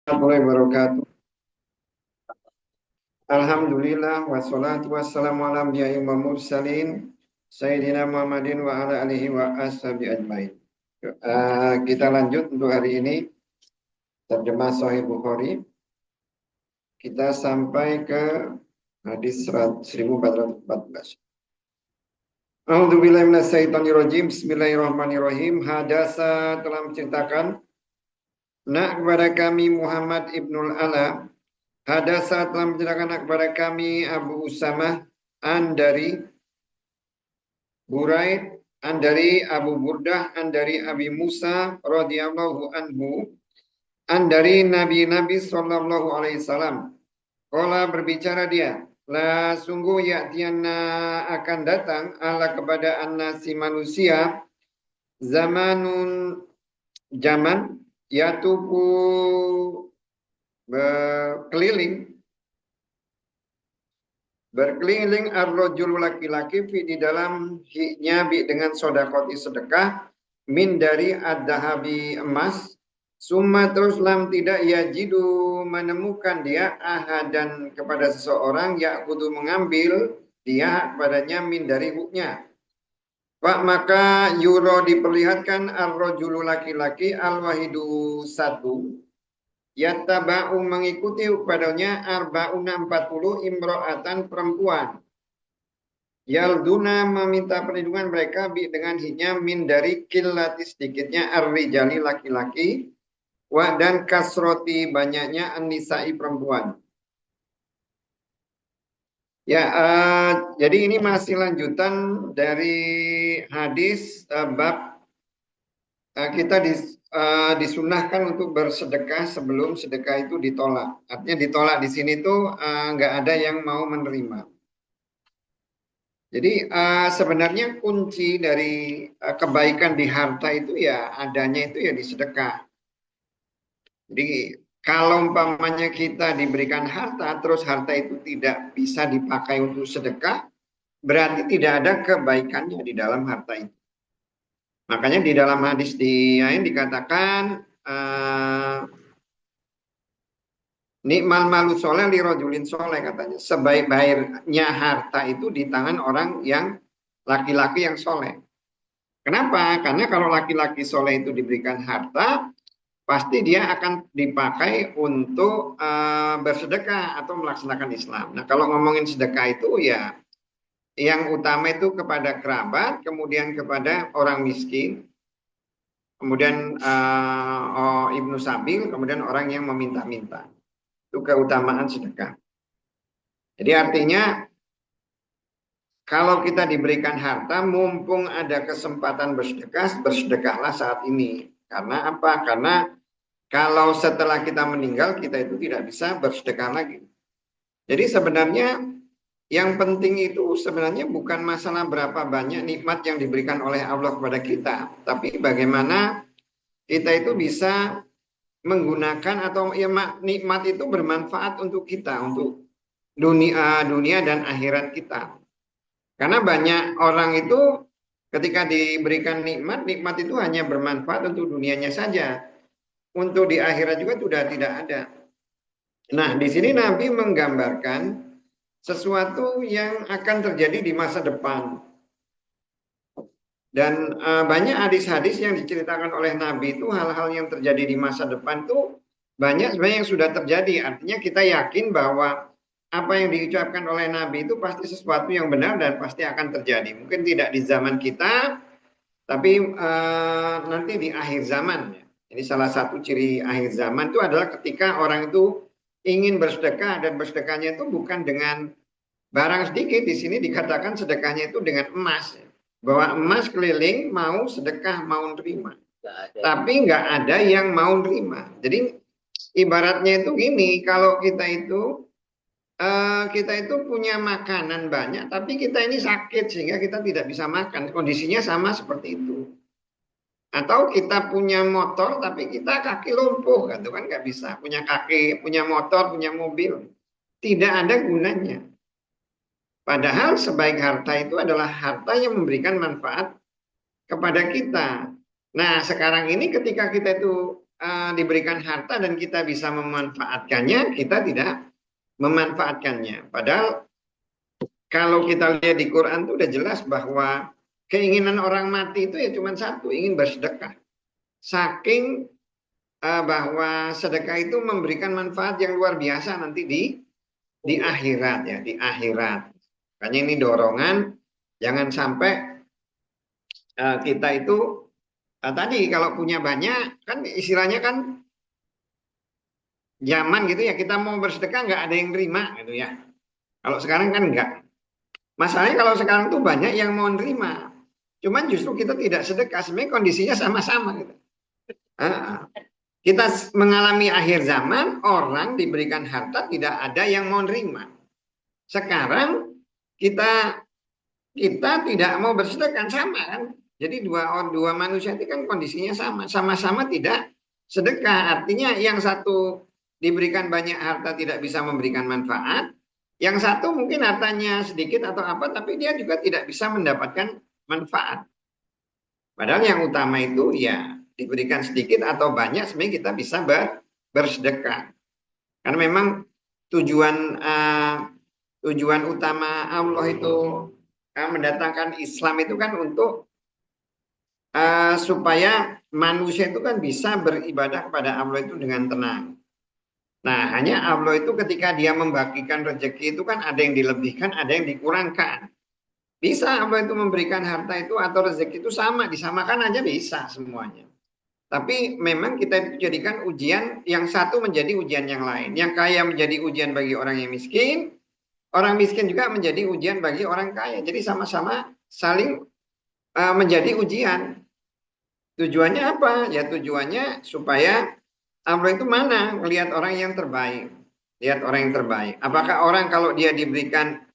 Warahmatullahi wabarakatuh. Alhamdulillah wassalatu wassalamu ala anbiya'i wa mursalin Sayyidina Muhammadin wa ala alihi wa ashabi ajmain. Kita lanjut untuk hari ini terjemah Sahih Bukhari. Kita sampai ke hadis 1414. A'udzubillahi minasyaitonirrajim. Bismillahirrahmanirrahim. Hadasa telah menceritakan kepada kami Muhammad ibnul Ala. Hadasa telah menceritakan kepada kami Abu Usamah an dari Buraid, an dari Abu Burdah, an dari Abi Musa radhiyallahu anhu, an dari Nabi sallallahu alaihi wasallam. Qala berbicara dia, la sungguh ya'tiyanna akan datang ala kepada annasi manusia zamanun zaman yatuku berkeliling ar-rajul laki-laki fi di dalam hiknya bi dengan sodakoti sedekah min dari ad-dahabi emas summa terus lam tidak yajidu menemukan dia ahadan kepada seseorang kudu mengambil dia kepadanya min dari huknya. Pak maka yuro diperlihatkan ar-rajulu laki-laki al-wahidu satu yattaba'u mengikuti kepadanya arba'una 40 imro'atan perempuan. Yalduna meminta perlindungan mereka dengan hiknya min dari kilati sedikitnya ar-rijali laki-laki wa dan kasroti banyaknya an-nisa'i perempuan. Ya, jadi ini masih lanjutan dari hadis bab kita disunahkan untuk bersedekah sebelum sedekah itu ditolak. Artinya ditolak di sini tuh nggak ada yang mau menerima. Jadi sebenarnya kunci dari kebaikan di harta itu ya adanya itu ya di sedekah. Jadi kalau umpamanya kita diberikan harta, terus harta itu tidak bisa dipakai untuk sedekah, berarti tidak ada kebaikannya di dalam harta itu. Makanya di dalam hadis lain dikatakan nikmal malu soleh li rojulin soleh katanya. Sebaik-baiknya harta itu di tangan orang yang laki-laki yang soleh. Kenapa? Karena kalau laki-laki soleh itu diberikan harta, pasti dia akan dipakai untuk bersedekah atau melaksanakan Islam. Nah kalau ngomongin sedekah itu ya yang utama itu kepada kerabat, kemudian kepada orang miskin, kemudian Ibnu Sabil, kemudian orang yang meminta-minta. Itu keutamaan sedekah. Jadi artinya kalau kita diberikan harta, mumpung ada kesempatan bersedekah, bersedekahlah saat ini. Karena apa? Karena kalau setelah kita meninggal, kita itu tidak bisa bersedekah lagi. Jadi sebenarnya yang penting itu sebenarnya bukan masalah berapa banyak nikmat yang diberikan oleh Allah kepada kita. Tapi bagaimana kita itu bisa menggunakan atau ya nikmat itu bermanfaat untuk kita, untuk dunia dan akhirat kita. Karena banyak orang itu ketika diberikan nikmat, nikmat itu hanya bermanfaat untuk dunianya saja. Untuk di akhirat juga sudah tidak ada. Nah, di sini Nabi menggambarkan sesuatu yang akan terjadi di masa depan. Dan banyak hadis-hadis yang diceritakan oleh Nabi itu hal-hal yang terjadi di masa depan itu banyak sebenarnya yang sudah terjadi. Artinya kita yakin bahwa apa yang diucapkan oleh Nabi itu pasti sesuatu yang benar dan pasti akan terjadi. Mungkin tidak di zaman kita, tapi nanti di akhir zaman. Ini salah satu ciri akhir zaman itu adalah ketika orang itu ingin bersedekah dan bersedekahnya itu bukan dengan barang sedikit. Di sini dikatakan sedekahnya itu dengan emas. Bahwa emas keliling mau sedekah mau terima. Tapi nggak ada yang mau terima. Jadi ibaratnya itu gini, kalau kita itu punya makanan banyak, tapi kita ini sakit sehingga kita tidak bisa makan. Kondisinya sama seperti itu. Atau kita punya motor tapi kita kaki lumpuh, gitu kan nggak bisa. Punya kaki, punya motor, punya mobil, tidak ada gunanya. Padahal sebaik harta itu adalah harta yang memberikan manfaat kepada kita. Nah, sekarang ini ketika kita itu diberikan harta dan kita bisa memanfaatkannya, kita tidak memanfaatkannya. Padahal kalau kita lihat di Quran itu udah jelas bahwa keinginan orang mati itu ya cuma satu, ingin bersedekah. Saking bahwa sedekah itu memberikan manfaat yang luar biasa nanti di akhirat ya, di akhirat. Makanya ini dorongan jangan sampai kita itu tadi kalau punya banyak kan istilahnya kan zaman gitu ya, kita mau bersedekah nggak ada yang terima gitu ya. Kalau sekarang kan enggak. Masalahnya kalau sekarang tuh banyak yang mau nerima. Cuman justru kita tidak sedekah. Sebenarnya kondisinya sama-sama gitu. Kita mengalami akhir zaman, orang diberikan harta tidak ada yang mau nerima. Sekarang kita tidak mau bersedekah, sama kan. Jadi dua manusia itu kan kondisinya sama. Sama-sama tidak sedekah. Artinya yang satu diberikan banyak harta tidak bisa memberikan manfaat. Yang satu mungkin hartanya sedikit atau apa, tapi dia juga tidak bisa mendapatkan manfaat. Padahal yang utama itu ya diberikan sedikit atau banyak sebenarnya kita bisa bersedekah. Karena memang tujuan utama Allah itu mendatangkan Islam itu kan untuk supaya manusia itu kan bisa beribadah kepada Allah itu dengan tenang. Nah, hanya Allah itu ketika dia membagikan rezeki itu kan ada yang dilebihkan, ada yang dikurangkan. Bisa Allah itu memberikan harta itu atau rezeki itu sama, disamakan aja bisa semuanya. Tapi memang kita itu jadikan ujian, yang satu menjadi ujian yang lain. Yang kaya menjadi ujian bagi orang yang miskin, orang miskin juga menjadi ujian bagi orang kaya. Jadi sama-sama saling menjadi ujian. Tujuannya apa? Ya tujuannya supaya Allah itu mana? Melihat orang yang terbaik. Lihat orang yang terbaik. Apakah orang kalau dia diberikan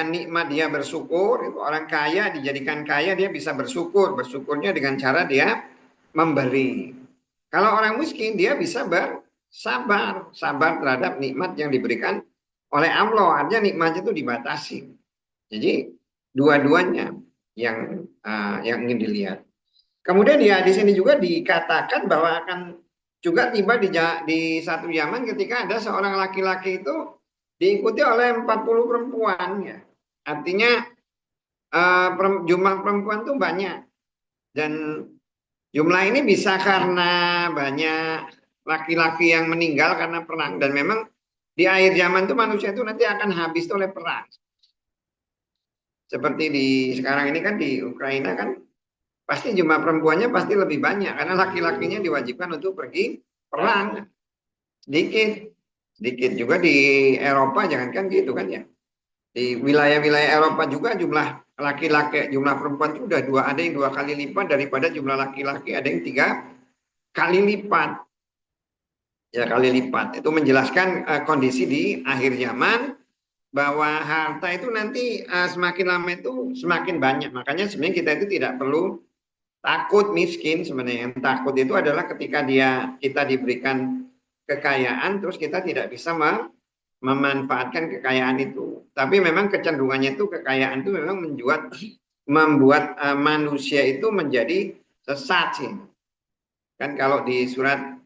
nikmat dia bersyukur, itu orang kaya dijadikan kaya dia bisa bersyukur. Bersyukurnya dengan cara dia memberi. Kalau orang miskin dia bisa bersabar, sabar terhadap nikmat yang diberikan oleh Allah. Artinya nikmat itu dibatasi. Jadi dua-duanya yang ingin dilihat. Kemudian ya di sini juga dikatakan bahwa akan juga tiba di satu zaman ketika ada seorang laki-laki itu diikuti oleh 40 perempuan ya. Artinya jumlah perempuan itu banyak. Dan jumlah ini bisa karena banyak laki-laki yang meninggal karena perang. Dan memang di akhir zaman itu manusia itu nanti akan habis oleh perang. Seperti di sekarang ini kan di Ukraina kan pasti jumlah perempuannya pasti lebih banyak karena laki-lakinya diwajibkan untuk pergi perang. Sedikit juga di Eropa, jangankan gitu kan ya. Di wilayah-wilayah Eropa juga jumlah laki-laki, jumlah perempuan itu udah ada yang 2 kali lipat daripada jumlah laki-laki, ada yang 3 kali lipat. Ya kali lipat. Itu menjelaskan kondisi di akhir zaman bahwa harta itu nanti semakin lama itu semakin banyak. Makanya sebenarnya kita itu tidak perlu takut miskin sebenarnya. Yang takut itu adalah ketika kita diberikan kekayaan terus kita tidak bisa memanfaatkan kekayaan itu. Tapi memang kecenderungannya itu kekayaan itu memang membuat manusia itu menjadi sesat sih. Kan kalau di surat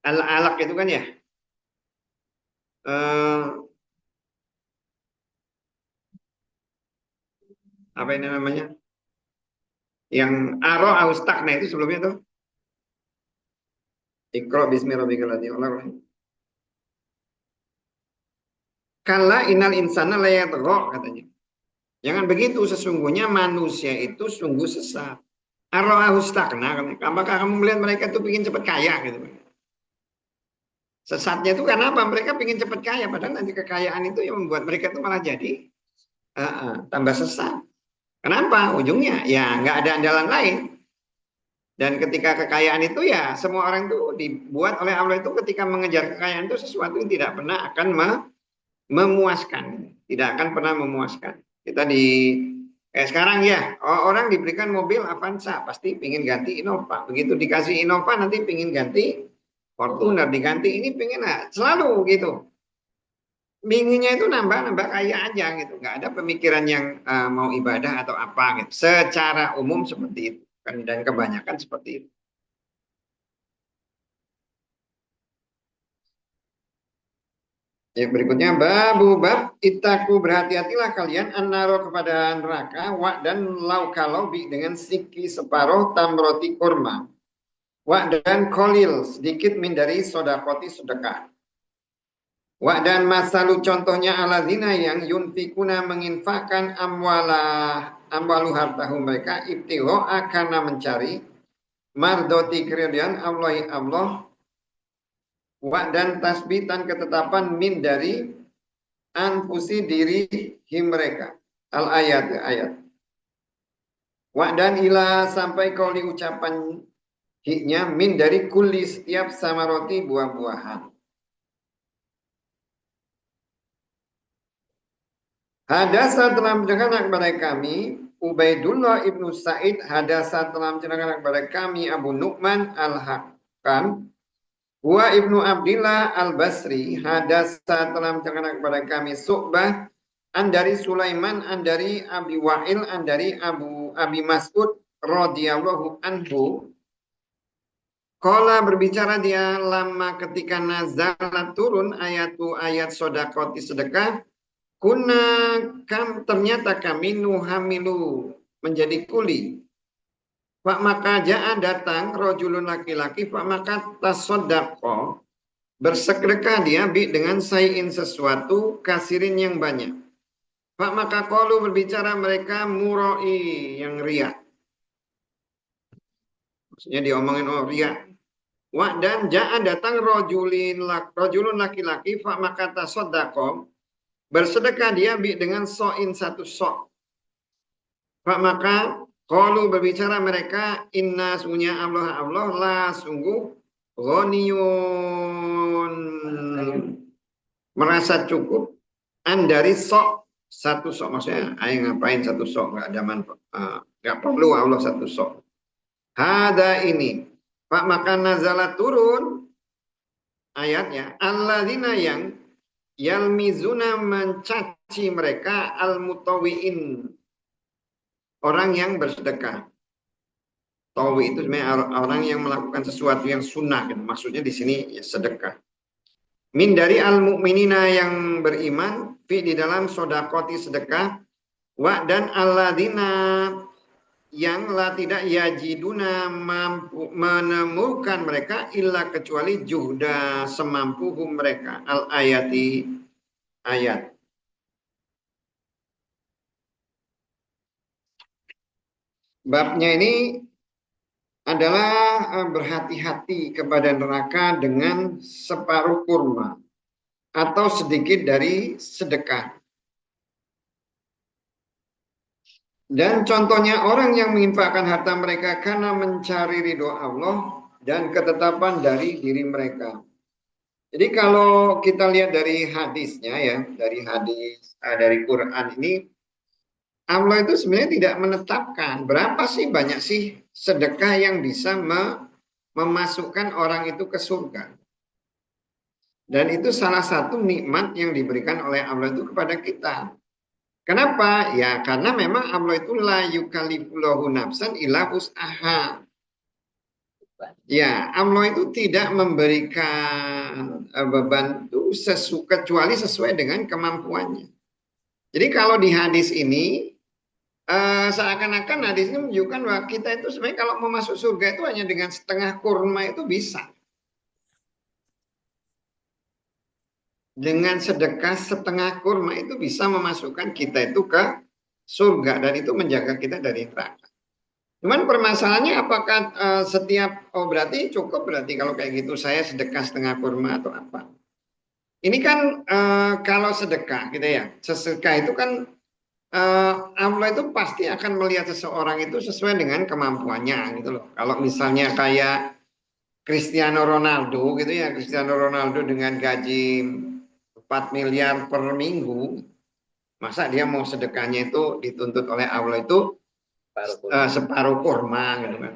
Al-Alaq itu kan ya apa ini namanya? Yang aro austakna itu sebelumnya tuh. Iqra bismi rabbikal ladzi khalaq. Kala inal insana layatgha katanya. Jangan begitu, sesungguhnya manusia itu sungguh sesat. Aro austakna, apakah kamu melihat mereka itu ingin cepat kaya gitu. Sesatnya itu karena apa? Mereka ingin cepat kaya, padahal nanti kekayaan itu yang membuat mereka itu malah jadi tambah sesat. Kenapa? Ujungnya ya nggak ada andalan lain. Dan ketika kekayaan itu ya semua orang itu dibuat oleh Allah itu ketika mengejar kekayaan itu sesuatu yang tidak pernah akan memuaskan, tidak akan pernah memuaskan. Kita kayak sekarang ya orang diberikan mobil Avanza pasti pingin ganti Innova. Begitu dikasih Innova nanti pingin ganti Fortuner, diganti ini pingin selalu gitu. Pinginnya itu nambah kaya aja gitu, nggak ada pemikiran yang mau ibadah atau apa gitu. Secara umum seperti itu. Dan kebanyakan seperti itu. Ya, berikutnya bab itaku berhati-hatilah kalian annaro kepada neraka wa dan lau kalau bi dengan siki separuh tamroti kurma wa dan kolil sedikit min dari sodakoti sedekah wa dan masalu contohnya aladina yang yunfikuna menginfakkan amwalu hartahu mereka ibtiho akan mencari mardoti keridhaan Allah wa dan tasbitan ketetapan min dari anfusi diri mereka. Al ayat. Wa dan ila sampai kauli ucapan hiknya min dari kulli setiap samaroti buah-buahan. Hadasa telah menceritakan kepada kami Ubaidullah ibnu Sa'id hadasa telah menceritakan kepada kami Abu Nu'man al-Hakam Wa ibnu Abdillah al-Basri hadasa telah menceritakan kepada kami Su'bah an dari Sulaiman an dari Abi Wa'il an dari Abi Mas'ud radhiyallahu anhu. Qala berbicara dia lama ketika nazalat turun ayat sodakoti sedekah. Kuna ternyata kami nuhamilu menjadi kuli. Pak maka ja'a datang rojulun laki-laki pak maka tasodako bersedekah dia dengan sayin sesuatu kasirin yang banyak. Pak maka qalu berbicara mereka muroi yang riak. Maksudnya diomongin riak. Wa dan ja'a datang rojulun laki-laki pak maka tasodako bersedekah dia dengan so'in satu so'. Pak maka qalu berbicara mereka inna sungguhnya Allah la sungguh ghaniyun merasa cukup an dari so' satu sok maksudnya ayo ngapain satu sok nggak ada manfaat nggak perlu Allah satu sok hada ini Pak maka nazalat turun ayatnya alladzina yang yalmizuna mencaci mereka al-mutawiin orang yang bersedekah. Tawi itu sebenarnya orang yang melakukan sesuatu yang sunnah gitu. Maksudnya di sini ya, sedekah. Min dari al-mu'minina yang beriman fi di dalam sodakoti sedekah wa dan alladzina yang la tidak yajiduna mampu menemukan mereka illa kecuali juhda semampu mereka al ayati ayat. Babnya ini adalah berhati-hati kepada neraka dengan separuh kurma atau sedikit dari sedekah. Dan contohnya orang yang menginfakkan harta mereka karena mencari ridho Allah dan ketetapan dari diri mereka. Jadi kalau kita lihat dari hadisnya ya, dari hadis dari Quran ini Allah itu sebenarnya tidak menetapkan berapa sih banyak sih sedekah yang bisa memasukkan orang itu ke surga. Dan itu salah satu nikmat yang diberikan oleh Allah itu kepada kita. Kenapa? Ya karena memang Allah itu la yukallifullahu nafsan illa wus'aha. Ya, Allah itu tidak memberikan beban itu kecuali sesuai dengan kemampuannya. Jadi kalau di hadis ini seakan-akan hadis ini menunjukkan bahwa kita itu sebenarnya kalau mau masuk surga itu hanya dengan setengah kurma itu bisa. Dengan sedekah setengah kurma itu bisa memasukkan kita itu ke surga dan itu menjaga kita dari neraka. Cuman permasalahannya apakah setiap berarti cukup berarti kalau kayak gitu saya sedekah setengah kurma atau apa? Ini kan kalau sedekah gitu ya, sedekah itu kan Allah itu pasti akan melihat seseorang itu sesuai dengan kemampuannya gitu loh. Kalau misalnya kayak Cristiano Ronaldo gitu ya, Cristiano Ronaldo dengan gaji 4 miliar per minggu, masa dia mau sedekahnya itu dituntut oleh Allah itu separuh kurma gitu kan.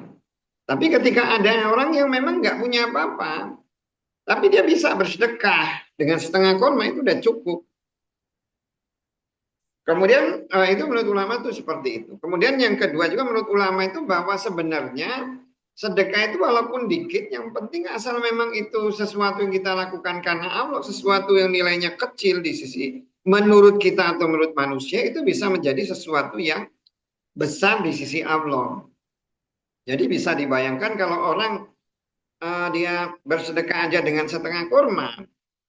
Tapi ketika ada orang yang memang nggak punya apa-apa, tapi dia bisa bersedekah dengan setengah kurma itu udah cukup. Kemudian itu menurut ulama itu seperti itu. Kemudian yang kedua juga menurut ulama itu bahwa sebenarnya sedekah itu walaupun dikit, yang penting asal memang itu sesuatu yang kita lakukan karena Allah, sesuatu yang nilainya kecil di sisi menurut kita atau menurut manusia itu bisa menjadi sesuatu yang besar di sisi Allah. Jadi bisa dibayangkan kalau orang dia bersedekah aja dengan setengah kurma,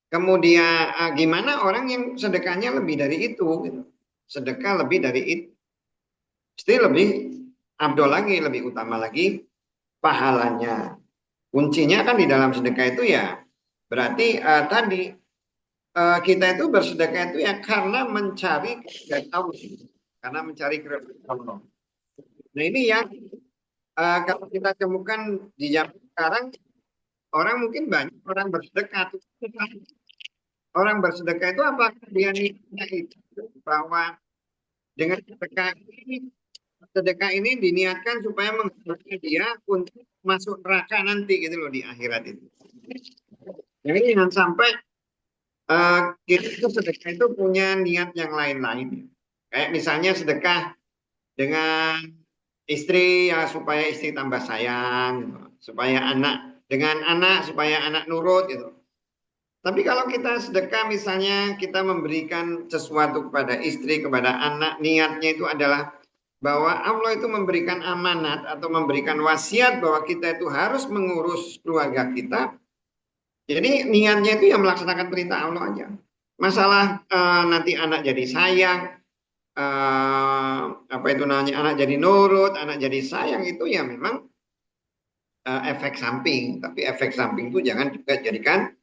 kemudian gimana orang yang sedekahnya lebih dari itu, gitu. Sedekah lebih dari itu, pasti lebih abdol lagi, lebih utama lagi pahalanya. Kuncinya kan di dalam sedekah itu ya, berarti tadi kita itu bersedekah itu ya karena mencari keridhaan Allah, karena mencari keridhaan Allah. Nah ini yang kalau kita temukan di zaman sekarang, orang mungkin banyak orang bersedekah. Orang bersedekah itu apakah dia niatnya itu bahwa dengan sedekah ini diniatkan supaya mengharuskan dia untuk masuk neraka nanti gitu loh di akhirat itu. Jadi jangan sampai kita itu sedekah itu punya niat yang lain-lain. Kayak misalnya sedekah dengan istri ya supaya istri tambah sayang, gitu. Supaya anak dengan anak supaya anak nurut gitu. Tapi kalau kita sedekah misalnya kita memberikan sesuatu kepada istri, kepada anak, niatnya itu adalah bahwa Allah itu memberikan amanat atau memberikan wasiat bahwa kita itu harus mengurus keluarga kita. Jadi niatnya itu yang melaksanakan perintah Allah aja. Masalah nanti anak jadi sayang, apa itu namanya, anak jadi nurut, anak jadi sayang itu ya memang efek samping. Tapi efek samping itu jangan juga jadikan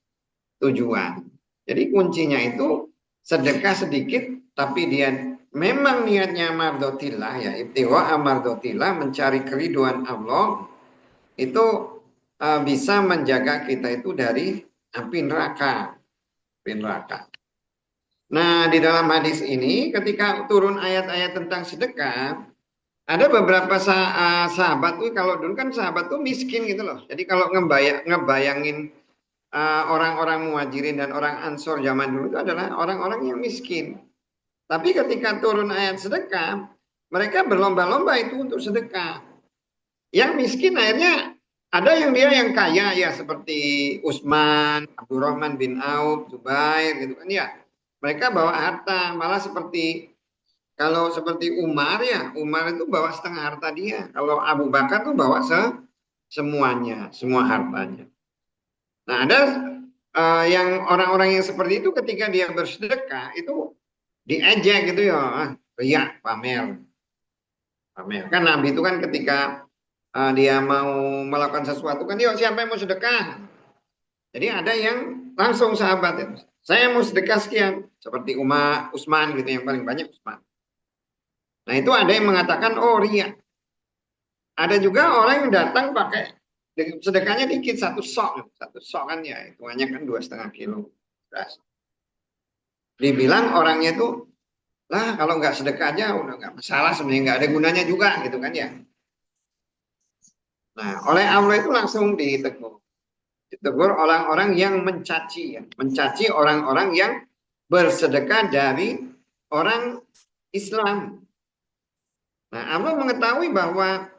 tujuan. Jadi kuncinya itu sedekah sedikit, tapi dia memang niatnya mardotillah ya, ibtiwa mardotillah, mencari keriduan Allah, itu bisa menjaga kita itu dari api neraka. Api neraka. Nah, di dalam hadis ini ketika turun ayat-ayat tentang sedekah, ada beberapa sahabat tuh, kalau dulu kan sahabat tuh miskin gitu loh. Jadi kalau ngebayangin orang-orang muhajirin dan orang ansor zaman dulu itu adalah orang-orang yang miskin. Tapi ketika turun ayat sedekah, mereka berlomba-lomba itu untuk sedekah. Yang miskin akhirnya ada yang dia yang kaya ya seperti Utsman, Abdurrahman bin Auf, Zubair gitu kan ya. Mereka bawa harta, malah seperti kalau seperti Umar ya, Umar itu bawa setengah harta dia. Kalau Abu Bakar tuh bawa semuanya, semua hartanya. Nah, ada yang orang-orang yang seperti itu ketika dia bersedekah itu diejek gitu ya, riak, pamer. Pamer. Kan Nabi itu kan ketika dia mau melakukan sesuatu kan, yuk siapa yang mau sedekah? Jadi ada yang langsung sahabat ya. Saya mau sedekah sekian, seperti Umar, Utsman gitu yang paling banyak Utsman. Nah itu ada yang mengatakan oh riak. Ada juga orang yang datang pakai sedekahnya dikit, satu sok kan ya, hitungannya kan 2,5 kilo beras. Dibilang orangnya itu lah kalau nggak sedekah aja udah nggak masalah, sebenarnya nggak ada gunanya juga gitu kan ya. Nah oleh Allah itu langsung ditegur orang-orang yang mencaci ya, mencaci orang-orang yang bersedekah dari orang Islam. Nah Allah mengetahui bahwa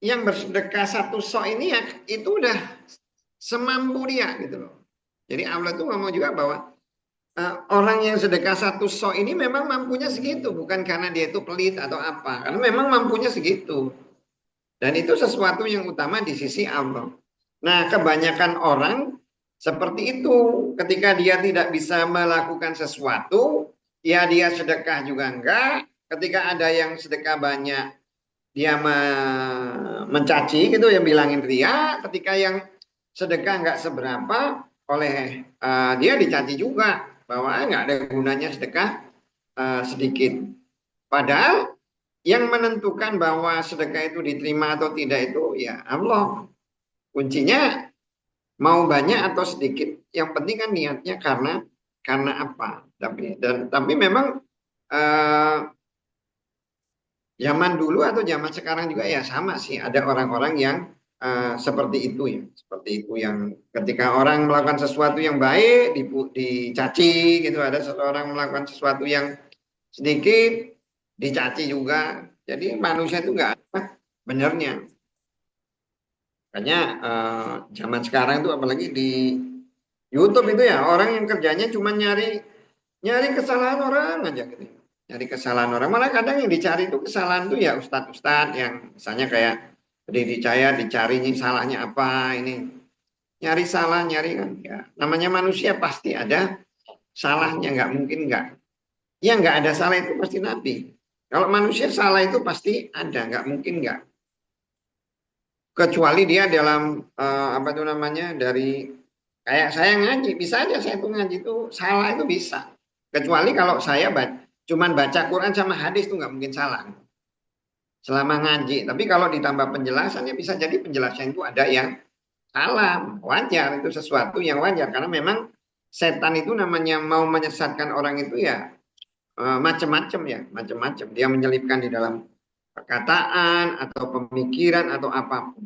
yang bersedekah satu sok ini ya itu udah semampu dia gitu loh. Jadi Allah itu ngomong juga bahwa orang yang sedekah satu sok ini memang mampunya segitu, bukan karena dia itu pelit atau apa, karena memang mampunya segitu. Dan itu sesuatu yang utama di sisi Allah. Nah, kebanyakan orang seperti itu, ketika dia tidak bisa melakukan sesuatu, ya dia sedekah juga enggak. Ketika ada yang sedekah banyak, dia mencaci gitu, yang bilangin ria. Ketika yang sedekah enggak seberapa, oleh dia dicaci juga bahwa nggak ada gunanya sedekah sedikit. Padahal yang menentukan bahwa sedekah itu diterima atau tidak itu ya Allah. Kuncinya mau banyak atau sedikit, yang penting kan niatnya karena apa. Tapi memang zaman dulu atau zaman sekarang juga ya sama sih. Ada orang-orang yang seperti itu ya, seperti itu yang ketika orang melakukan sesuatu yang baik dicaci gitu, ada seseorang melakukan sesuatu yang sedikit dicaci juga. Jadi manusia itu nggak ada benernya. Makanya zaman sekarang itu apalagi di YouTube itu ya orang yang kerjanya cuma nyari nyari kesalahan orang aja gitu. Nyari kesalahan orang. Malah kadang yang dicari itu kesalahan tuh ya ustadz-ustadz yang misalnya kayak Deddy Caya dicari nih salahnya apa ini. Nyari salah, nyari kan ya. Namanya manusia pasti ada salahnya, nggak mungkin nggak. Ya nggak ada salah itu pasti Nabi. Kalau manusia salah itu pasti ada, nggak mungkin nggak. Kecuali dia dalam apa itu namanya dari kayak saya ngaji bisa aja saya tuh ngaji itu salah itu bisa. Kecuali kalau saya cuman baca Quran sama hadis tuh nggak mungkin salah selama ngaji. Tapi kalau ditambah penjelasannya bisa jadi penjelasan itu ada yang salah, wajar itu sesuatu yang wajar karena memang setan itu namanya mau menyesatkan orang itu ya macam-macam ya, macam-macam. Dia menyelipkan di dalam perkataan atau pemikiran atau apapun.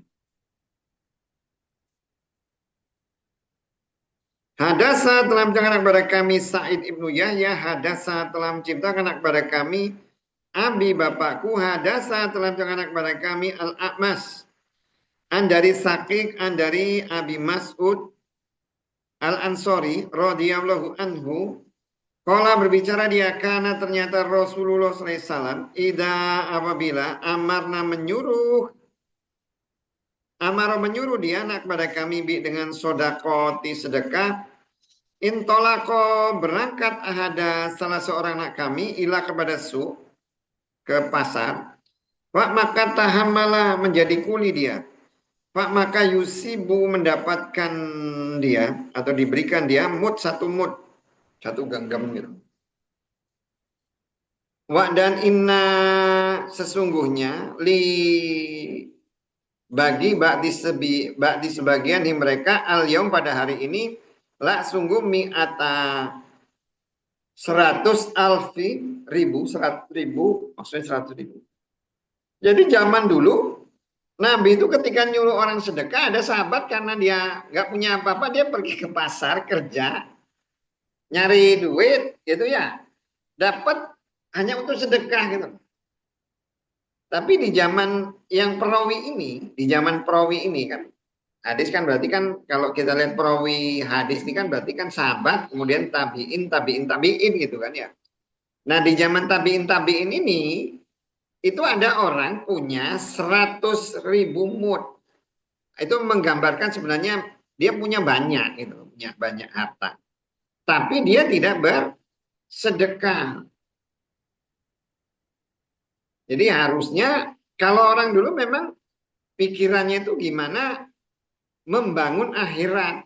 Hadasa telah menciptakan kepada kami Sa'id ibnu Yahya, hadasa telah menciptakan kepada kami Abi bapakku, hadasa telah menciptakan kepada kami Al-A'mas. An dari Sakik, an dari Abi Mas'ud Al-Ansori radhiyallahu anhu. Kala berbicara dia karena ternyata Rasulullah SAW ida apabila amarna menyuruh Amaro menyuruh dia anak kepada kami dengan sodakoti sedekah. Intolako berangkat ahada salah seorang anak kami ilah kepada su ke pasar. Pak maka tahamala menjadi kuli dia. Pak maka yusibu mendapatkan dia atau diberikan dia mut satu genggam gitu. Wa dan inna sesungguhnya bagi sebagian di mereka al yaum pada hari ini la sungguh mi'ata 100.000 100.000 maksudnya 100.000. Jadi zaman dulu Nabi itu ketika nyuruh orang sedekah ada sahabat karena dia nggak punya apa-apa dia pergi ke pasar kerja nyari duit gitu ya dapat hanya untuk sedekah gitu. Tapi di zaman yang perawi ini, di zaman perawi ini kan hadis kan berarti kan kalau kita lihat perawi hadis ini kan berarti kan sahabat, kemudian tabiin gitu kan ya. Nah di zaman tabiin ini itu ada orang punya 100.000 mud. Itu menggambarkan sebenarnya dia punya banyak gitu, punya banyak harta. Tapi dia tidak bersedekah. Jadi harusnya kalau orang dulu memang pikirannya itu gimana membangun akhirat.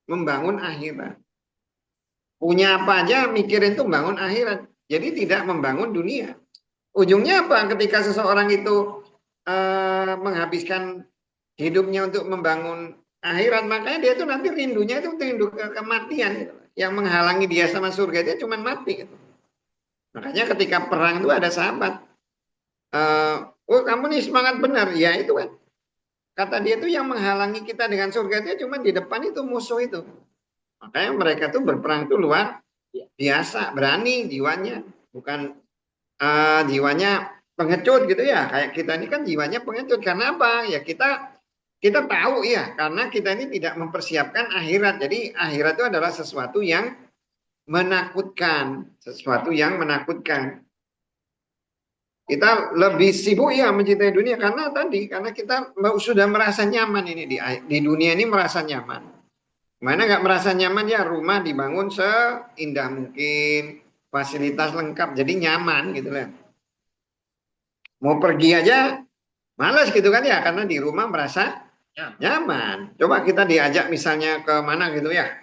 Membangun akhirat. Punya apa aja mikirin itu membangun akhirat. Jadi tidak membangun dunia. Ujungnya apa? Ketika seseorang itu menghabiskan hidupnya untuk membangun akhirat, makanya dia itu nanti rindunya itu rindu kematian. Gitu. Yang menghalangi dia sama surga itu cuma mati. Gitu. Makanya ketika perang itu ada sahabat. Oh kamu nih semangat benar. Ya itu kan. Kata dia itu yang menghalangi kita dengan surga itu cuma di depan itu musuh itu. Makanya mereka tuh berperang tuh luar biasa, berani jiwanya, bukan jiwanya pengecut gitu ya. Kayak kita ini kan jiwanya pengecut karena apa? Ya kita tahu ya, karena kita ini tidak mempersiapkan akhirat. Jadi akhirat itu adalah sesuatu yang menakutkan, sesuatu yang menakutkan. Kita lebih sibuk ya mencintai dunia karena kita sudah merasa nyaman ini di dunia ini merasa nyaman. Mana nggak merasa nyaman ya rumah dibangun seindah mungkin, fasilitas lengkap jadi nyaman gitu lah. Mau pergi aja malas gitu kan ya karena di rumah merasa nyaman. Coba kita diajak misalnya ke mana gitu ya.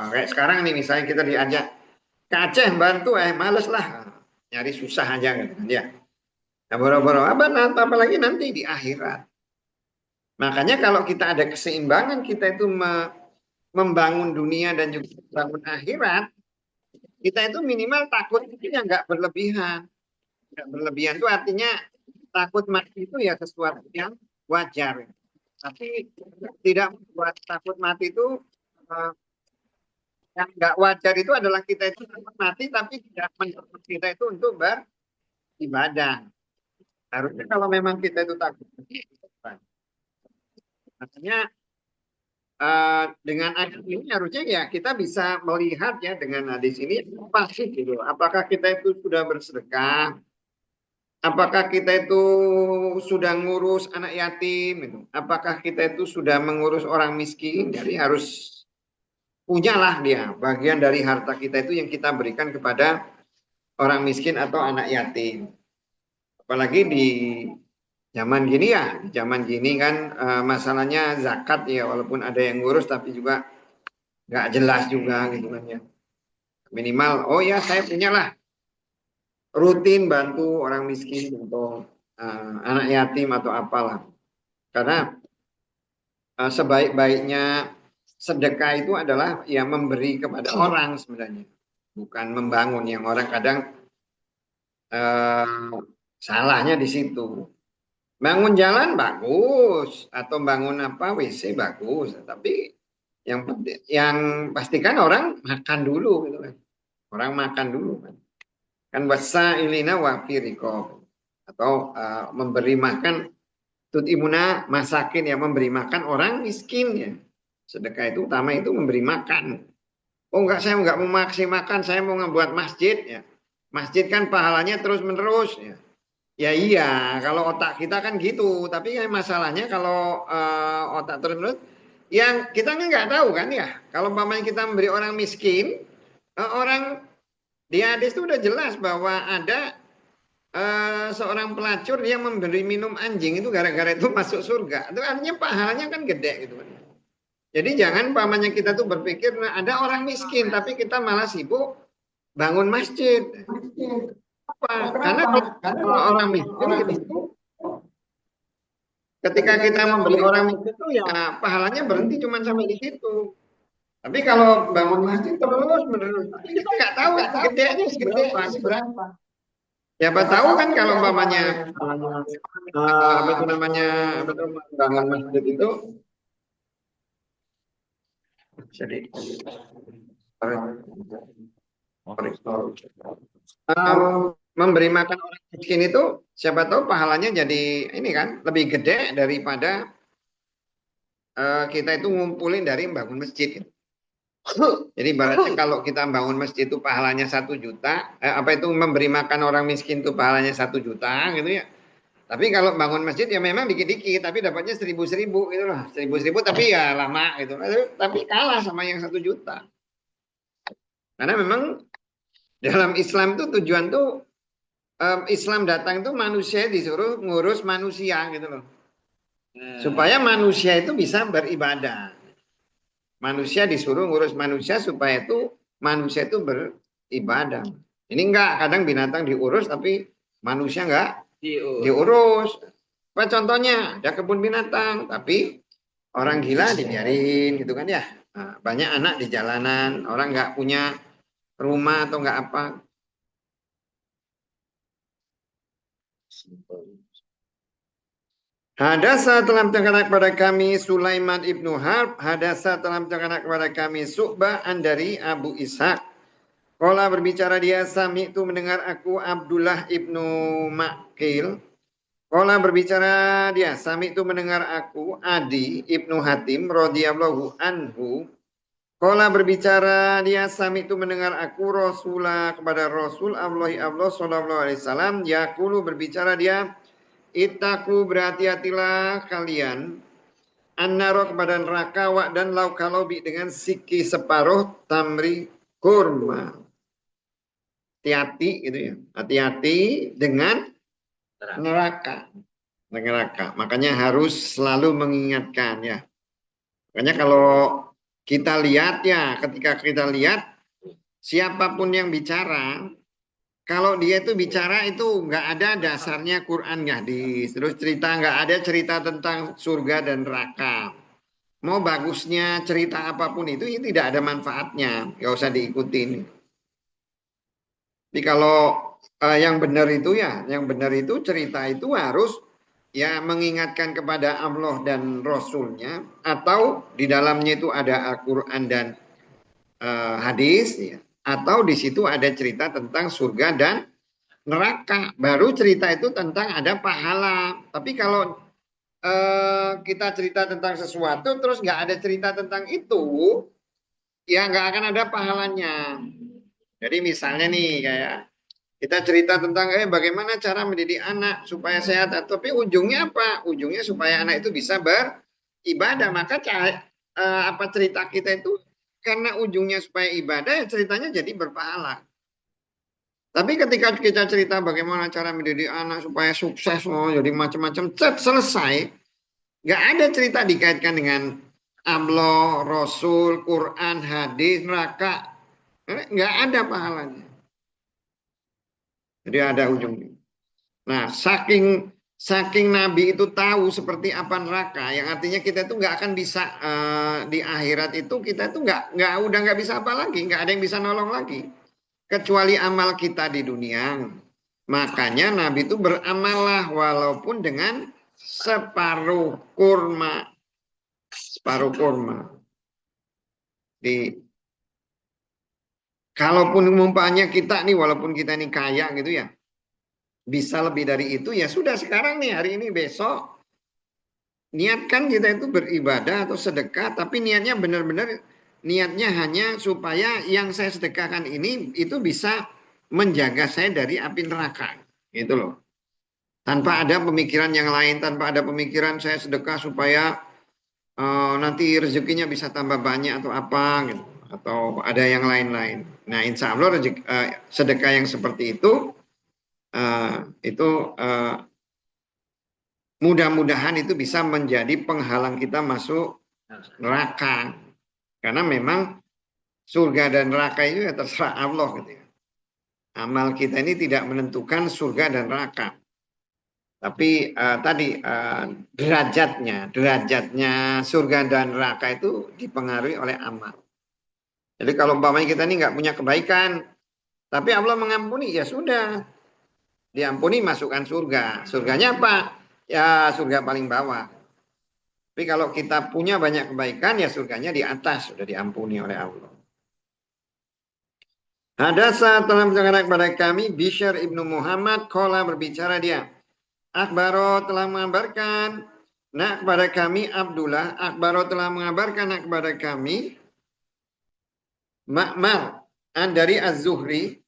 Kayak sekarang nih misalnya kita diajak ke Aceh bantu males lah. Nyari susah aja gitu kan ya. Nah, boro-boro apalagi nanti di akhirat. Makanya kalau kita ada keseimbangan kita itu membangun dunia dan juga membangun akhirat, kita itu minimal takut itu ya nggak berlebihan. Nggak berlebihan itu artinya takut mati itu ya sesuatu yang wajar. Tapi tidak membuat takut mati itu yang nggak wajar itu adalah kita itu takut mati tapi tidak menuntut kita itu untuk beribadah. Harusnya kalau memang kita itu takut mati, Makanya dengan ayat ini harusnya ya kita bisa melihat ya dengan hadis ini apa sih gitu. Apakah kita itu sudah bersedekah? Apakah kita itu sudah ngurus anak yatim? Gitu. Apakah kita itu sudah mengurus orang miskin? Jadi harus punyalah dia bagian dari harta kita itu yang kita berikan kepada orang miskin atau anak yatim. Apalagi di zaman gini ya, di zaman gini kan masalahnya zakat ya, walaupun ada yang ngurus tapi juga nggak jelas juga gitu kan ya. Minimal, oh ya saya punyalah rutin bantu orang miskin atau anak yatim atau apalah. Karena sebaik-baiknya sedekah itu adalah ya memberi kepada orang sebenarnya, bukan membangun. Yang orang kadang eh, salahnya di situ. Bangun jalan bagus atau bangun apa WC bagus, tapi yang pastikan orang makan dulu gitu kan. Orang makan dulu kan. Kan wasa ilina wafiriko atau memberi makan tutimuna masakin ya, memberi makan orang miskin ya. Sedekah itu utama itu memberi makan. Oh enggak, saya enggak mau makan, saya mau ngebuat masjid ya. Masjid kan pahalanya terus menerus ya. Ya iya, kalau otak kita kan gitu. Tapi yang masalahnya kalau otak terus menerus, yang kita kan nggak tahu kan ya. Kalau umpamanya kita memberi orang miskin, orang di hadis itu udah jelas bahwa ada seorang pelacur yang memberi minum anjing itu gara-gara itu masuk surga. Itu artinya pahalanya kan gede gitu kan. Jadi jangan pamannya kita tuh berpikir nah, ada orang miskin tapi kita malah sibuk bangun masjid. Apa? Karena kalau orang miskin itu ketika kita membeli orang miskin itu ya pahalanya berhenti cuma sampai di situ. Tapi kalau bangun masjid terus menerus, kita nggak tahu gedenya segede berapa. Siapa tahu kan kalau umpamanya apa itu namanya bangun masjid itu jadi memberi makan orang miskin itu siapa tahu pahalanya jadi ini kan lebih gede daripada kita itu ngumpulin dari bangun masjid. Jadi ibaratnya kalau kita bangun masjid itu pahalanya 1 juta, apa itu memberi makan orang miskin itu pahalanya 1 juta gitu ya. Tapi kalau bangun masjid ya memang dikit-dikit, tapi dapatnya 1000-1000 gitu loh, 1000-1000 tapi ya lama gitu. Tapi kalah sama yang 1 juta. Karena memang dalam Islam tuh tujuan tuh Islam datang tuh manusia disuruh ngurus manusia gitu loh. Supaya manusia itu bisa beribadah. Manusia disuruh ngurus manusia supaya itu manusia itu beribadah. Ini enggak, kadang binatang diurus tapi manusia enggak diurus. Apa contohnya? Ada kebun binatang tapi orang gila dibiarin gitu kan ya. Nah, banyak anak di jalanan, orang enggak punya rumah atau enggak apa. Hadasa telah menceritakan kepada kami Sulaiman ibnu Harb. Hadasa telah menceritakan kepada kami Su'ba'an dari Abu Ishaq. Kala berbicara dia, Sami itu mendengar aku Abdullah ibnu Makil. Kala berbicara dia, Sami itu mendengar aku Adi ibnu Hatim radhiyallahu anhu. Kala berbicara dia, Sami itu mendengar aku Rasulah kepada Rasul Allah sallallahu alaihi wasallam. Yaqulu berbicara dia, Itaku berhati-hatilah kalian annaro kepada neraka wa dan lau kalau dengan siki separuh tamri kurma. Hati-hati gitu ya. Hati-hati dengan neraka. Neraka. Makanya harus selalu mengingatkan ya. Makanya kalau kita lihat ya, ketika kita lihat siapapun yang bicara, kalau dia itu bicara itu nggak ada dasarnya Quran nggak hadis. Terus cerita nggak ada cerita tentang surga dan neraka. Mau bagusnya cerita apapun itu tidak ada manfaatnya. Nggak usah diikutin. Tapi kalau yang benar itu ya, yang benar itu cerita itu harus ya mengingatkan kepada Allah dan Rasulnya. Atau di dalamnya itu ada Al-Quran dan hadis. Ya. Atau di situ ada cerita tentang surga dan neraka. Baru cerita itu tentang ada pahala. Tapi kalau kita cerita tentang sesuatu terus nggak ada cerita tentang itu, ya nggak akan ada pahalanya. Jadi misalnya nih kayak kita cerita tentang bagaimana cara mendidik anak supaya sehat, tapi ujungnya apa? Ujungnya supaya anak itu bisa beribadah. Maka apa cerita kita itu karena ujungnya supaya ibadah, ya ceritanya jadi berpahala. Tapi ketika kita cerita bagaimana cara mendidik anak supaya sukses, jadi macam-macam, selesai, nggak ada cerita dikaitkan dengan Allah, Rasul, Quran, hadis, neraka, nggak ada pahalanya. Jadi ada ujungnya. Nah, saking Nabi itu tahu seperti apa neraka, yang artinya kita itu nggak akan bisa di akhirat itu kita itu udah nggak bisa apa lagi, nggak ada yang bisa nolong lagi kecuali amal kita di dunia. Makanya Nabi itu beramallah walaupun dengan separuh kurma, separuh kurma. Di kalaupun umpamanya kita nih, walaupun kita nih kaya gitu ya, bisa lebih dari itu ya sudah sekarang nih hari ini besok niatkan kita itu beribadah atau sedekah, tapi niatnya benar-benar niatnya hanya supaya yang saya sedekahkan ini itu bisa menjaga saya dari api neraka, gitu loh. Tanpa ada pemikiran yang lain, tanpa ada pemikiran saya sedekah supaya nanti rezekinya bisa tambah banyak atau apa, gitu, atau ada yang lain-lain. Nah, insya Allah sedekah yang seperti itu mudah-mudahan itu bisa menjadi penghalang kita masuk neraka. Karena memang surga dan neraka itu ya terserah Allah gitu ya. Amal kita ini tidak menentukan surga dan neraka. Tapi tadi derajatnya surga dan neraka itu dipengaruhi oleh amal. Jadi kalau umpamanya kita ini nggak punya kebaikan, tapi Allah mengampuni, ya sudah, diampuni masukkan surga. Surganya apa? Ya surga paling bawah. Tapi kalau kita punya banyak kebaikan, ya surganya di atas, sudah diampuni oleh Allah. Hadasa telah menceritakan kepada kami Bishr ibnu Muhammad kola berbicara dia. Akbaro telah mengabarkan nak kepada kami Abdullah. Akbaro telah mengabarkan nak kepada kami Ma'mar an dari Az-Zuhri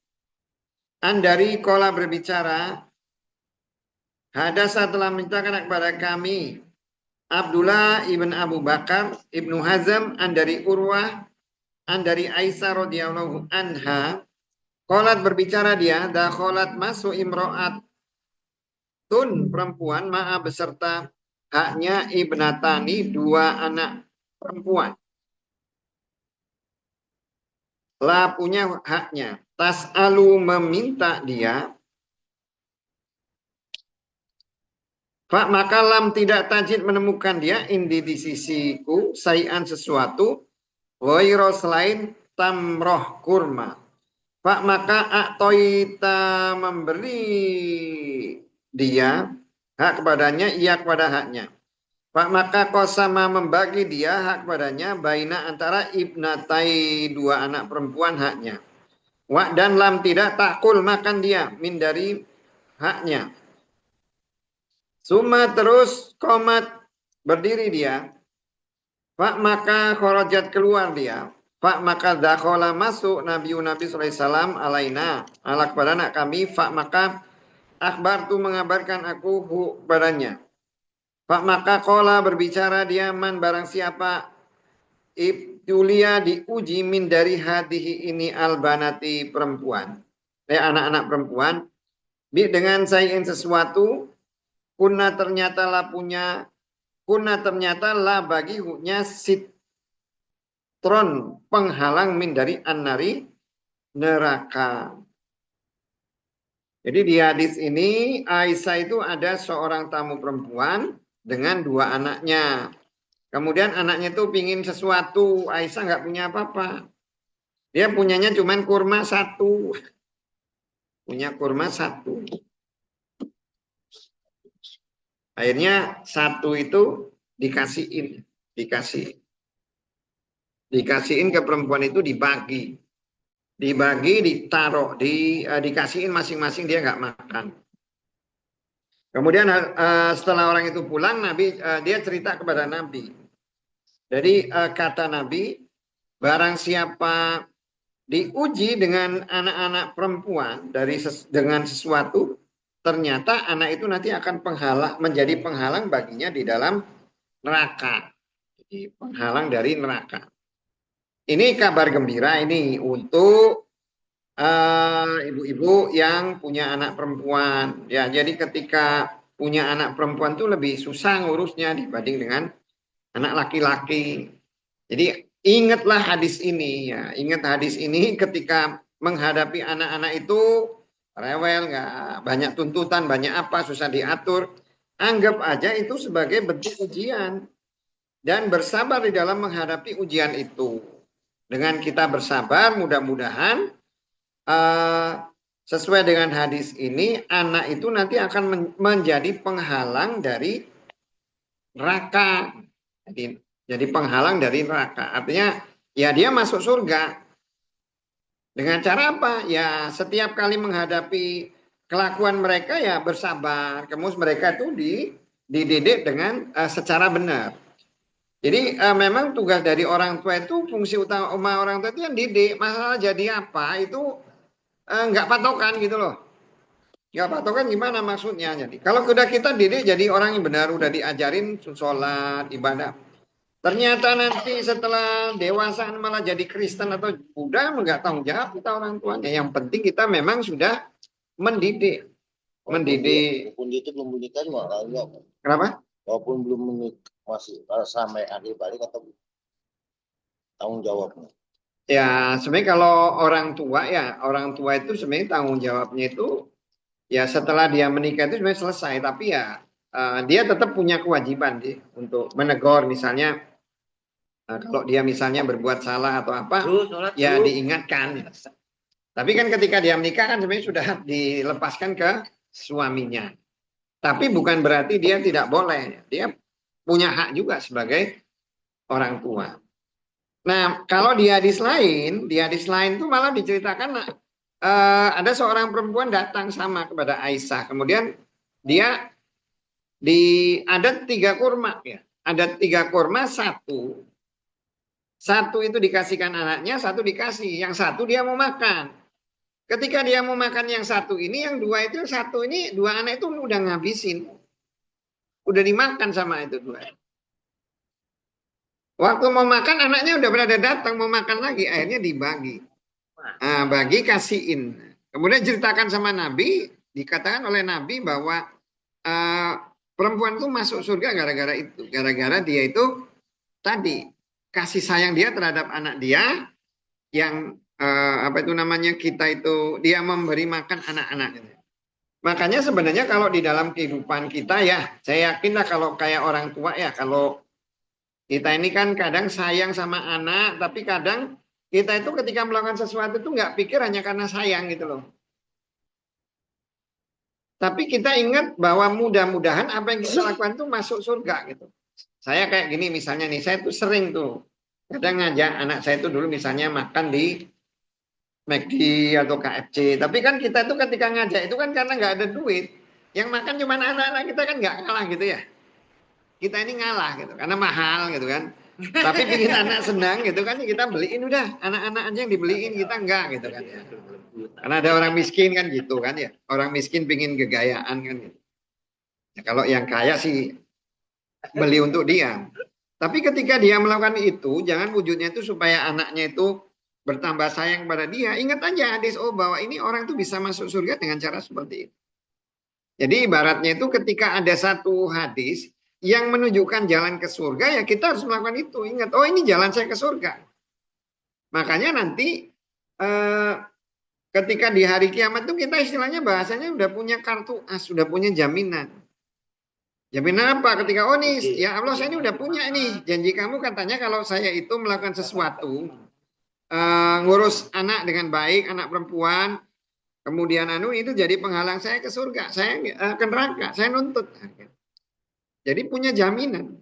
an dari kola berbicara. Hadasa telah menceritakan kepada kami Abdullah ibn Abu Bakar ibnu Hazm an dari Urwah an dari Aisyah radhiyallahu anha. Kolat berbicara dia, dakholat masuk imro'at tun perempuan ma'a beserta haknya ibnatani dua anak perempuan. La punya haknya. Tas'alu meminta dia. Fa maka lam tidak tajid menemukan dia indi di sisiku sayan sesuatu ghaira selain tamroh kurma. Pak maka aktoita memberi dia hak kepadanya, ia kepada haknya. Pak maka kosama membagi dia hak kepadanya baina antara ibnatai dua anak perempuan haknya. Wa dan lam tidak takul makan dia min dari haknya. Suma terus komat berdiri dia. Pak maka khorojat keluar dia. Pak maka dakhola masuk Nabi SAW alaina ala kepada anak kami. Pak maka akbar tu mengabarkan aku kepadanya. Pak maka kola berbicara dia man barang siapa ibtulia diuji min dari hadihi ini albanati perempuan. Anak-anak perempuan. Dengan sayin sesuatu kuna ternyata lah punya kuna ternyata lah bagi huknya tron penghalang min dari annari neraka. Jadi di hadis ini Aisyah itu ada seorang tamu perempuan dengan dua anaknya. Kemudian anaknya itu pingin sesuatu, Aisyah nggak punya apa-apa. Dia punyanya cuma kurma satu. Punya kurma satu. Akhirnya satu itu dikasihin. Dikasihin ke perempuan itu dibagi, ditaruh, dikasihin masing-masing dia nggak makan. Kemudian setelah orang itu pulang, Nabi dia cerita kepada Nabi. Jadi kata Nabi, barang siapa diuji dengan anak-anak perempuan dengan sesuatu, ternyata anak itu nanti akan menjadi penghalang baginya di dalam neraka. Jadi penghalang dari neraka. Ini kabar gembira ini untuk ibu-ibu yang punya anak perempuan. Ya, jadi ketika punya anak perempuan tuh lebih susah ngurusnya dibanding dengan anak laki-laki. Jadi ingatlah hadis ini ya, ingat hadis ini ketika menghadapi anak-anak itu rewel, nggak banyak tuntutan, banyak apa, susah diatur. Anggap aja itu sebagai bentuk ujian dan bersabar di dalam menghadapi ujian itu. Dengan kita bersabar, mudah-mudahan sesuai dengan hadis ini, anak itu nanti akan menjadi penghalang dari neraka. Jadi penghalang dari neraka. Artinya ya dia masuk surga. Dengan cara apa? Ya setiap kali menghadapi kelakuan mereka ya bersabar. Kemudian mereka itu dididik dengan secara benar. Jadi memang tugas dari orang tua itu, fungsi utama orang tua itu yang didik. Masalah jadi apa itu nggak patokan gitu loh. Nggak patokan gimana maksudnya. Jadi kalau sudah kita didik jadi orang yang benar, udah diajarin sholat, ibadah. Ternyata nanti setelah dewasa malah jadi Kristen atau Buddha, nggak tanggung jawab kita orang tuanya. Yang penting kita memang sudah mendidik. Mendidik. Walaupun itu belum menikah malah enggak. Kenapa? Walaupun belum menikah masih kalau sampai akhir balik atau tanggung jawabnya. Ya sebenarnya kalau orang tua itu sebenarnya tanggung jawabnya itu ya setelah dia menikah itu sebenarnya selesai. Tapi ya dia tetap punya kewajiban sih untuk menegur misalnya. Kalau dia misalnya berbuat salah atau apa, ya diingatkan. Tapi kan ketika dia menikah kan sebenarnya sudah dilepaskan ke suaminya. Tapi bukan berarti dia tidak boleh. Dia punya hak juga sebagai orang tua. Nah, kalau di hadis lain itu malah diceritakan ada seorang perempuan datang sama kepada Aisyah. Kemudian dia ada 3 kurma ya. Ada 3 kurma, satu itu dikasihkan anaknya, satu dikasih. Yang satu dia mau makan. Ketika dia mau makan yang satu ini, yang dua itu, satu ini, 2 anak itu udah ngabisin. Udah dimakan sama itu 2. Waktu mau makan, anaknya udah berada datang, mau makan lagi. Akhirnya dibagi. Nah, bagi kasihin. Kemudian ceritakan sama Nabi, dikatakan oleh Nabi bahwa perempuan itu masuk surga gara-gara itu. Gara-gara dia itu tadi kasih sayang dia terhadap anak dia yang apa itu namanya kita itu dia memberi makan anak-anaknya. Makanya sebenarnya kalau di dalam kehidupan kita ya saya yakinlah kalau kayak orang tua ya kalau kita ini kan kadang sayang sama anak tapi kadang kita itu ketika melakukan sesuatu itu nggak pikir hanya karena sayang gitu loh. Tapi kita ingat bahwa mudah-mudahan apa yang kita lakukan itu masuk surga gitu. Saya kayak gini misalnya nih, saya tuh sering tuh kadang ngajak anak saya tuh dulu misalnya makan di McD atau KFC. Tapi kan kita tuh ketika ngajak itu kan karena nggak ada duit. Yang makan cuma anak-anak kita kan nggak kalah gitu ya. Kita ini ngalah gitu karena mahal gitu kan. Tapi bikin anak senang gitu kan kita beliin udah anak-anak aja yang dibeliin kita enggak gitu kan ya. Karena ada orang miskin kan gitu kan ya. Orang miskin pingin gegayaan kan gitu. Ya, kalau yang kaya sih beli untuk dia. Tapi ketika dia melakukan itu, jangan wujudnya itu supaya anaknya itu bertambah sayang kepada dia. Ingat aja hadis bahwa ini orang itu bisa masuk surga dengan cara seperti itu. Jadi ibaratnya itu ketika ada satu hadis yang menunjukkan jalan ke surga, ya kita harus melakukan itu. Ingat, oh ini jalan saya ke surga. Makanya nanti ketika di hari kiamat itu kita istilahnya bahasanya udah punya kartu as, sudah punya jaminan. Jaminan apa? Ketika oh nih, ya Allah saya ini udah punya nih janji kamu katanya kalau saya itu melakukan sesuatu ngurus anak dengan baik, anak perempuan, kemudian itu jadi penghalang saya ke surga, saya ke neraka, saya nuntut. Jadi punya jaminan.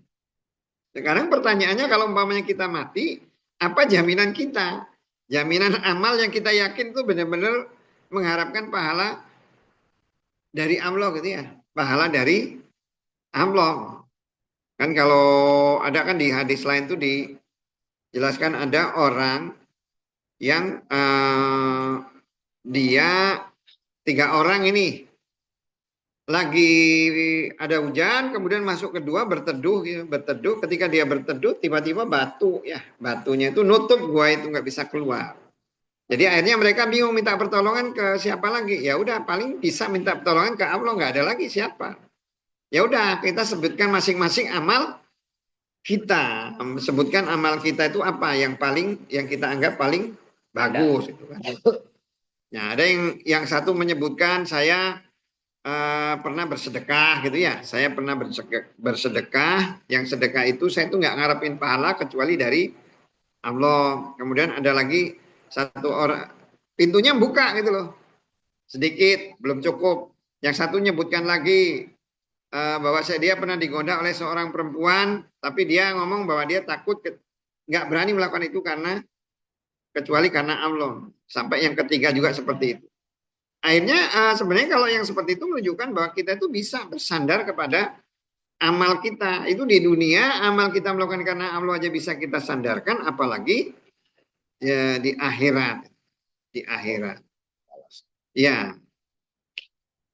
Sekarang pertanyaannya kalau umpamanya kita mati, apa jaminan kita? Jaminan amal yang kita yakin itu benar-benar mengharapkan pahala dari Allah gitu ya. pahala dari Allah. Kan kalau ada kan di hadis lain tuh dijelaskan ada orang yang dia 3 orang ini lagi ada hujan, kemudian masuk kedua berteduh, gitu. Berteduh. Ketika dia berteduh, tiba-tiba batu, ya batunya itu nutup gua itu nggak bisa keluar. Jadi akhirnya mereka bingung minta pertolongan ke siapa lagi. Ya udah paling bisa minta pertolongan ke Allah, nggak ada lagi siapa. Ya udah kita sebutkan masing-masing amal kita, sebutkan amal kita itu apa yang kita anggap paling bagus. Itu kan. Nah, ada yang satu menyebutkan saya pernah bersedekah gitu ya. Saya pernah bersedekah. Yang sedekah itu saya tuh nggak ngarepin pahala kecuali dari Allah. Kemudian ada lagi satu orang pintunya buka gitu loh. Sedikit belum cukup. Yang satu nyebutkan lagi bahwa dia pernah digoda oleh seorang perempuan, tapi dia ngomong bahwa dia takut nggak berani melakukan itu kecuali karena Allah. Sampai yang ketiga juga seperti itu. Akhirnya sebenarnya kalau yang seperti itu menunjukkan bahwa kita itu bisa bersandar kepada amal kita. Itu di dunia amal kita melakukan karena Allah aja bisa kita sandarkan, apalagi ya, di akhirat. Di akhirat. Ya,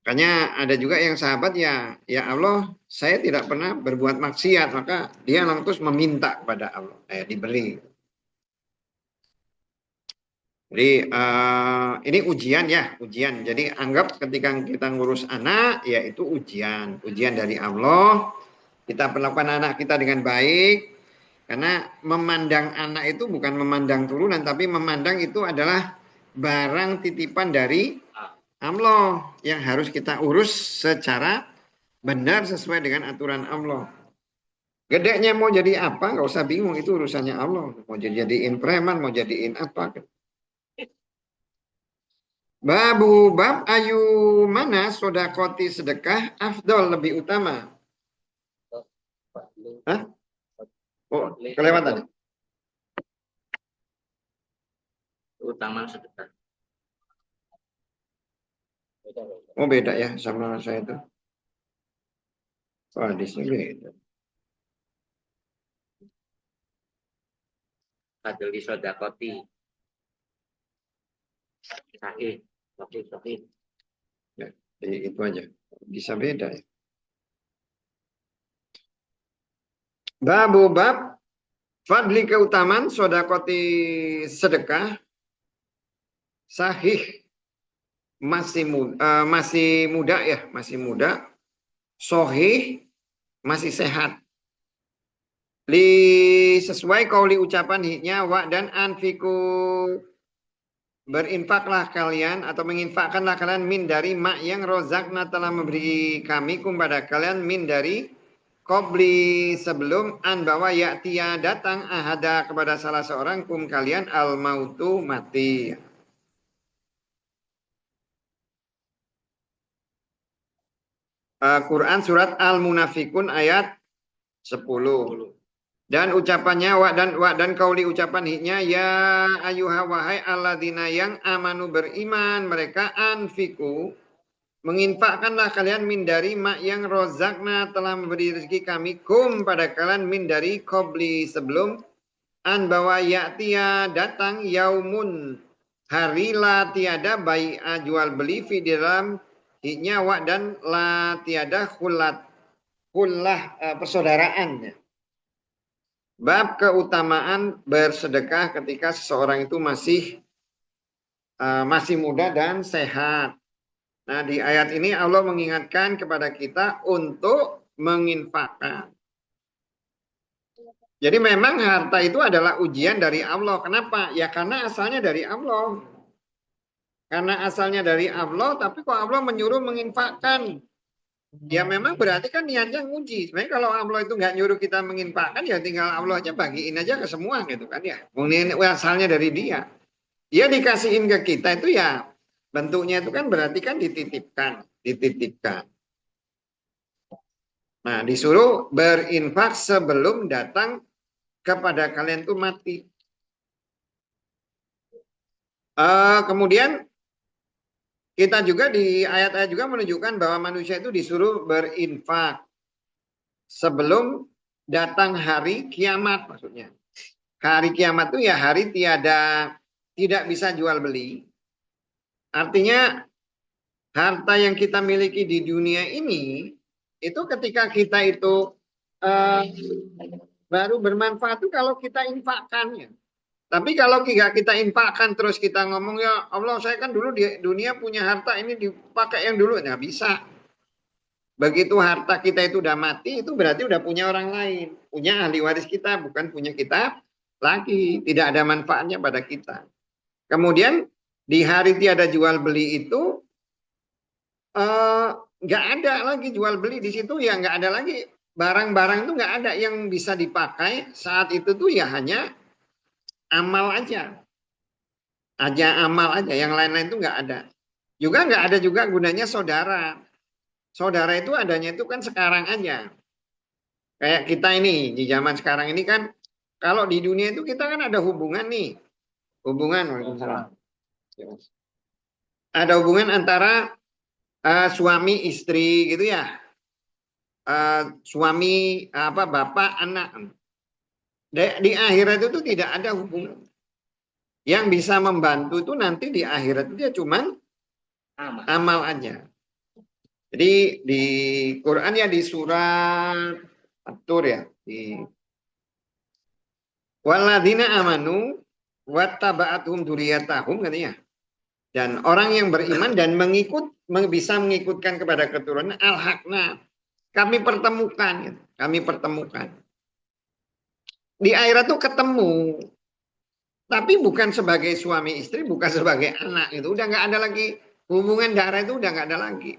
makanya ada juga yang sahabat ya Allah, saya tidak pernah berbuat maksiat, maka dia langsung meminta kepada Allah, diberi. Jadi ini ujian ya, ujian. Jadi anggap ketika kita ngurus anak, ya itu ujian dari Allah. Kita perlakukan anak kita dengan baik, karena memandang anak itu bukan memandang turunan, tapi memandang itu adalah barang titipan dari Allah yang harus kita urus secara benar sesuai dengan aturan Allah. Gedenya mau jadi apa, nggak usah bingung, itu urusannya Allah. Mau jadiin preman, mau jadiin apa. Bab ayu mana sodakoti sedekah afdol lebih utama. Hah? Oh, kelewatan. Utama sedekah. Oh beda ya sama saya itu. Oh di sini beda. Fadli sodakoti. Sahih. Sahih. Ya, itu aja. Bisa beda ya. Bab fadli keutamaan sodakoti sedekah sahih masih muda ya, masih muda, sohih masih sehat. Sesuai kauli ucapan hiknya wa dan anfiku, berinfaklah kalian atau menginfakkanlah kalian min dari mak yang rozakna telah memberi kami kepada kalian min dari qabli sebelum an bahwa ya'tiya datang ahada kepada salah seorang kum kalian al mautu mati. Quran surat Al-Munafikun ayat 10. Dan ucapannya wa dan kauli ucapan hiknya ya ayuha wahai alladzina yang amanu beriman mereka anfiku menginfakkanlah kalian min dari mak yang rozakna telah memberi rezeki kami kum pada kalian min dari qabli sebelum an bahwa ya'tiya datang yaumun hari la tiada bai'a jual beli fi dalam hiknya wa dan la tiada khullah persaudaraan. Bab keutamaan bersedekah ketika seseorang itu masih muda dan sehat. Nah, di ayat ini Allah mengingatkan kepada kita untuk menginfakkan. Jadi memang harta itu adalah ujian dari Allah. Kenapa? Ya karena asalnya dari Allah. Karena asalnya dari Allah, tapi kok Allah menyuruh menginfakkan. Ya memang berarti kan niatnya nguji. Sebenarnya kalau Allah itu nggak nyuruh kita menginfakkan, ya tinggal Allah aja bagiin aja ke semua gitu kan ya. Mungkin asalnya dari dia. Dia dikasihin ke kita itu ya bentuknya itu kan berarti kan dititipkan. Nah, disuruh berinfak sebelum datang kepada kalian tuh mati. Kemudian kita juga di ayat-ayat juga menunjukkan bahwa manusia itu disuruh berinfak sebelum datang hari kiamat maksudnya. Hari kiamat itu ya hari tidak bisa jual beli. Artinya harta yang kita miliki di dunia ini itu ketika kita itu eh, baru bermanfaat itu kalau kita infakkannya. Tapi kalau kita infakkan terus kita ngomong ya Allah saya kan dulu di dunia punya harta ini dipakai yang dulu nggak bisa. Begitu harta kita itu udah mati itu berarti udah punya orang lain, punya ahli waris kita bukan punya kita lagi, tidak ada manfaatnya pada kita. Kemudian di hari tiada jual beli itu nggak ada lagi jual beli di situ ya nggak ada lagi barang-barang itu nggak ada yang bisa dipakai saat itu tuh ya hanya amal aja amal aja yang lain-lain itu nggak ada juga nggak ada juga gunanya saudara itu adanya itu kan sekarang aja kayak kita ini di zaman sekarang ini kan kalau di dunia itu kita kan ada hubungan nih hubungan Waalaikumsalam. Ada hubungan antara suami istri gitu ya suami apa bapak anak di akhirat itu tidak ada hubungan yang bisa membantu itu nanti di akhirat itu dia cuman amal aja. Jadi di Quran ya di surat At-Tur ya di walladzina amanu wattaba'athum dzurriyyatahum katanya. Dan orang yang beriman dan bisa mengikutkan kepada keturunan al-haqna kami pertemukan gitu. Kami pertemukan. Di akhirat tuh ketemu. Tapi bukan sebagai suami istri, bukan sebagai anak itu. Udah nggak ada lagi hubungan darah itu udah nggak ada lagi.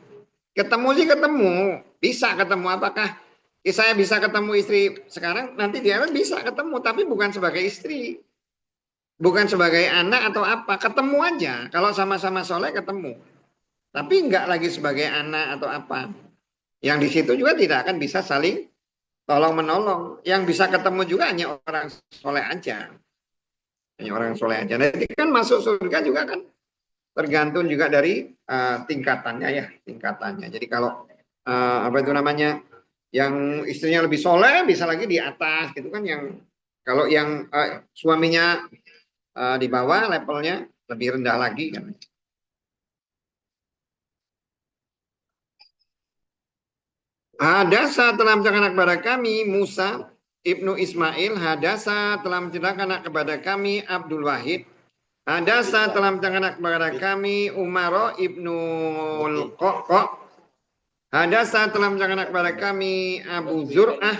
Ketemu sih ketemu, bisa ketemu. Apakah saya bisa ketemu istri sekarang? Nanti di akhirat bisa ketemu, tapi bukan sebagai istri, bukan sebagai anak atau apa. Ketemu aja. Kalau sama-sama soleh ketemu, tapi nggak lagi sebagai anak atau apa. Yang di situ juga tidak akan bisa saling tolong menolong. Yang bisa ketemu juga hanya orang soleh aja. Hanya orang soleh aja. Nanti kan masuk surga juga kan tergantung juga dari tingkatannya ya, tingkatannya. Jadi kalau apa itu namanya, yang istrinya lebih soleh bisa lagi di atas gitu kan, yang kalau yang suaminya di bawah levelnya lebih rendah lagi kan. Hadasa telah menceritakan kepada kami Musa ibnu Ismail. Hadasa telah menceritakan kepada kami Abdul Wahid. Hadasa telah menceritakan kepada kami Umar ibnu Al-Qoqo. Hadasa telah menceritakan kepada kami Abu Zur'ah.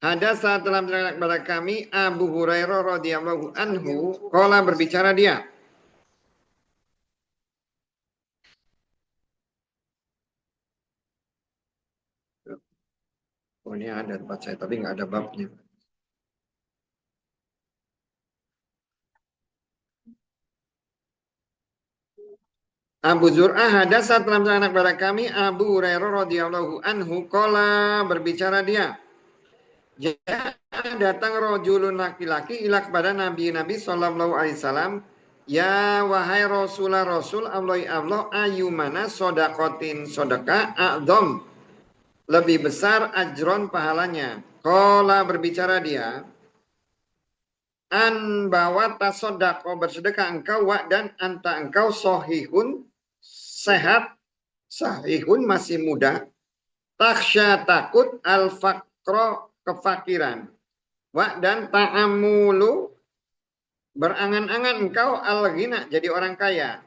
Hadasa telah menceritakan kepada kami Abu Hurairah radhiyallahu anhu. Qala berbicara dia. Oh ini ada tempat saya tapi nggak ada babnya. Abu Zur'ah hadasa telah menceritakan kepada kami Abu Hurairah radhiyallahu anhu qala berbicara dia. Datang rojulun laki-laki ila kepada Nabi sallallahu alaihi wasallam, ya wahai Rasulullah Rasul Allah ayyumana sodakotin sodaka a'dham lebih besar ajron pahalanya. Qala berbicara dia, an bahwa tasodako bersedekah engkau wa dan anta engkau sohihun sehat, sahihun masih muda, taksya takut al fakro kefakiran, wa dan ta'amulu berangan-angan engkau al ghina jadi orang kaya,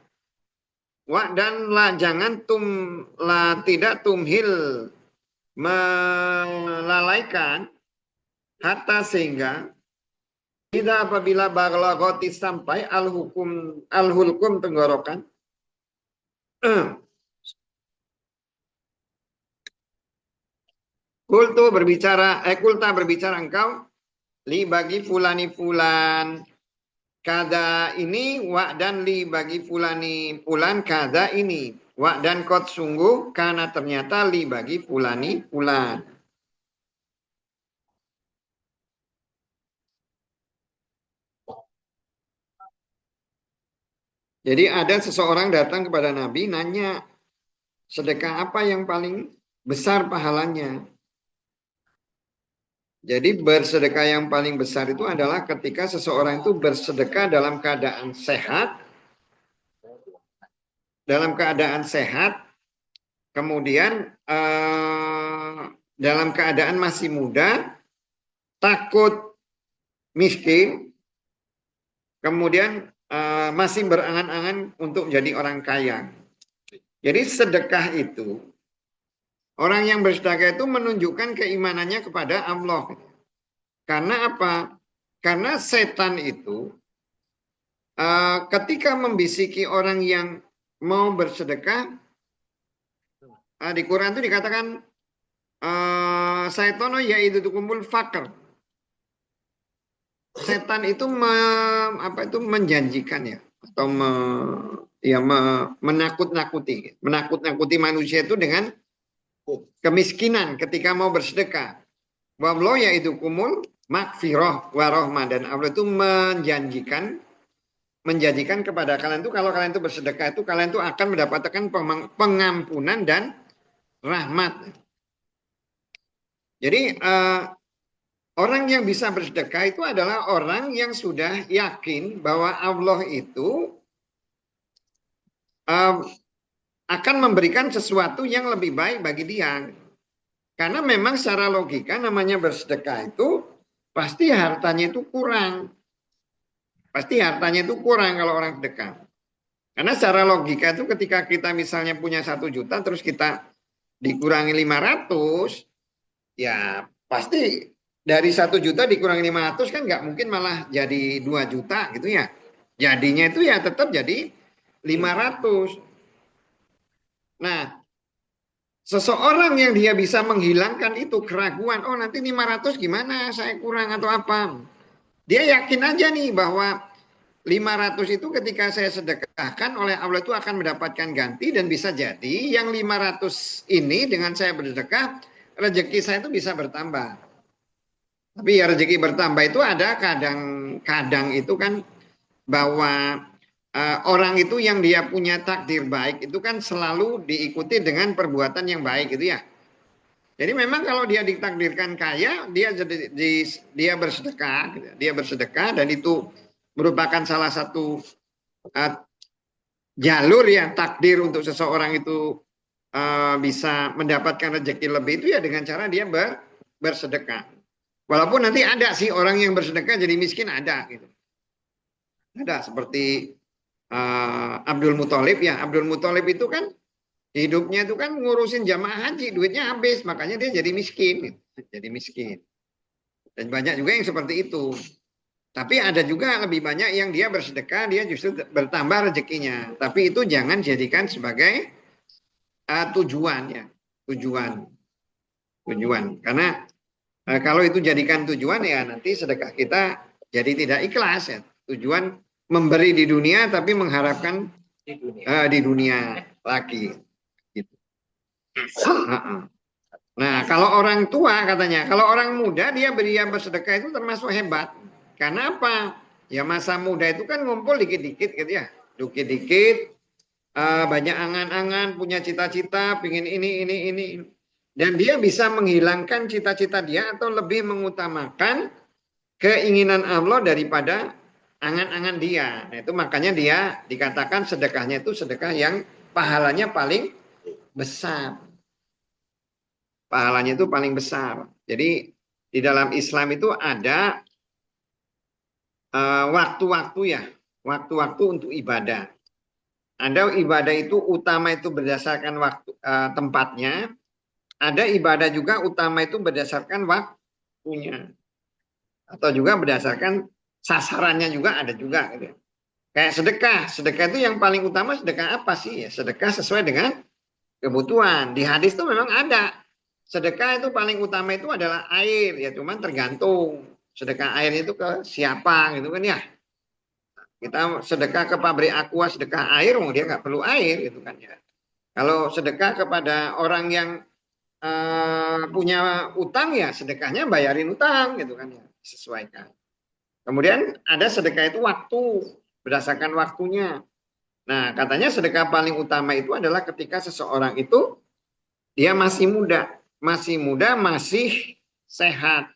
wa dan la jangan tidak tumhil melalaikan hatta sehingga tidak apabila balagoti sampai al hulkum tenggorokan kulta berbicara engkau li bagi fulani fulan kada ini wa dan li bagi fulani fulan kada ini wa dan kot sungguh karena ternyata li bagi fulani fulan. Jadi ada seseorang datang kepada Nabi nanya, sedekah apa yang paling besar pahalanya? Jadi bersedekah yang paling besar itu adalah ketika seseorang itu bersedekah dalam keadaan sehat, kemudian dalam keadaan masih muda, takut miskin, kemudian masih berangan-angan untuk jadi orang kaya. Jadi sedekah itu, orang yang bersedekah itu menunjukkan keimanannya kepada Allah. Karena apa? Karena setan itu ketika membisiki orang yang mau bersedekah, di Quran itu dikatakan saitono yaitu kumpul fakir. Setan itu menjanjikan ya atau menakut-nakuti manusia itu dengan kemiskinan ketika mau bersedekah. Wallahu yaitu kumul makfirah warohmah, dan Allah itu menjanjikan kepada kalian itu kalau kalian itu bersedekah itu kalian itu akan mendapatkan pengampunan dan rahmat. Jadi orang yang bisa bersedekah itu adalah orang yang sudah yakin bahwa Allah itu akan memberikan sesuatu yang lebih baik bagi dia. Karena memang secara logika namanya bersedekah itu pasti hartanya itu kurang. Pasti hartanya itu kurang kalau orang sedekah. Karena secara logika itu ketika kita misalnya punya 1 juta terus kita dikurangi 500, ya pasti dari 1 juta dikurangi 500 kan nggak mungkin malah jadi 2 juta gitu ya. Jadinya itu ya tetap jadi 500. Nah, seseorang yang dia bisa menghilangkan itu keraguan, oh nanti 500 gimana, saya kurang atau apa. Dia yakin aja nih bahwa 500 itu ketika saya sedekahkan oleh Allah itu akan mendapatkan ganti, dan bisa jadi yang 500 ini dengan saya bersedekah, rezeki saya itu bisa bertambah. Tapi ya rezeki bertambah itu ada kadang-kadang itu kan bahwa orang itu yang dia punya takdir baik itu kan selalu diikuti dengan perbuatan yang baik gitu ya. Jadi memang kalau dia ditakdirkan kaya, dia bersedekah dan itu merupakan salah satu jalur ya takdir untuk seseorang itu bisa mendapatkan rezeki lebih itu ya dengan cara dia bersedekah. Walaupun nanti ada sih orang yang bersedekah jadi miskin, ada gitu. Ada seperti Abdul Muthalib ya. Abdul Muthalib itu kan hidupnya itu kan ngurusin jamaah haji, duitnya habis, makanya dia jadi miskin gitu. Jadi miskin. Dan banyak juga yang seperti itu. Tapi ada juga lebih banyak yang dia bersedekah, dia justru bertambah rezekinya. Tapi itu jangan jadikan sebagai tujuan ya. Tujuan. Karena kalau itu jadikan tujuan ya nanti sedekah kita jadi tidak ikhlas ya. Tujuan memberi di dunia tapi mengharapkan di dunia lagi. Gitu. Nah kalau orang tua katanya, kalau orang muda dia bersedekah itu termasuk hebat. Karena apa? Ya masa muda itu kan ngumpul dikit-dikit gitu ya. Dikit-dikit, banyak angan-angan, punya cita-cita, pingin ini. Dan dia bisa menghilangkan cita-cita dia atau lebih mengutamakan keinginan Allah daripada angan-angan dia. Nah, itu makanya dia dikatakan sedekahnya itu sedekah yang pahalanya paling besar. Pahalanya itu paling besar. Jadi di dalam Islam itu ada waktu-waktu ya, waktu-waktu untuk ibadah. Ada ibadah itu utama itu berdasarkan waktu tempatnya. Ada ibadah juga utama itu berdasarkan waktunya. Atau juga berdasarkan sasarannya juga ada juga. Gitu. Kayak sedekah itu yang paling utama sedekah apa sih? Ya, sedekah sesuai dengan kebutuhan. Di hadis itu memang ada. Sedekah itu paling utama itu adalah air, ya cuman tergantung sedekah air itu ke siapa gitu kan ya. Kita sedekah ke pabrik aqua, sedekah air, dia nggak perlu air gitu kan ya. Kalau sedekah kepada orang yang punya utang ya sedekahnya bayarin utang gitu kan ya, sesuaikan. Kemudian ada sedekah itu waktu, berdasarkan waktunya. Nah, katanya sedekah paling utama itu adalah ketika seseorang itu dia masih muda, masih sehat.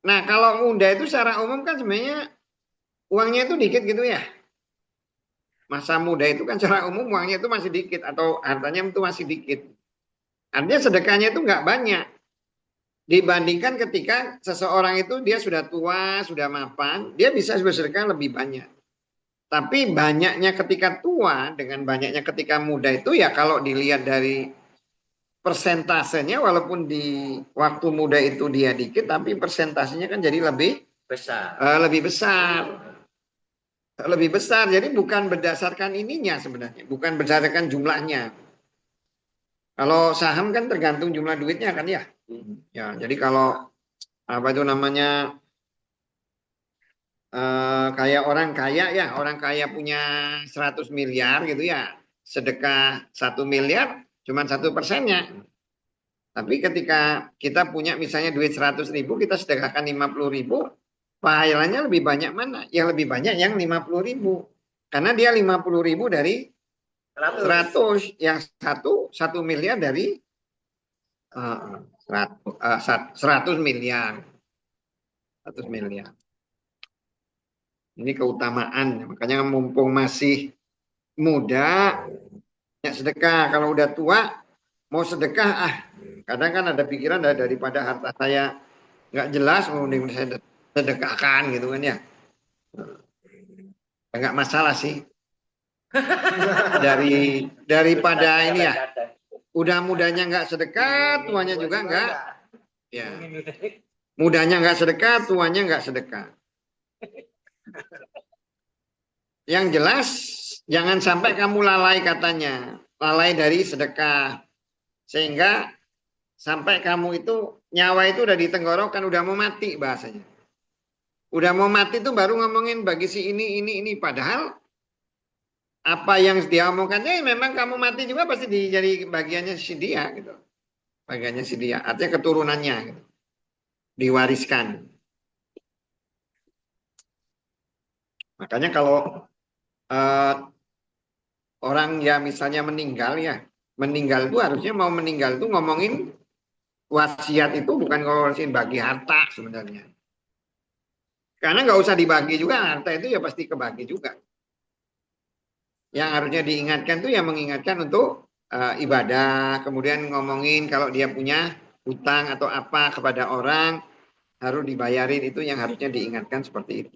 Nah, kalau muda itu secara umum kan sebenarnya uangnya itu dikit gitu ya. Masa muda itu kan secara umum uangnya itu masih dikit atau hartanya itu masih dikit. Artinya sedekahnya itu nggak banyak. Dibandingkan ketika seseorang itu dia sudah tua, sudah mapan, dia bisa bersedekah lebih banyak. Tapi banyaknya ketika tua dengan banyaknya ketika muda itu ya kalau dilihat dari persentasenya walaupun di waktu muda itu dia dikit tapi persentasenya kan jadi Besar. lebih besar. Lebih besar. Jadi bukan berdasarkan ininya sebenarnya, bukan berdasarkan jumlahnya. Kalau saham kan tergantung jumlah duitnya kan ya. Ya, jadi kalau apa itu namanya kayak orang kaya punya 100 miliar gitu ya, sedekah 1 miliar cuma 1%-nya. Tapi ketika kita punya misalnya duit 100.000, kita sedekahkan 50.000, pahalanya lebih banyak mana? Yang lebih banyak yang 50.000. Karena dia 50.000 dari 100, yang 1 miliar dari 100 miliar. 100 miliar. Ini keutamaan. Makanya mumpung masih muda, ya sedekah. Kalau udah tua, mau sedekah, kadang kan ada pikiran daripada harta saya nggak jelas, mending saya sedekahkan gitu kan ya. Nggak masalah sih. Daripada ini ya, udah mudanya nggak sedekah, tuanya juga nggak. Ya, mudanya nggak sedekah, tuanya nggak sedekah. Yang jelas, jangan sampai kamu lalai katanya. Lalai dari sedekah. Sehingga sampai kamu itu, nyawa itu udah di tenggorokan, udah mau mati bahasanya. Udah mau mati tuh baru ngomongin bagi si ini. Padahal apa yang dia omongkannya memang kamu mati juga pasti jadi bagiannya si dia gitu. Bagiannya si dia. Artinya keturunannya gitu. Diwariskan. Makanya kalau orang ya misalnya meninggal ya. Meninggal itu harusnya mau meninggal itu ngomongin wasiat itu bukan ngomongin bagi harta sebenarnya. Karena nggak usah dibagi juga, harta itu ya pasti kebagi juga. Yang harusnya diingatkan tuh yang mengingatkan untuk ibadah, kemudian ngomongin kalau dia punya hutang atau apa kepada orang, harus dibayarin, itu yang harusnya diingatkan seperti itu.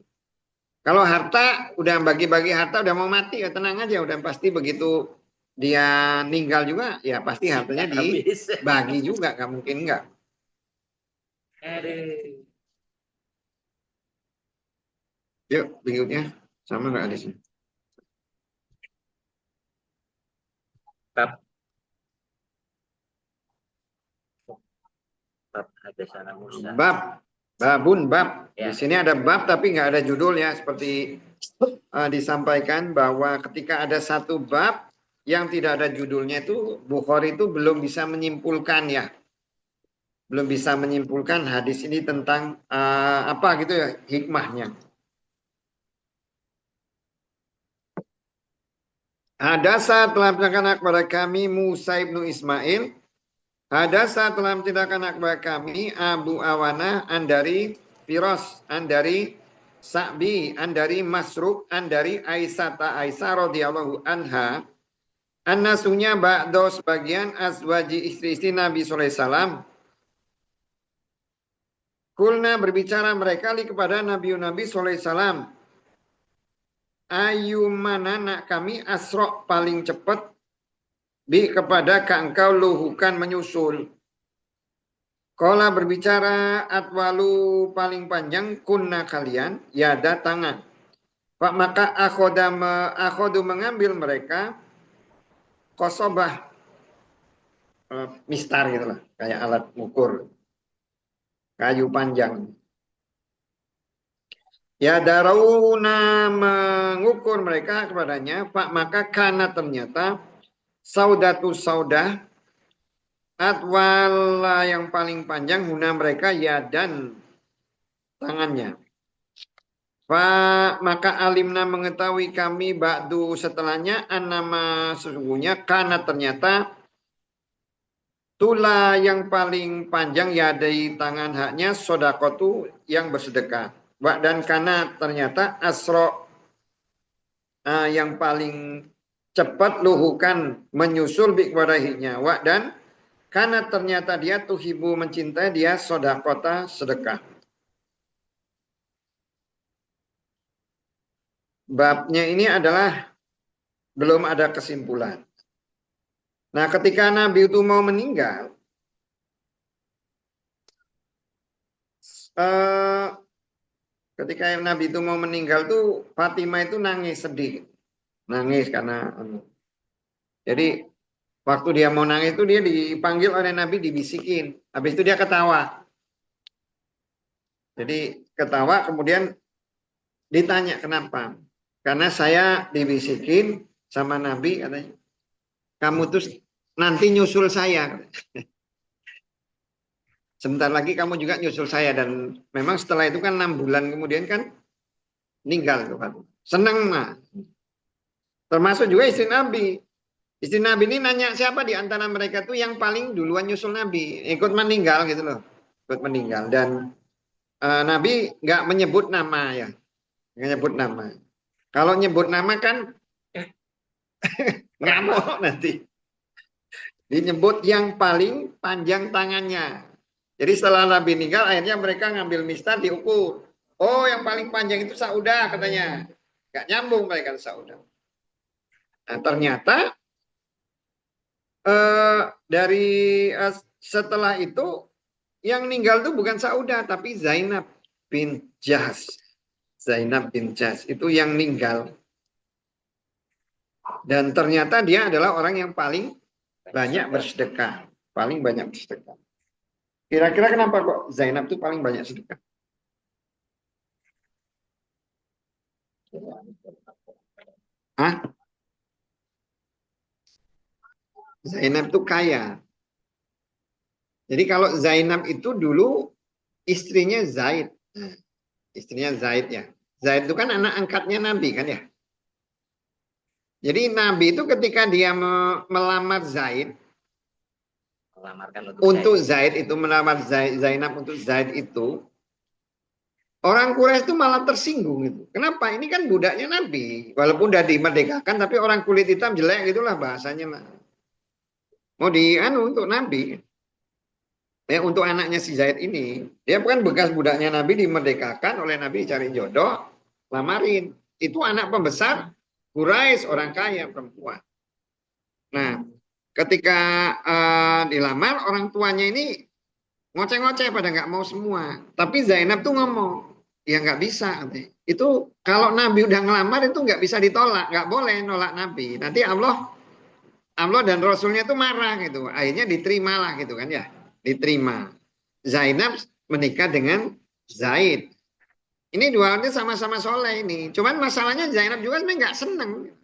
Kalau harta, udah bagi-bagi harta, udah mau mati, ya tenang aja, udah pasti begitu dia meninggal juga, ya pasti hartanya dibagi juga, nggak mungkin nggak. Yuk, berikutnya. Sama nggak di sini? Bab. Bab hadis anak Musa. Bab. Ya. Di sini ada bab tapi nggak ada judul ya. Seperti disampaikan bahwa ketika ada satu bab yang tidak ada judulnya itu Bukhari itu belum bisa menyimpulkan ya. Belum bisa menyimpulkan hadis ini tentang apa gitu ya hikmahnya. Hadasa telah menceritakan kepada kami Musa ibnu Ismail. Hadasa telah menceritakan kepada kami Abu Awana andari Firos andari Sa'bi andari Masruk andari Aisyah radhiyallahu anha. Annasunya ba'do sebagian azwaji istri-istri Nabi sallallahu alaihi wasallam. Kulna berbicara mereka kepada Nabi sallallahu alaihi wasallam. Ayumana nak kami asrok paling cepat bi kepada engkau luhukan menyusul. Kola berbicara atwalu paling panjang kunna kalian yada tangan. Pak maka akhodu mengambil mereka kosobah mistar gitulah kayak alat ukur kayu panjang. Ya darauna mengukur mereka kepadanya. Pak maka karena ternyata saudatu saudah atwala yang paling panjang huna mereka ya dan tangannya. Maka alimna mengetahui kami ba'du setelahnya annama sesungguhnya karena ternyata tula yang paling panjang ya dari tangan haknya sodakotu yang bersedekah. Dan karena ternyata asro yang paling cepat luhukan menyusul bikwarahinya. Dan karena ternyata dia tuhibu mencintai dia sodakota sedekah. Babnya ini adalah belum ada kesimpulan. Nah, ketika Nabi itu mau meninggal, ketika Nabi itu mau meninggal tuh Fatimah itu nangis sedih, nangis karena jadi waktu dia mau nangis itu dia dipanggil oleh Nabi dibisikin, habis itu dia ketawa. Jadi ketawa kemudian ditanya kenapa? Karena saya dibisikin sama Nabi katanya, kamu tuh nanti nyusul saya. Sebentar lagi kamu juga nyusul saya. Dan memang setelah itu kan 6 bulan kemudian kan meninggal tuh Fatimah. Senang mah. Termasuk juga istri Nabi. Istri Nabi ini nanya siapa di antara mereka tuh yang paling duluan nyusul Nabi. Ikut meninggal gitu loh. Ikut meninggal. Dan Nabi nggak menyebut nama ya. Nggak nyebut nama. Kalau nyebut nama kan ngamuk nanti. Dinyebut yang paling panjang tangannya. Jadi setelah Nabi meninggal akhirnya mereka ngambil mistar diukur. Oh yang paling panjang itu Saudah katanya. Nggak nyambung mereka Saudah. Nah ternyata dari setelah itu yang meninggal itu bukan Saudah tapi Zainab bin Jahsh. Zainab bin Jahsh itu yang meninggal. Dan ternyata dia adalah orang yang paling banyak bersedekah. Paling banyak bersedekah. Kira-kira kenapa kok Zainab itu paling banyak sedekah? Hah? Zainab itu kaya. Jadi kalau Zainab itu dulu istrinya Zaid. Istrinya Zaid ya. Zaid itu kan anak angkatnya Nabi kan ya. Jadi Nabi itu ketika dia melamar Zaid, untuk Zaid itu melamar Zainab untuk Zaid itu, orang Quraisy itu malah tersinggung gitu. Kenapa? Ini kan budaknya Nabi. Walaupun udah dimerdekakan, tapi orang kulit hitam jelek gitulah bahasanya. Mau untuk Nabi. Ya, untuk anaknya si Zaid ini. Dia bukan bekas budaknya Nabi dimerdekakan oleh Nabi cari jodoh, lamarin. Itu anak pembesar Quraisy, orang kaya perempuan. Nah, ketika dilamar orang tuanya ini ngoceh-ngoceh pada nggak mau semua. Tapi Zainab tuh ngomong, ya nggak bisa. Itu kalau Nabi udah ngelamar itu nggak bisa ditolak, nggak boleh nolak Nabi. Nanti Allah dan Rasulnya tuh marah gitu. Akhirnya diterimalah gitu kan ya, diterima. Zainab menikah dengan Zaid. Ini dua orang sama-sama soleh ini. Cuman masalahnya Zainab juga sebenarnya nggak seneng.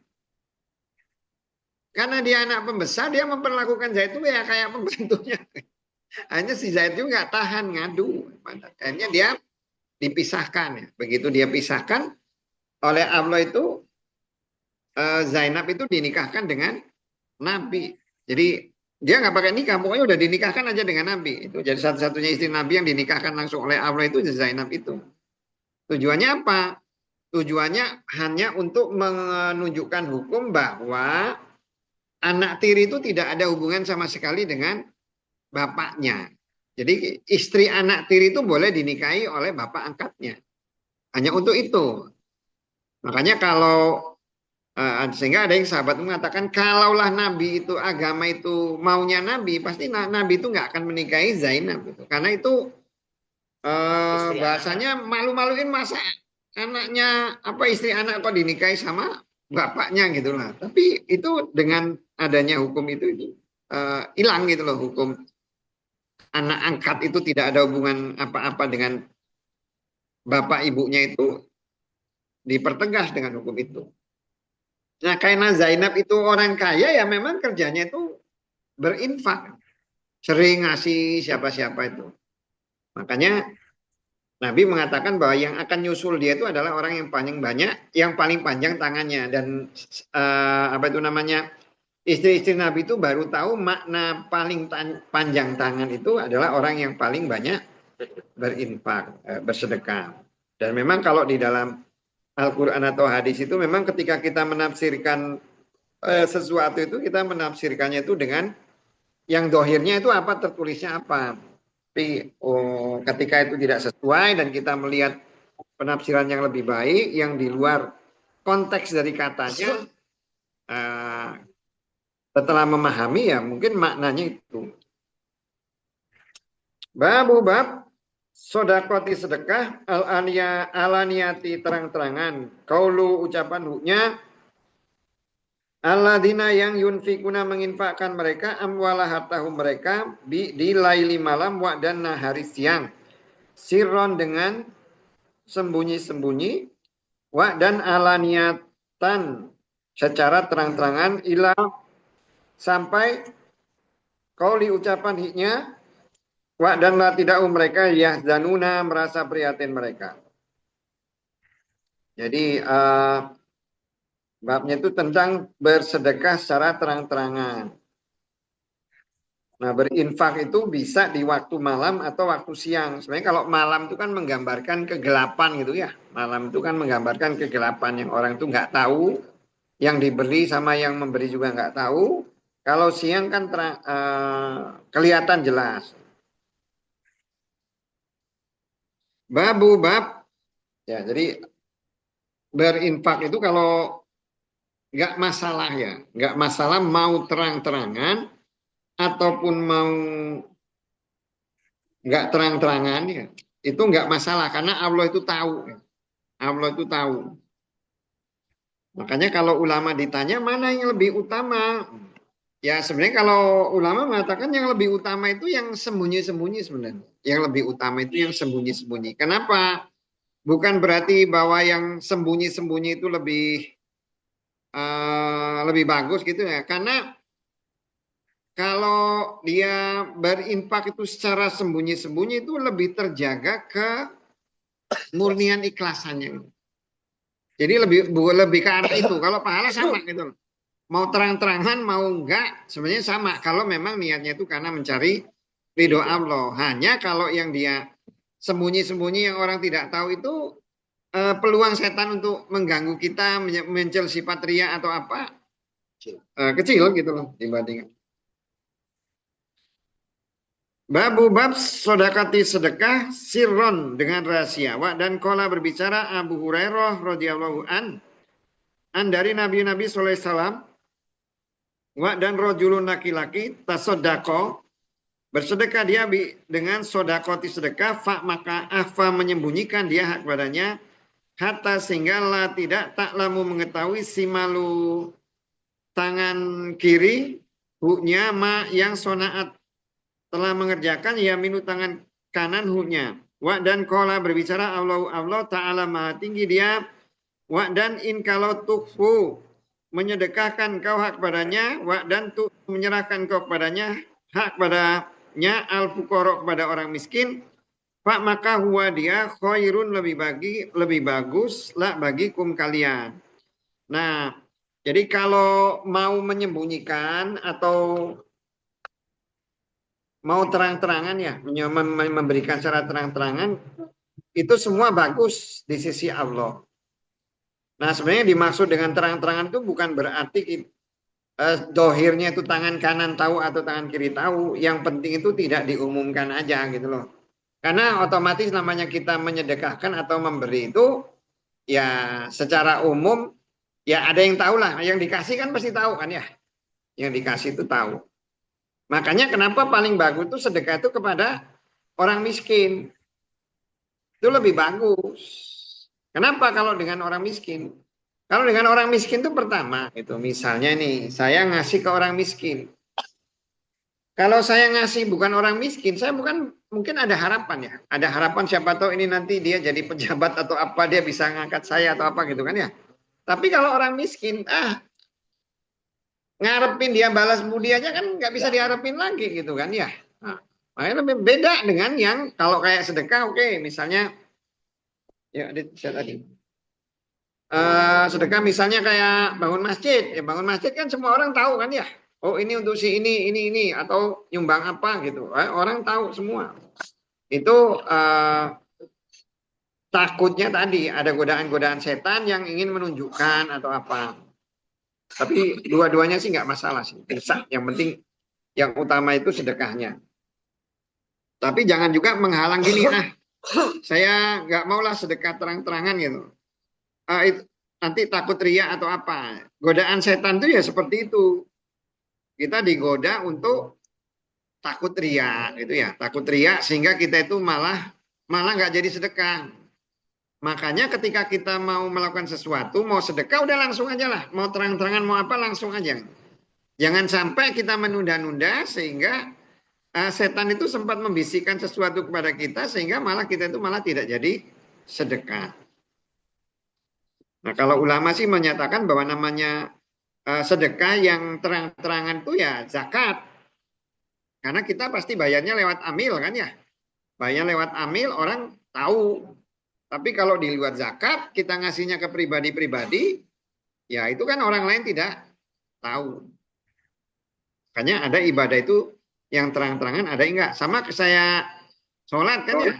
Karena dia anak pembesar, dia memperlakukan Zaid itu ya kayak pembantunya. Hanya si Zaid juga nggak tahan ngadu. Akhirnya dia dipisahkan. Ya. Begitu dia pisahkan oleh Allah itu, Zainab itu dinikahkan dengan Nabi. Jadi dia nggak pakai nikah, pokoknya udah dinikahkan aja dengan Nabi. Itu jadi satu-satunya istri Nabi yang dinikahkan langsung oleh Allah itu Zainab itu. Tujuannya apa? Tujuannya hanya untuk menunjukkan hukum bahwa anak tiri itu tidak ada hubungan sama sekali dengan bapaknya. Jadi istri anak tiri itu boleh dinikahi oleh bapak angkatnya. Hanya untuk itu. Makanya kalau sehingga ada yang sahabat mengatakan kalaulah Nabi itu agama itu maunya Nabi, pasti Nabi itu nggak akan menikahi Zainab gitu. Karena itu bahasanya malu-maluin masa anaknya istri anak kok dinikahi sama bapaknya gitu lah. Tapi itu dengan adanya hukum itu hilang gitu loh, hukum anak angkat itu tidak ada hubungan apa-apa dengan bapak ibunya itu dipertegas dengan hukum itu. Nah karena Zainab itu orang kaya ya memang kerjanya itu berinfak, sering ngasih siapa-siapa itu. Makanya Nabi mengatakan bahwa yang akan nyusul dia itu adalah orang yang paling banyak, yang paling panjang tangannya. Dan apa itu namanya, istri-istri Nabi itu baru tahu makna paling panjang tangan itu adalah orang yang paling banyak berinfak, bersedekah. Dan memang kalau di dalam Al-Quran atau hadis itu memang ketika kita menafsirkan sesuatu itu kita menafsirkannya itu dengan yang dohirnya itu apa, tertulisnya apa. Tapi ketika itu tidak sesuai dan kita melihat penafsiran yang lebih baik, yang di luar konteks dari katanya, setelah memahami ya mungkin maknanya itu. Bab sodakoti sedekah alaniyati terang-terangan. Kaulu ucapan huknya alladzina yang yunfikuna menginfakkan mereka amwala hartahum mereka di laili malam wa dan nahari siang. Sirron dengan sembunyi-sembunyi wa dan alaniyatan secara terang-terangan ila sampai kauli ucapan hiknya wa dan la tidak mereka yahzanuna merasa prihatin mereka. Jadi babnya itu tentang bersedekah secara terang-terangan. Nah, berinfak itu bisa di waktu malam atau waktu siang. Sebenarnya kalau malam itu kan menggambarkan kegelapan gitu ya. Malam itu kan menggambarkan kegelapan yang orang itu nggak tahu, yang diberi sama yang memberi juga nggak tahu. Kalau siang kan kelihatan jelas. Bab ya, jadi berinfak itu kalau nggak masalah ya, nggak masalah mau terang-terangan ataupun mau nggak terang-terangan ya, itu nggak masalah karena Allah itu tahu, Allah itu tahu. Makanya kalau ulama ditanya mana yang lebih utama, ya sebenarnya kalau ulama mengatakan yang lebih utama itu yang sembunyi-sembunyi sebenarnya, yang lebih utama itu yang sembunyi-sembunyi. Kenapa? Bukan berarti bahwa yang sembunyi-sembunyi itu lebih bagus gitu ya, karena kalau dia berinfak itu secara sembunyi-sembunyi itu lebih terjaga kemurnian ikhlasannya. Jadi lebih ke arah itu. Kalau pahala sama gitu. Mau terang-terangan mau enggak sebenarnya sama. Kalau memang niatnya itu karena mencari ridho Allah. Hanya kalau yang dia sembunyi-sembunyi yang orang tidak tahu itu peluang setan untuk mengganggu kita, mencel sifat ria atau apa kecil gitu loh dibandingkan. Bab sodakati sedekah sirron dengan rahasia. Wa dan kola berbicara Abu Hurairah radhiyallahu an dari Nabi sallallahu alaihi wasallam. Wa dan rojulun laki-laki tasodako bersedekah dia dengan sodakoti sedekah fa maka afa menyembunyikan dia hak badannya hatta sehingga la tidak taklamu mengetahui simalu tangan kiri huknya ma yang sonaat telah mengerjakan yaminu tangan kanan huknya. Wa dan kola berbicara Allah ta'ala maha tinggi dia. Wa dan in kalau tukfu menyedekahkan kau hak padanya. Wa dan tu menyerahkan kau kepadanya hak padanya al fuqara kepada orang miskin. Pak maka huwa dia khairun lebih bagus lah bagi kum kalian. Nah, jadi kalau mau menyembunyikan atau mau terang-terangan ya, memberikan secara terang-terangan, itu semua bagus di sisi Allah. Nah sebenarnya dimaksud dengan terang-terangan itu bukan berarti dohirnya itu tangan kanan tahu atau tangan kiri tahu. Yang penting itu tidak diumumkan aja gitu loh. Karena otomatis namanya kita menyedekahkan atau memberi itu ya secara umum ya ada yang tahu lah. Yang dikasih kan pasti tahu kan ya. Yang dikasih itu tahu. Makanya kenapa paling bagus itu sedekah itu kepada orang miskin. Itu lebih bagus. Kenapa kalau dengan orang miskin? Kalau dengan orang miskin itu pertama, itu misalnya nih, saya ngasih ke orang miskin. Kalau saya ngasih bukan orang miskin, saya mungkin ada harapan ya. Ada harapan siapa tahu ini nanti dia jadi pejabat atau apa, dia bisa ngangkat saya atau apa gitu kan ya. Tapi kalau orang miskin, ngarepin dia balas budi aja kan nggak bisa diharapin lagi gitu kan ya. Nah, makanya lebih beda dengan yang kalau kayak sedekah, oke, misalnya Ya, saya tadi. Sedekah misalnya kayak bangun masjid. Ya, bangun masjid kan semua orang tahu kan ya. Oh ini untuk si ini. Atau nyumbang apa gitu. Orang tahu semua. Itu takutnya tadi ada godaan-godaan setan yang ingin menunjukkan atau apa. Tapi dua-duanya sih nggak masalah sih. Bisa. Yang penting yang utama itu sedekahnya. Tapi jangan juga menghalang gini. Saya nggak maulah sedekah terang-terangan gitu. Itu, nanti takut ria atau apa. Godaan setan itu ya seperti itu. Kita digoda untuk takut ria gitu ya. Takut ria sehingga kita itu malah nggak jadi sedekah. Makanya ketika kita mau melakukan sesuatu, mau sedekah udah langsung aja lah. Mau terang-terangan mau apa langsung aja. Jangan sampai kita menunda-nunda sehingga setan itu sempat membisikkan sesuatu kepada kita sehingga malah kita itu malah tidak jadi sedekah. Nah, kalau ulama sih menyatakan bahwa namanya sedekah yang terang-terangan itu ya zakat. Karena kita pasti bayarnya lewat amil kan ya. Bayarnya lewat amil orang tahu. Tapi kalau di luar zakat kita ngasihnya ke pribadi-pribadi, ya itu kan orang lain tidak tahu. Makanya ada ibadah itu yang terang-terangan ada enggak. Sama saya sholat kan ya.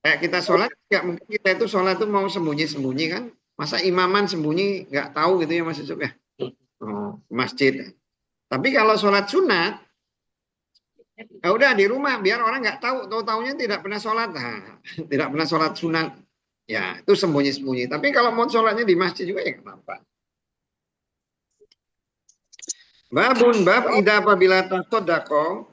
Kayak kita sholat, nggak mungkin kita itu sholat itu mau sembunyi-sembunyi kan. Masa imaman sembunyi nggak tahu gitu ya Mas Yusuf ya. Masjid. Tapi kalau sholat sunat, ya udah di rumah biar orang nggak tahu-taunya tidak pernah sholat, tidak pernah sholat sunat, ya itu sembunyi-sembunyi. Tapi kalau mau sholatnya di masjid juga ya kenapa? Bab ida apabila tasodako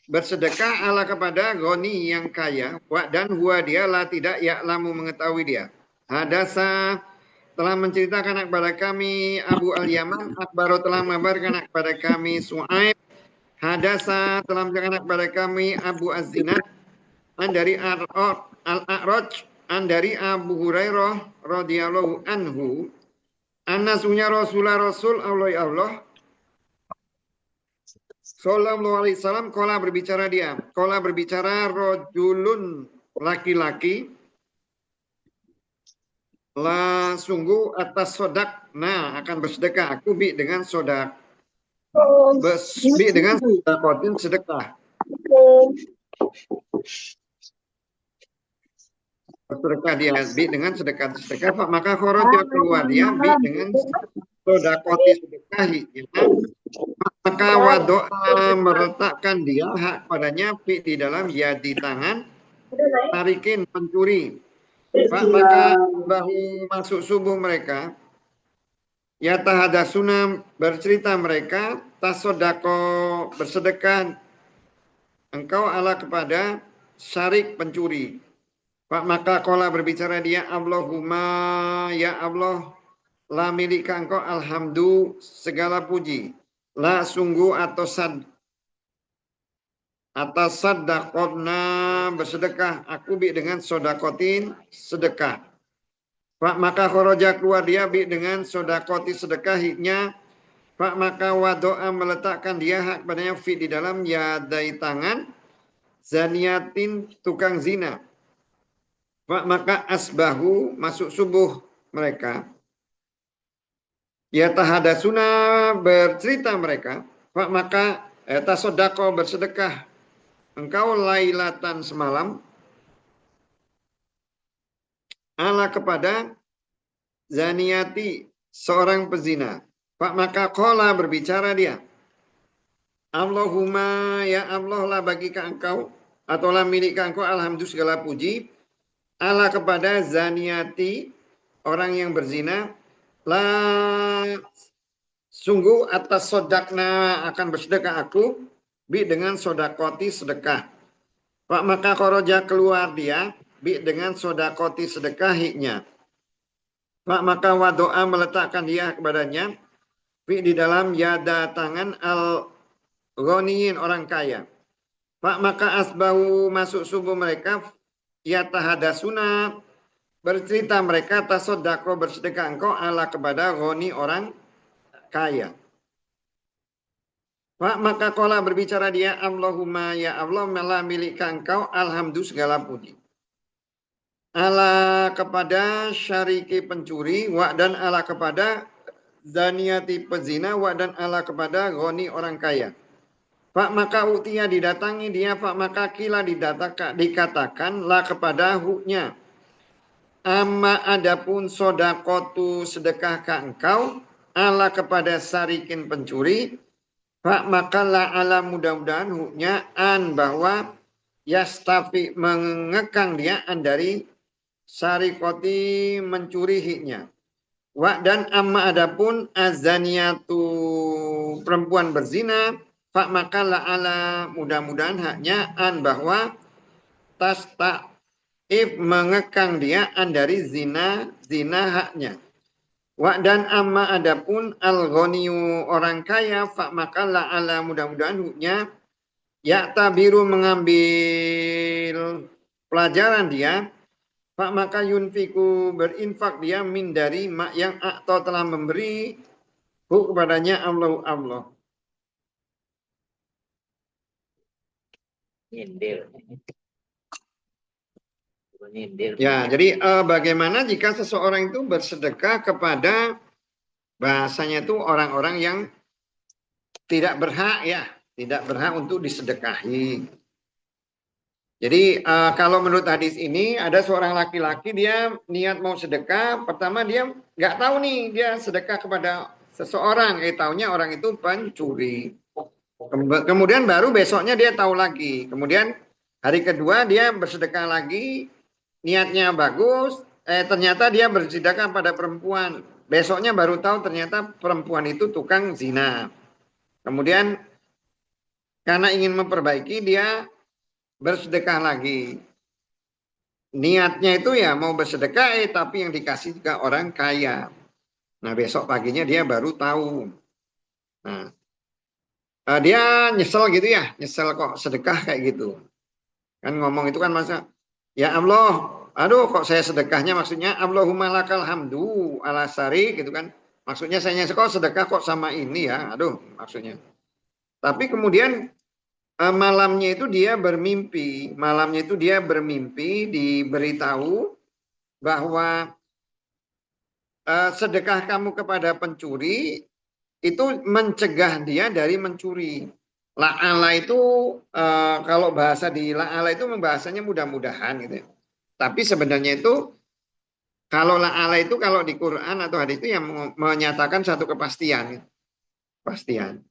bersedekah ala kepada goni yang kaya, dan huwa dialah tidak ya'lamu mengetahui dia. Hadasa telah menceritakan kepada kami Abu Al-Yaman, Akbaro telah mengabarkan kepada kami Su'aib, Hadasa telah menceritakan kepada kami Abu Az-Zinad, an dari Al-A'raj, an dari Abu Hurairah radhiyallahu anhu, annasunya Rasul Allah Sallallahu alaihi wasallam Kola berbicara rojulun laki-laki la sungguh atas sodak akan bersedekah aku dengan sodak dengan sodakotin sedekah bersedekah dia dengan sedekah maka khoroja keluar dia dengan sodakoti sedekahi maka wadoa meletakkan dia hak padanya di dalam di tangan tarikin pencuri maka bahu masuk subuh mereka ya tahadasuna bercerita mereka tasodako bersedekah engkau ala kepada syarik pencuri maka kola berbicara dia Allahumma ya Allah la milik engkau alhamdu segala puji la sungguh atau atas sadaqotna bersedekah aku dengan sodakotin sedekah maka khoroja keluar dia dengan sodakoti sedekahnya maka wadoa meletakkan dia hak padanya di dalam yadai tangan zaniatin tukang zina maka asbahu masuk subuh mereka ya tahadasuna bercerita mereka maka tasodako bersedekah engkau lailatan semalam ala kepada zaniati seorang pezina maka kola berbicara dia Allahumma ya Allah lah bagi engkau atau lah milik engkau alhamdulillah segala puji ala kepada zaniati orang yang berzina la sungguh atas sodakna akan bersedekah aku dengan sodakoti sedekah maka koroja keluar dia dengan sodakoti sedekahnya maka wadoa meletakkan dia kepadanya di dalam yada tangan al-ghaniyin orang kaya maka asbahu masuk subuh mereka ya tahadasuna bercerita mereka tasodako bersedekah engkau ala kepada ghani orang kaya maka kola berbicara dia Allahumma ya Allah malah milik engkau alhamdulillah segala puji ala kepada syariki pencuri, wa dan ala kepada zaniati pezina, wa dan ala kepada goni orang kaya. Pak maka utia didatangi dia, pak maka kila dikatakan lah kepada huknya. Amma adapun sodakotu sedekahkah engkau ala kepada sarikin pencuri, pak maka la ala mudah-mudahan huknya an bahwa yastafi mengekang dia an dari sarikoti mencuri hiknya. Wa dan amma adapun azaniatu perempuan berzina, fa maka la ala mudah-mudahan haknya an bahwa if mengekang dia an dari zina haknya. Wa dan amma adapun al-ghaniyu orang kaya, fa maka la ala mudah-mudahan huknya ya tabiru mengambil pelajaran dia, Pak maka yunfiku berinfak dia min dari mak yang atau telah memberi kepadanya Allah. Nyindir. Nyindir. Ya, jadi bagaimana jika seseorang itu bersedekah kepada bahasanya itu orang-orang yang tidak berhak ya, tidak berhak untuk disedekahi. Jadi kalau menurut hadis ini ada seorang laki-laki dia niat mau sedekah, pertama dia nggak tahu nih dia sedekah kepada seseorang, taunya orang itu pencuri. Kemudian baru besoknya dia tahu lagi. Kemudian hari kedua dia bersedekah lagi, niatnya bagus, ternyata dia bersedekah pada perempuan. Besoknya baru tahu ternyata perempuan itu tukang zina. Kemudian karena ingin memperbaiki dia bersedekah lagi. Niatnya itu ya mau bersedekah tapi yang dikasih juga orang kaya. Nah besok paginya dia baru tahu. Nah dia nyesel gitu ya, nyesel kok sedekah kayak gitu. Kan ngomong itu kan masa ya Allah, aduh kok saya sedekahnya maksudnya Allahumma lakal hamdu ala sari gitu kan. Maksudnya saya nyesel kok sedekah kok sama ini ya, aduh maksudnya. Tapi kemudian malamnya itu dia bermimpi, diberitahu bahwa sedekah kamu kepada pencuri itu mencegah dia dari mencuri. La'ala itu kalau bahasa di la'ala itu bahasanya mudah-mudahan gitu. Tapi sebenarnya itu kalau la'ala itu kalau di Quran atau hadis itu yang menyatakan satu kepastian. Kepastian.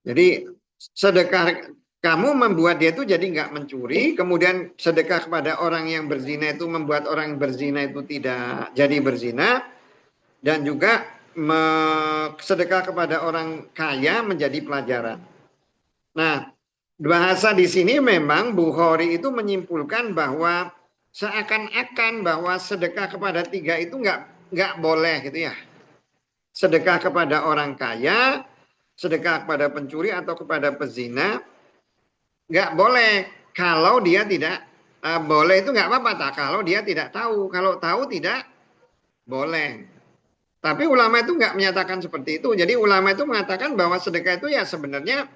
Jadi sedekah kamu membuat dia itu jadi nggak mencuri, kemudian sedekah kepada orang yang berzina itu membuat orang yang berzina itu tidak jadi berzina, dan juga sedekah kepada orang kaya menjadi pelajaran. Nah, bahasa di sini memang Bukhari itu menyimpulkan bahwa seakan-akan bahwa sedekah kepada tiga itu nggak boleh gitu ya. Sedekah kepada orang kaya, sedekah kepada pencuri atau kepada pezina nggak boleh kalau dia tidak boleh itu nggak apa-apa tak kalau dia tidak tahu, kalau tahu tidak boleh. Tapi ulama itu nggak menyatakan seperti itu. Jadi ulama itu mengatakan bahwa sedekah itu ya sebenarnya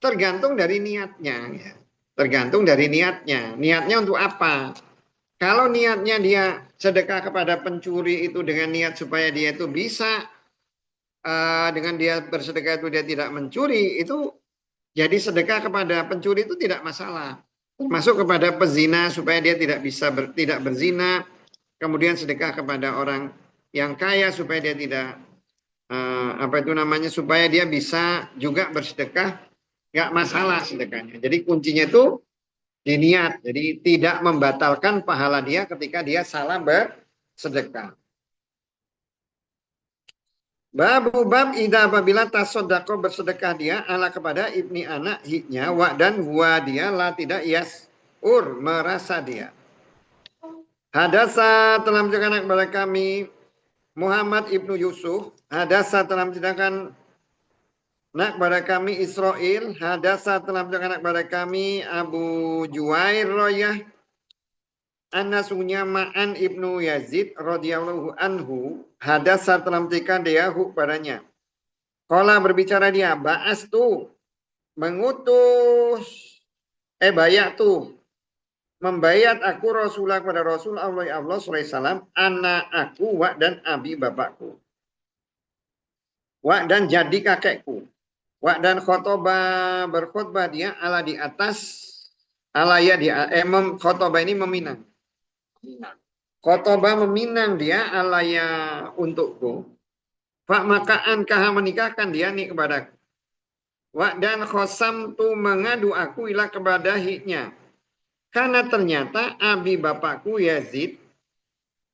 tergantung dari niatnya, ya. Tergantung dari niatnya. Niatnya untuk apa? Kalau niatnya dia sedekah kepada pencuri itu dengan niat supaya dia itu bisa dengan dia bersedekah itu dia tidak mencuri, itu jadi sedekah kepada pencuri itu tidak masalah. Termasuk kepada pezina supaya dia tidak bisa tidak berzina. Kemudian sedekah kepada orang yang kaya supaya dia tidak supaya dia bisa juga bersedekah, nggak masalah sedekahnya. Jadi kuncinya itu di niat. Jadi tidak membatalkan pahala dia ketika dia salah bersedekah. Babu bab ida apabila tasodako bersedekah dia ala kepada ibni anak hiknya wa dan huwa dia la tidak yasur merasa dia. Hadasa telah menceritakan kepada kami Muhammad ibnu Yusuf. Hadasa telah menceritakan kepada kami Israel. Hadasa telah menceritakan kepada kami Abu Juwair Royah. Anasunya Ma'an ibnu Yazid radhiyallahu anhu hadasa telah menceritakan dia padanya. Qala berbicara dia ba'astu mengutus bayak tu membayat aku Rasulullah kepada Rasul Allah SAW, anak aku wa dan abi bapakku, wa dan jadi kakekku, wa dan khotbah berkhutbah dia ala di atas alaya dia khotbah ini meminang. Khotbah meminang dia alaya untukku. Fa maka ankah menikahkan dia nih kepadaku. Wa dan khosam tu mengadu aku ila kepada hiknya. Karena ternyata abi bapakku Yazid,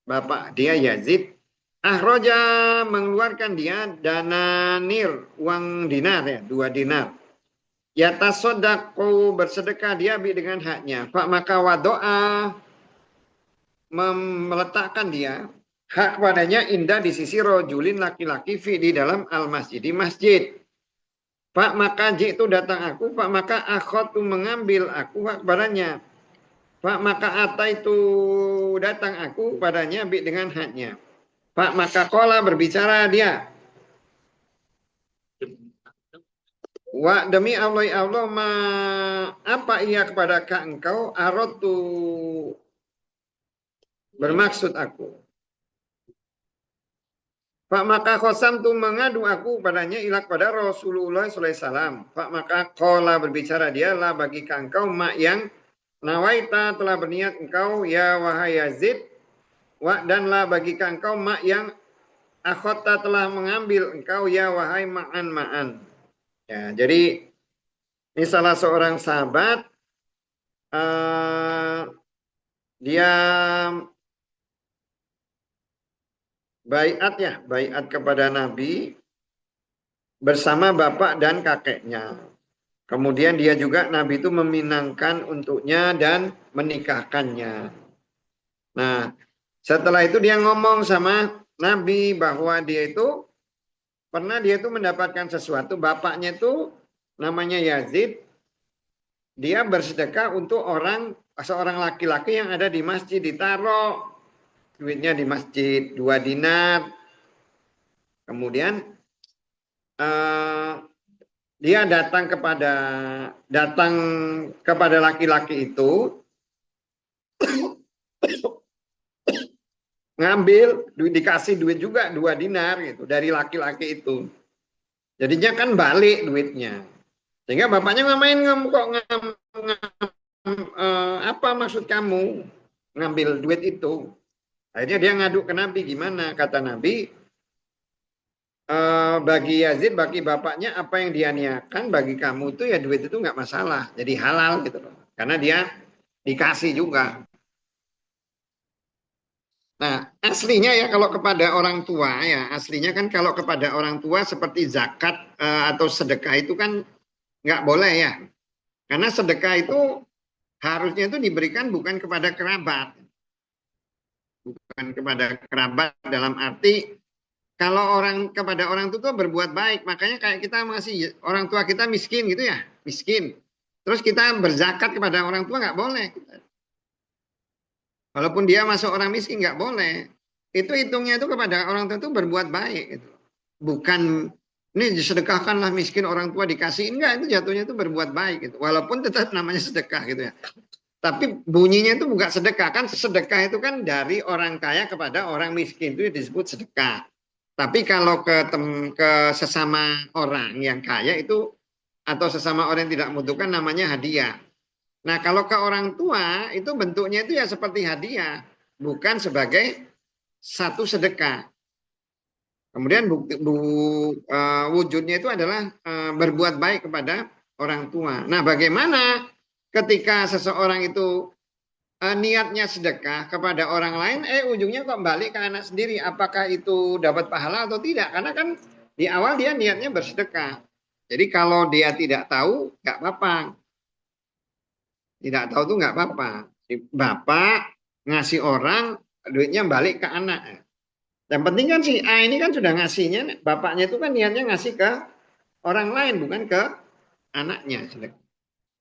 bapak dia Yazid, ahroja mengeluarkan dia dananir, uang dinar ya, 2 dinar. Ya tasodaku bersedekah dia dengan haknya. Fa maka wadoa meletakkan dia hak kepadanya indah di sisi rojulin laki-laki fi di dalam al-masjid di masjid. Pak maka itu datang aku, Pak maka akhotu mengambil aku hak kepadanya. Pak maka ata itu datang aku padanya dengan haknya. Pak maka kola berbicara dia. Wa demi Allah ma apa ia kepada engkau arotu bermaksud aku. Pak maka khosam tu mengadu aku padanya ilak pada Rasulullah SAW. Pak maka kola berbicara dia lah bagi engkau mak yang nawaita telah berniat engkau ya wahai Yazid. Wa dan lah bagi engkau mak yang akhota telah mengambil engkau ya wahai ma'an. Ya, jadi ini salah seorang sahabat dia baiat kepada Nabi bersama bapak dan kakeknya. Kemudian dia juga Nabi itu meminangkan untuknya dan menikahkannya. Nah, setelah itu dia ngomong sama Nabi bahwa dia itu mendapatkan sesuatu. Bapaknya itu namanya Yazid. Dia bersedekah untuk seorang laki-laki yang ada di masjid, ditaruh duitnya di masjid 2 dinar. Kemudian dia datang kepada laki-laki itu ngambil duit, dikasih duit juga 2 dinar gitu dari laki-laki itu. Jadinya kan balik duitnya. Sehingga bapaknya apa maksud kamu ngambil duit itu? Akhirnya dia ngadu ke Nabi, gimana? Kata Nabi, bagi Yazid, bagi bapaknya apa yang dia niatkan, bagi kamu itu ya duit itu nggak masalah, jadi halal gitu loh. Karena dia dikasih juga. Nah, aslinya ya kalau kepada orang tua ya, aslinya kan kalau kepada orang tua seperti zakat atau sedekah itu kan nggak boleh ya. Karena sedekah itu harusnya itu diberikan bukan kepada kerabat. Bukan kepada kerabat dalam arti kalau kepada orang tua berbuat baik, makanya kayak kita masih orang tua kita miskin gitu ya, miskin. Terus kita berzakat kepada orang tua nggak boleh. Walaupun dia masuk orang miskin nggak boleh. Itu hitungnya itu kepada orang tua itu berbuat baik. Gitu. Bukan ini disedekahkanlah miskin orang tua dikasih, enggak, itu jatuhnya itu berbuat baik. Gitu. Walaupun tetap namanya sedekah gitu ya. Tapi bunyinya itu bukan sedekah, kan sedekah itu kan dari orang kaya kepada orang miskin itu disebut sedekah. Tapi kalau ke sesama orang yang kaya itu atau sesama orang yang tidak membutuhkan namanya hadiah. Nah kalau ke orang tua itu bentuknya itu ya seperti hadiah, bukan sebagai satu sedekah. Kemudian wujudnya itu adalah berbuat baik kepada orang tua. Nah bagaimana ketika seseorang itu niatnya sedekah kepada orang lain, ujungnya kok balik ke anak sendiri. Apakah itu dapat pahala atau tidak? Karena kan di awal dia niatnya bersedekah. Jadi kalau dia tidak tahu, nggak apa-apa. Tidak tahu tuh nggak apa-apa. Bapak ngasih orang, duitnya balik ke anak. Yang penting kan si A ini kan sudah ngasihnya, bapaknya itu kan niatnya ngasih ke orang lain, bukan ke anaknya.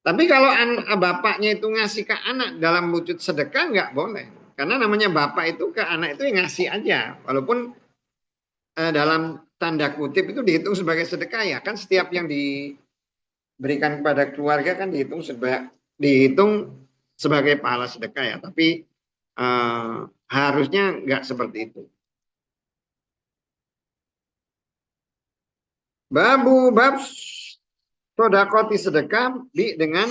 Tapi kalau bapaknya itu ngasih ke anak dalam wujud sedekah nggak boleh. Karena namanya bapak itu ke anak itu yang ngasih aja. Walaupun dalam tanda kutip itu dihitung sebagai sedekah ya. Kan setiap yang diberikan kepada keluarga kan dihitung sebagai pahala sedekah ya. Tapi harusnya nggak seperti itu. Bab sodakoti sedekah dengan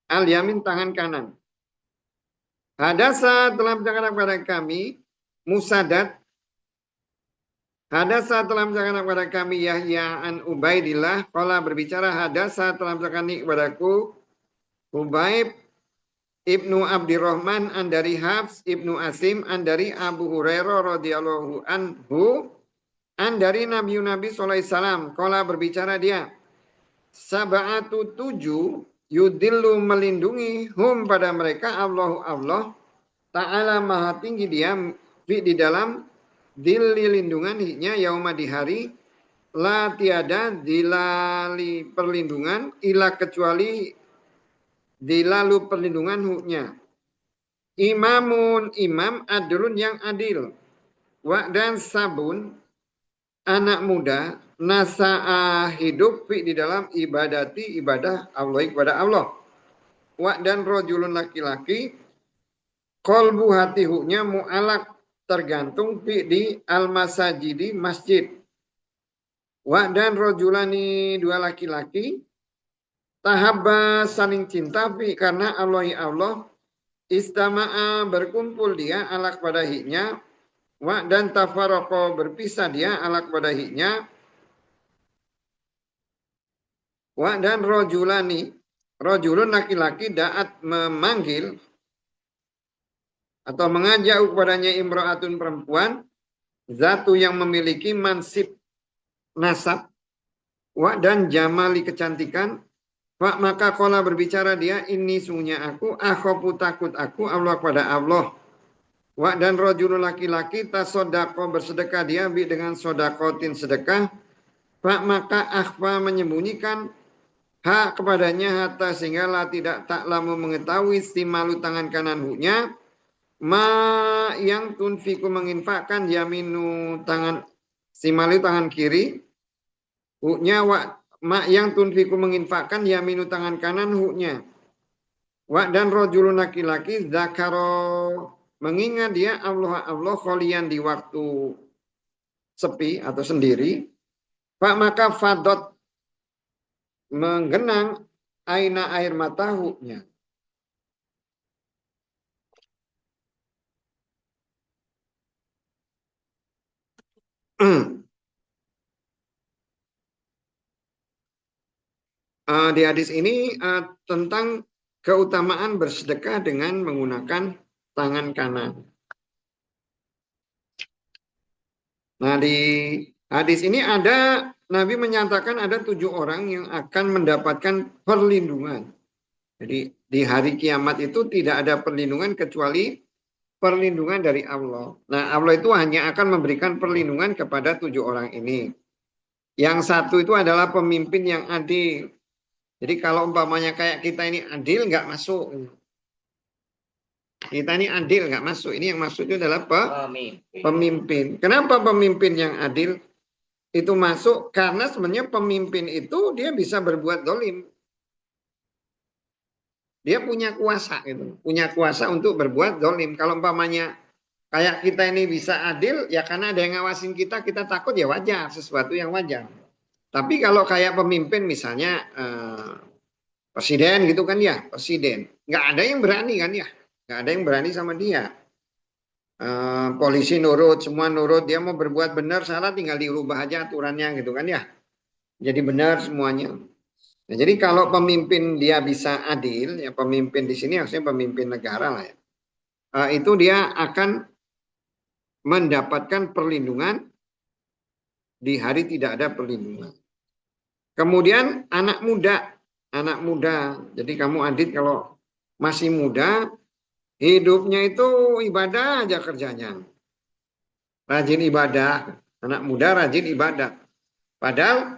al-yamin tangan kanan. Hadasa telah bercakap kepada kami Musaddad. Hadasa telah bercakap kepada kami Yahya an Ubaidillah. Qala berbicara hadasa telah bercakap kepadaku Ubaid Ibnu Abdurrahman an dari Hafs Ibnu Asim an dari Abu Hurairah radhiyallahu anhu an dari Nabi sallallahu alaihi wasallam. Qala berbicara dia sab'atu 7 yudillu melindungi hum pada mereka Allah Ta'ala maha tinggi dia di dalam dilli lindungan hiknya yauma di hari la tiada dilali perlindungan ila kecuali dilalu perlindungan huknya imamun imam adlun yang adil wa dan sabun anak muda nasa'a hidup di dalam ibadah Allah kepada Allah. Wa dan rojulun laki-laki kolbu hati huknya mu'alak tergantung di al-masajidi masjid. Wa dan rojulani dua laki-laki tahabba saling cinta karena Allah istama'a berkumpul dia alak pada hiknya. Wa dan tafaroko berpisah dia alak pada hiknya. Wa dan rojulun laki-laki da'at memanggil atau mengajak kepadanya imra'atun perempuan zatu yang memiliki mansib nasab wa dan jamali kecantikan wa maka qala berbicara dia ini sungguhnya aku akhafu takut aku Allah kepada Allah. Wa dan rojulun laki-laki tasodako bersedekah dia dengan sodakotin sedekah. Pak maka akhfa menyembunyikan hak kepadanya hatta sehingga tidak taklamu mengetahui si malu tangan kanan huknya ma yang tunfiku menginfakkan yaminu tangan si malu tangan kiri huknya ma yang tunfiku menginfakkan yaminu tangan kanan huknya wa dan rojulun laki-laki zakaro mengingat dia Allah kholian di waktu sepi atau sendiri pak maka fadot menggenang aina air mata huknya. Di hadis ini tentang keutamaan bersedekah dengan menggunakan tangan kanan. Nah di hadis ini ada Nabi menyatakan ada 7 orang yang akan mendapatkan perlindungan. Jadi di hari kiamat itu tidak ada perlindungan kecuali perlindungan dari Allah. Nah Allah itu hanya akan memberikan perlindungan kepada 7 orang ini. Yang satu itu adalah pemimpin yang adil. Jadi kalau umpamanya kayak kita ini adil nggak masuk. Kita ini adil nggak masuk. Ini yang masuk itu adalah pemimpin. Kenapa pemimpin yang adil itu masuk? Karena sebenarnya pemimpin itu dia bisa berbuat dolim. Dia punya kuasa gitu. Punya kuasa untuk berbuat dolim. Kalau umpamanya kayak kita ini bisa adil, ya karena ada yang ngawasin kita takut ya wajar. Sesuatu yang wajar. Tapi kalau kayak pemimpin misalnya presiden gitu kan ya. Presiden. Nggak ada yang berani kan ya. Nggak ada yang berani sama dia. Polisi nurut, semua nurut, dia mau berbuat benar salah tinggal dirubah aja aturannya gitu kan ya. Jadi benar semuanya. Nah, jadi kalau pemimpin dia bisa adil, ya pemimpin di sini harusnya pemimpin negara lah ya. Itu dia akan mendapatkan perlindungan di hari tidak ada perlindungan. Kemudian anak muda. Jadi kamu adil kalau masih muda, hidupnya itu ibadah aja kerjanya. Rajin ibadah. Anak muda rajin ibadah. Padahal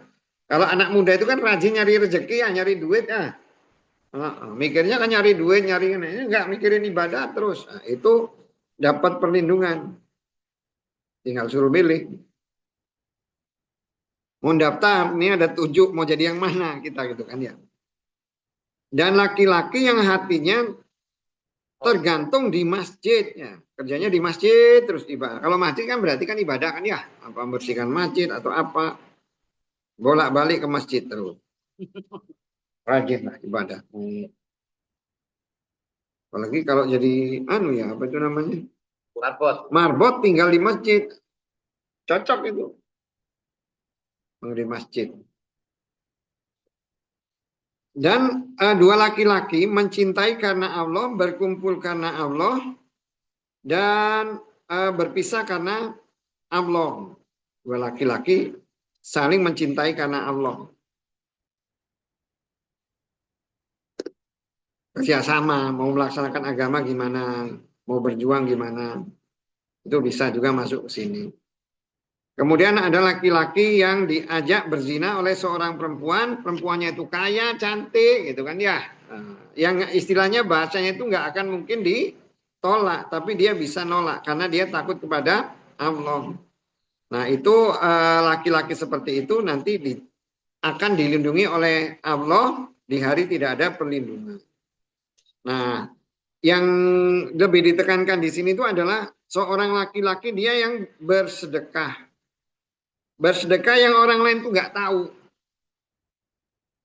kalau anak muda itu kan rajin nyari rezeki, ya, nyari duit. Ya. Mikirnya kan nyari duit, enggak mikirin ibadah terus. Nah, itu dapat perlindungan. Tinggal suruh pilih. Mau daftar, ini ada 7, mau jadi yang mana kita gitu kan ya. Dan laki-laki yang hatinya tergantung di masjidnya. Kerjanya di masjid terus ibadah. Kalau masjid kan berarti kan ibadah kan ya, apa membersihkan masjid atau apa, bolak-balik ke masjid terus. Rajin lah ibadah. Apalagi kalau jadi anu ya, apa itu namanya? Marbot. Marbot tinggal di masjid. Cocok itu. Di masjid. Dan dua laki-laki mencintai karena Allah, berkumpul karena Allah, dan berpisah karena Allah. Dua laki-laki saling mencintai karena Allah. Kerjasama, mau melaksanakan agama gimana, mau berjuang gimana, itu bisa juga masuk ke sini. Kemudian ada laki-laki yang diajak berzina oleh seorang perempuan, perempuannya itu kaya, cantik, gitu kan ya. Yang istilahnya bahasanya itu nggak akan mungkin ditolak, tapi dia bisa nolak karena dia takut kepada Allah. Nah itu laki-laki seperti itu nanti akan dilindungi oleh Allah di hari tidak ada perlindungan. Nah, yang lebih ditekankan di sini itu adalah seorang laki-laki dia yang bersedekah. Bersedekah yang orang lain tuh nggak tahu.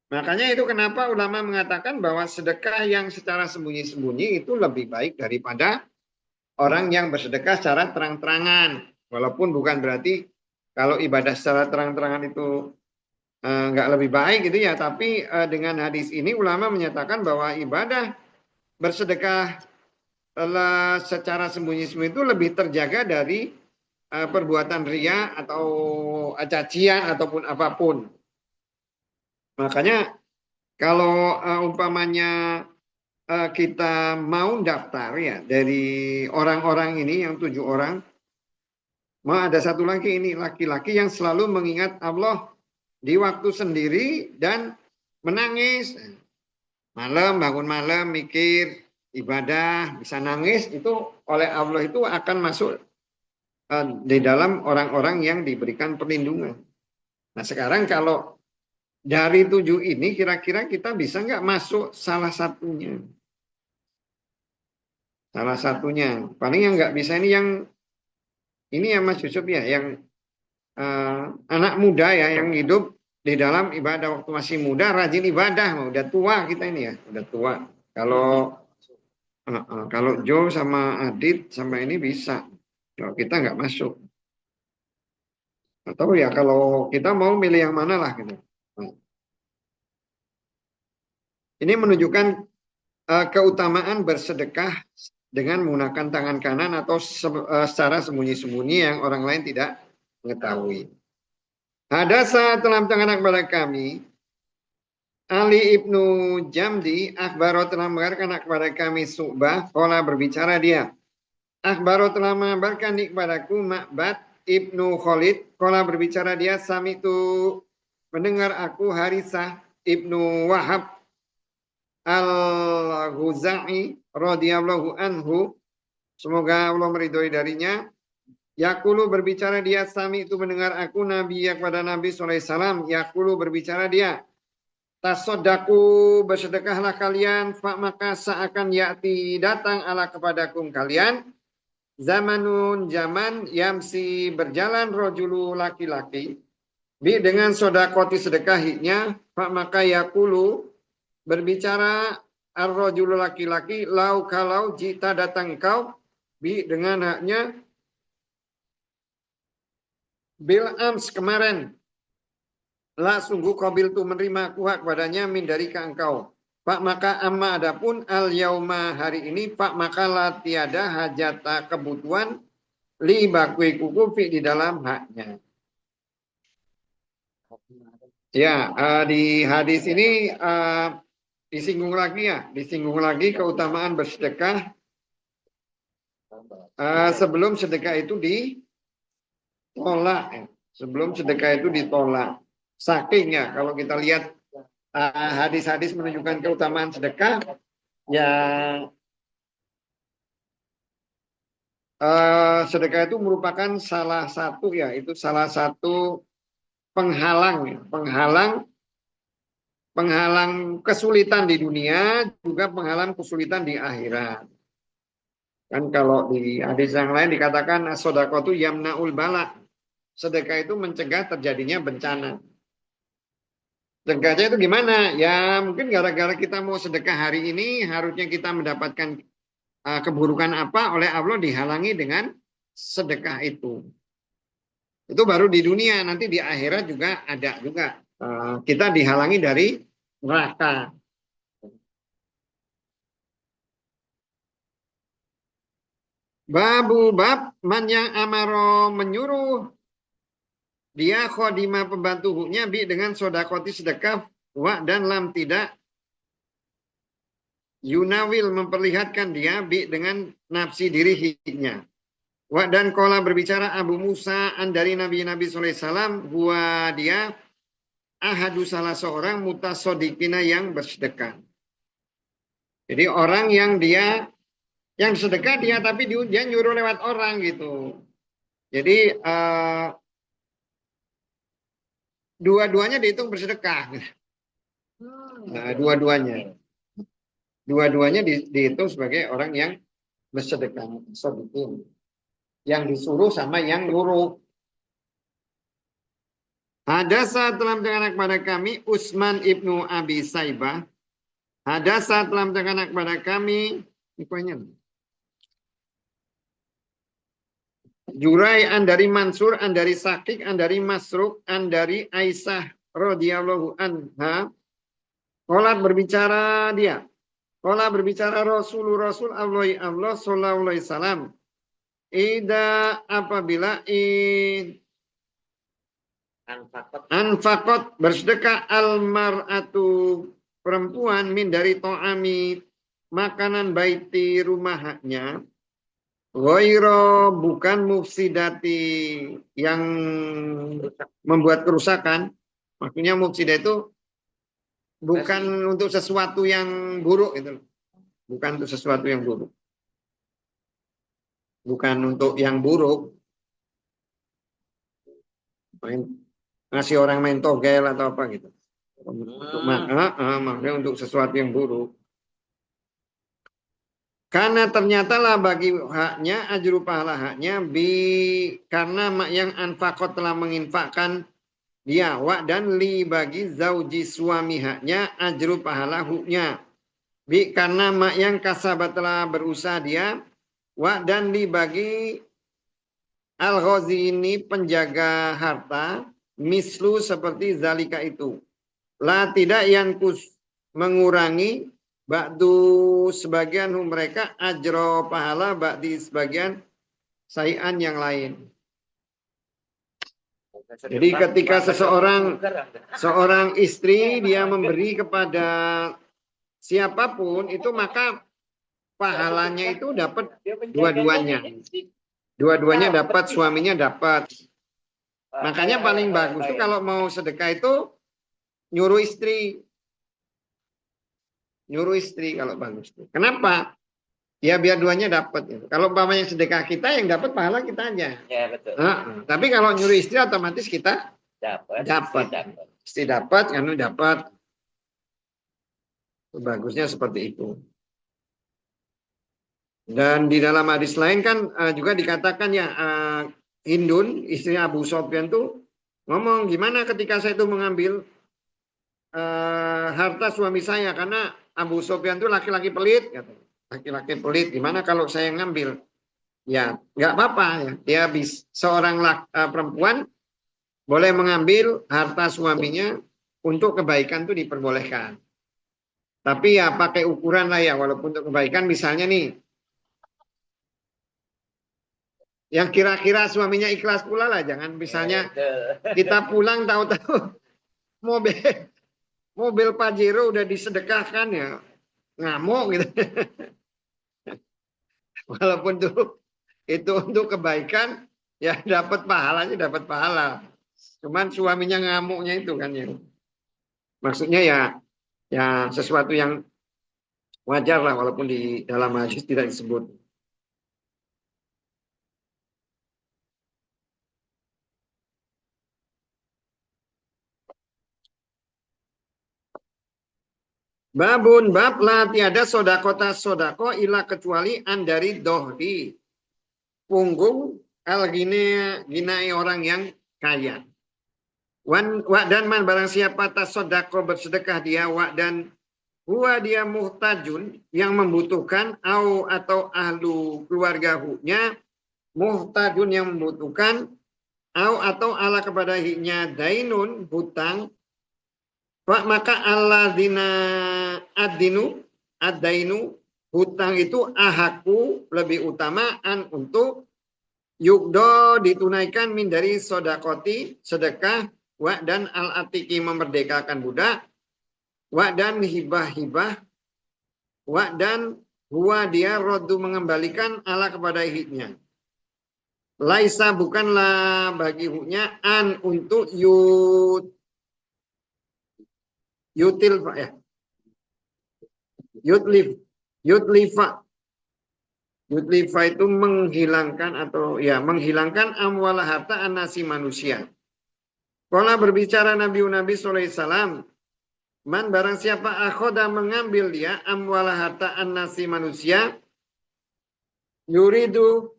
Makanya itu kenapa ulama mengatakan bahwa sedekah yang secara sembunyi-sembunyi itu lebih baik daripada orang yang bersedekah secara terang-terangan. Walaupun bukan berarti kalau ibadah secara terang-terangan itu nggak lebih baik gitu ya. Tapi dengan hadis ini ulama menyatakan bahwa ibadah bersedekah secara sembunyi-sembunyi itu lebih terjaga dari perbuatan ria atau cacian ataupun apapun. Makanya kalau umpamanya kita mau daftar ya dari orang-orang ini yang 7 orang, mau ada satu lagi ini laki-laki yang selalu mengingat Allah di waktu sendiri dan menangis. Malam, bangun malam, mikir, ibadah, bisa nangis, itu oleh Allah itu akan masuk di dalam orang-orang yang diberikan perlindungan. Nah sekarang kalau dari 7 ini kira-kira kita bisa nggak masuk salah satunya? Salah satunya. Paling yang nggak bisa ini ya Mas Yusuf ya, yang anak muda ya, yang hidup di dalam ibadah waktu masih muda, rajin ibadah, udah tua kita ini ya, udah tua. Kalau Joe sama Adit sama ini bisa, kalau kita nggak masuk. Atau ya kalau kita mau milih yang mana lah gitu. Ini menunjukkan keutamaan bersedekah dengan menggunakan tangan kanan atau secara sembunyi-sembunyi yang orang lain tidak mengetahui. Ada saat dalam tangan kepada kami, Ali ibnu Jamdi, akhbaro telah mengabarkan kepada kami Su'bah, kola berbicara dia. Akhbaro telah mengabarkan kepadaku Ma'bad ibnu Khalid, kola berbicara dia, sami itu mendengar aku Harisah ibnu Wahab al-Ghuzai radhiyallahu anhu, semoga Allah meridhoi darinya. Yakulu berbicara dia, sami itu mendengar aku Nabi kepada Nabi SAW. Yakulu berbicara dia, tasodaku bersedekahlah kalian, fa maka seakan yakti datang ala kepadakum kalian, zamanun zaman yamsi berjalan rojulu laki-laki, bi dengan sodakoti sedekahinya, fa maka yakulu berbicara ar-rojulu laki-laki, lau kalau jita datang kau, bi dengan haknya, bil ams kemarin, la sungguh qabil tu menerima kuhak padanya min dari ke engkau. Pak maka amma adapun al yauma hari ini, pak maka la tiada hajata kebutuhan li bakwi kuku fi di dalam haknya. Ya, di hadis ini disinggung lagi keutamaan bersedekah sebelum sedekah itu ditolak. Sebelum sedekah itu ditolak. Saking ya, kalau kita lihat hadis-hadis menunjukkan keutamaan sedekah, ya sedekah itu merupakan salah satu penghalang kesulitan di dunia, juga penghalang kesulitan di akhirat. Kan kalau di hadis yang lain dikatakan as-shadaqatu yamna'ul bala. Sedekah itu mencegah terjadinya bencana. Cegahnya itu gimana? Ya mungkin gara-gara kita mau sedekah hari ini harusnya kita mendapatkan keburukan apa oleh Allah dihalangi dengan sedekah itu. Itu baru di dunia, nanti di akhirat juga ada juga. Kita dihalangi dari neraka. Babu bab man yang amaro menyuruh dia khodimah pembantunya bi dengan sodakoti sedekah wa dan lam tidak yunawil memperlihatkan dia bi dengan nafsi dirinya. Wa dan kola berbicara Abu Musa dari Nabi Sallallahu Alaihi Wasallam gua dia ahadu salah seorang mutasodikina yang bersedekah. Jadi orang yang dia yang sedekah dia tapi dia nyuruh lewat orang gitu. Jadi dua-duanya dihitung bersedekah. Nah, dua-duanya dihitung sebagai orang yang bersedekah. Yang disuruh sama yang nyuruh. Hadasa telah mendengarkan kepada kami Utsman ibnu Abi Saibah. Hadasa telah mendengarkan kepada kami Jurai an dari Mansur, an dari Sakik, an dari Masruk, an dari Aisyah radhiyallahu anha. Kolat berbicara dia. Kolat berbicara Rasul Allah sallallahu alaihi wasallam. Ida apabila anfaqat bersedekah almar'atu perempuan min dari to'ami makanan baiti rumahnya ghaira bukan mufsidati yang membuat kerusakan. Maksudnya mufsidah itu bukan untuk sesuatu yang buruk itu. Bukan untuk sesuatu yang buruk. Bukan untuk yang buruk. Ngasih orang main togel atau apa gitu. Maksudnya untuk sesuatu yang buruk. Karena ternyata lah bagi haknya ajru pahala haknya karena yang anfaqat telah menginfakkan dia wa dan li bagi zauji suami haknya ajru pahala huknya karena mak yang kasabat telah berusaha dia wa dan li bagi al-ghazi ini penjaga harta mislu seperti zalika itu la tidak yang mengurangi ba'du sebagian mereka ajro pahala ba'di sebagian sayan yang lain. Jadi ketika seorang istri dia memberi kepada siapapun itu maka pahalanya itu dapat dua-duanya. Dua-duanya dapat, suaminya dapat. Makanya paling bagus itu kalau mau sedekah itu nyuruh istri. Nyuruh istri kalau bagus. Kenapa? Ya biar duanya dapat. Gitu. Kalau umpamanya sedekah kita yang dapat pahala kita aja. Ya betul. Tapi kalau nyuruh istri otomatis kita dapat. Istri dapat, kamu dapat. Bagusnya seperti itu. Dan di dalam hadis lain kan juga dikatakan ya Hindun, istri Abu Sofyan tuh ngomong gimana ketika saya itu mengambil harta suami saya karena Abu Sofyan itu laki-laki pelit, laki-laki pelit. Gimana kalau saya ngambil? Ya, nggak apa-apa. Ya. Dia seorang perempuan boleh mengambil harta suaminya untuk kebaikan itu diperbolehkan. Tapi ya pakai ukuran lah ya, walaupun untuk kebaikan misalnya nih, yang kira-kira suaminya ikhlas pula lah, jangan misalnya kita pulang tahu-tahu mobil Pajero udah disedekahkan ya ngamuk gitu. Walaupun tuh itu untuk kebaikan ya dapat pahalanya dapat pahala. Cuman suaminya ngamuknya itu kan ya. Maksudnya ya sesuatu yang wajar lah walaupun di dalam hadis tidak disebut. Babun bab la tiada sodakota sodako ila kecuali an dari dohri punggung al ginai orang yang kaya. Dan man barang siapa tasodako bersedekah dia dan huwa dia muhtajun yang membutuhkan atau ahlu keluarga hu-nya muhtajun yang membutuhkan atau ala kepada hiknya dainun hutang maka alladzina ad-dainu hutang itu ahaku lebih utamaan untuk yugdo ditunaikan min dari sodakoti sedekah dan al-atiki memerdekakan budak dan hibah dan huwa dia rodu mengembalikan ala kepada hiknya. Laisa bukanlah bagi huknya an untuk yutlifa itu menghilangkan atau menghilangkan amwal harta anasi manusia. Kala berbicara Nabi sallallahu alaihi wasallam, man barang siapa akhoda mengambil dia amwal harta anasi manusia yuridu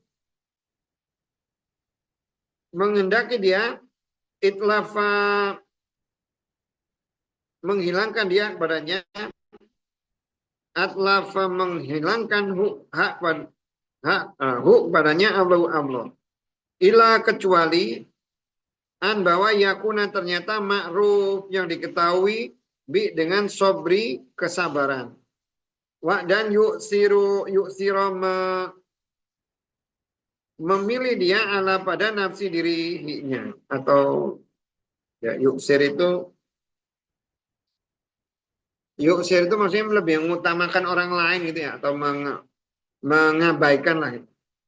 mengendaki dia itlafa menghilangkan dia kepadanya atlafa menghilangkan hak padanya Allah ila kecuali an bahwa yakuna ternyata ma'ruf yang diketahui dengan sobri kesabaran dan yuksiru memilih dia ala pada nafsi dirinya atau yuksir itu maksudnya lebih mengutamakan orang lain gitu ya atau mengabaikan lah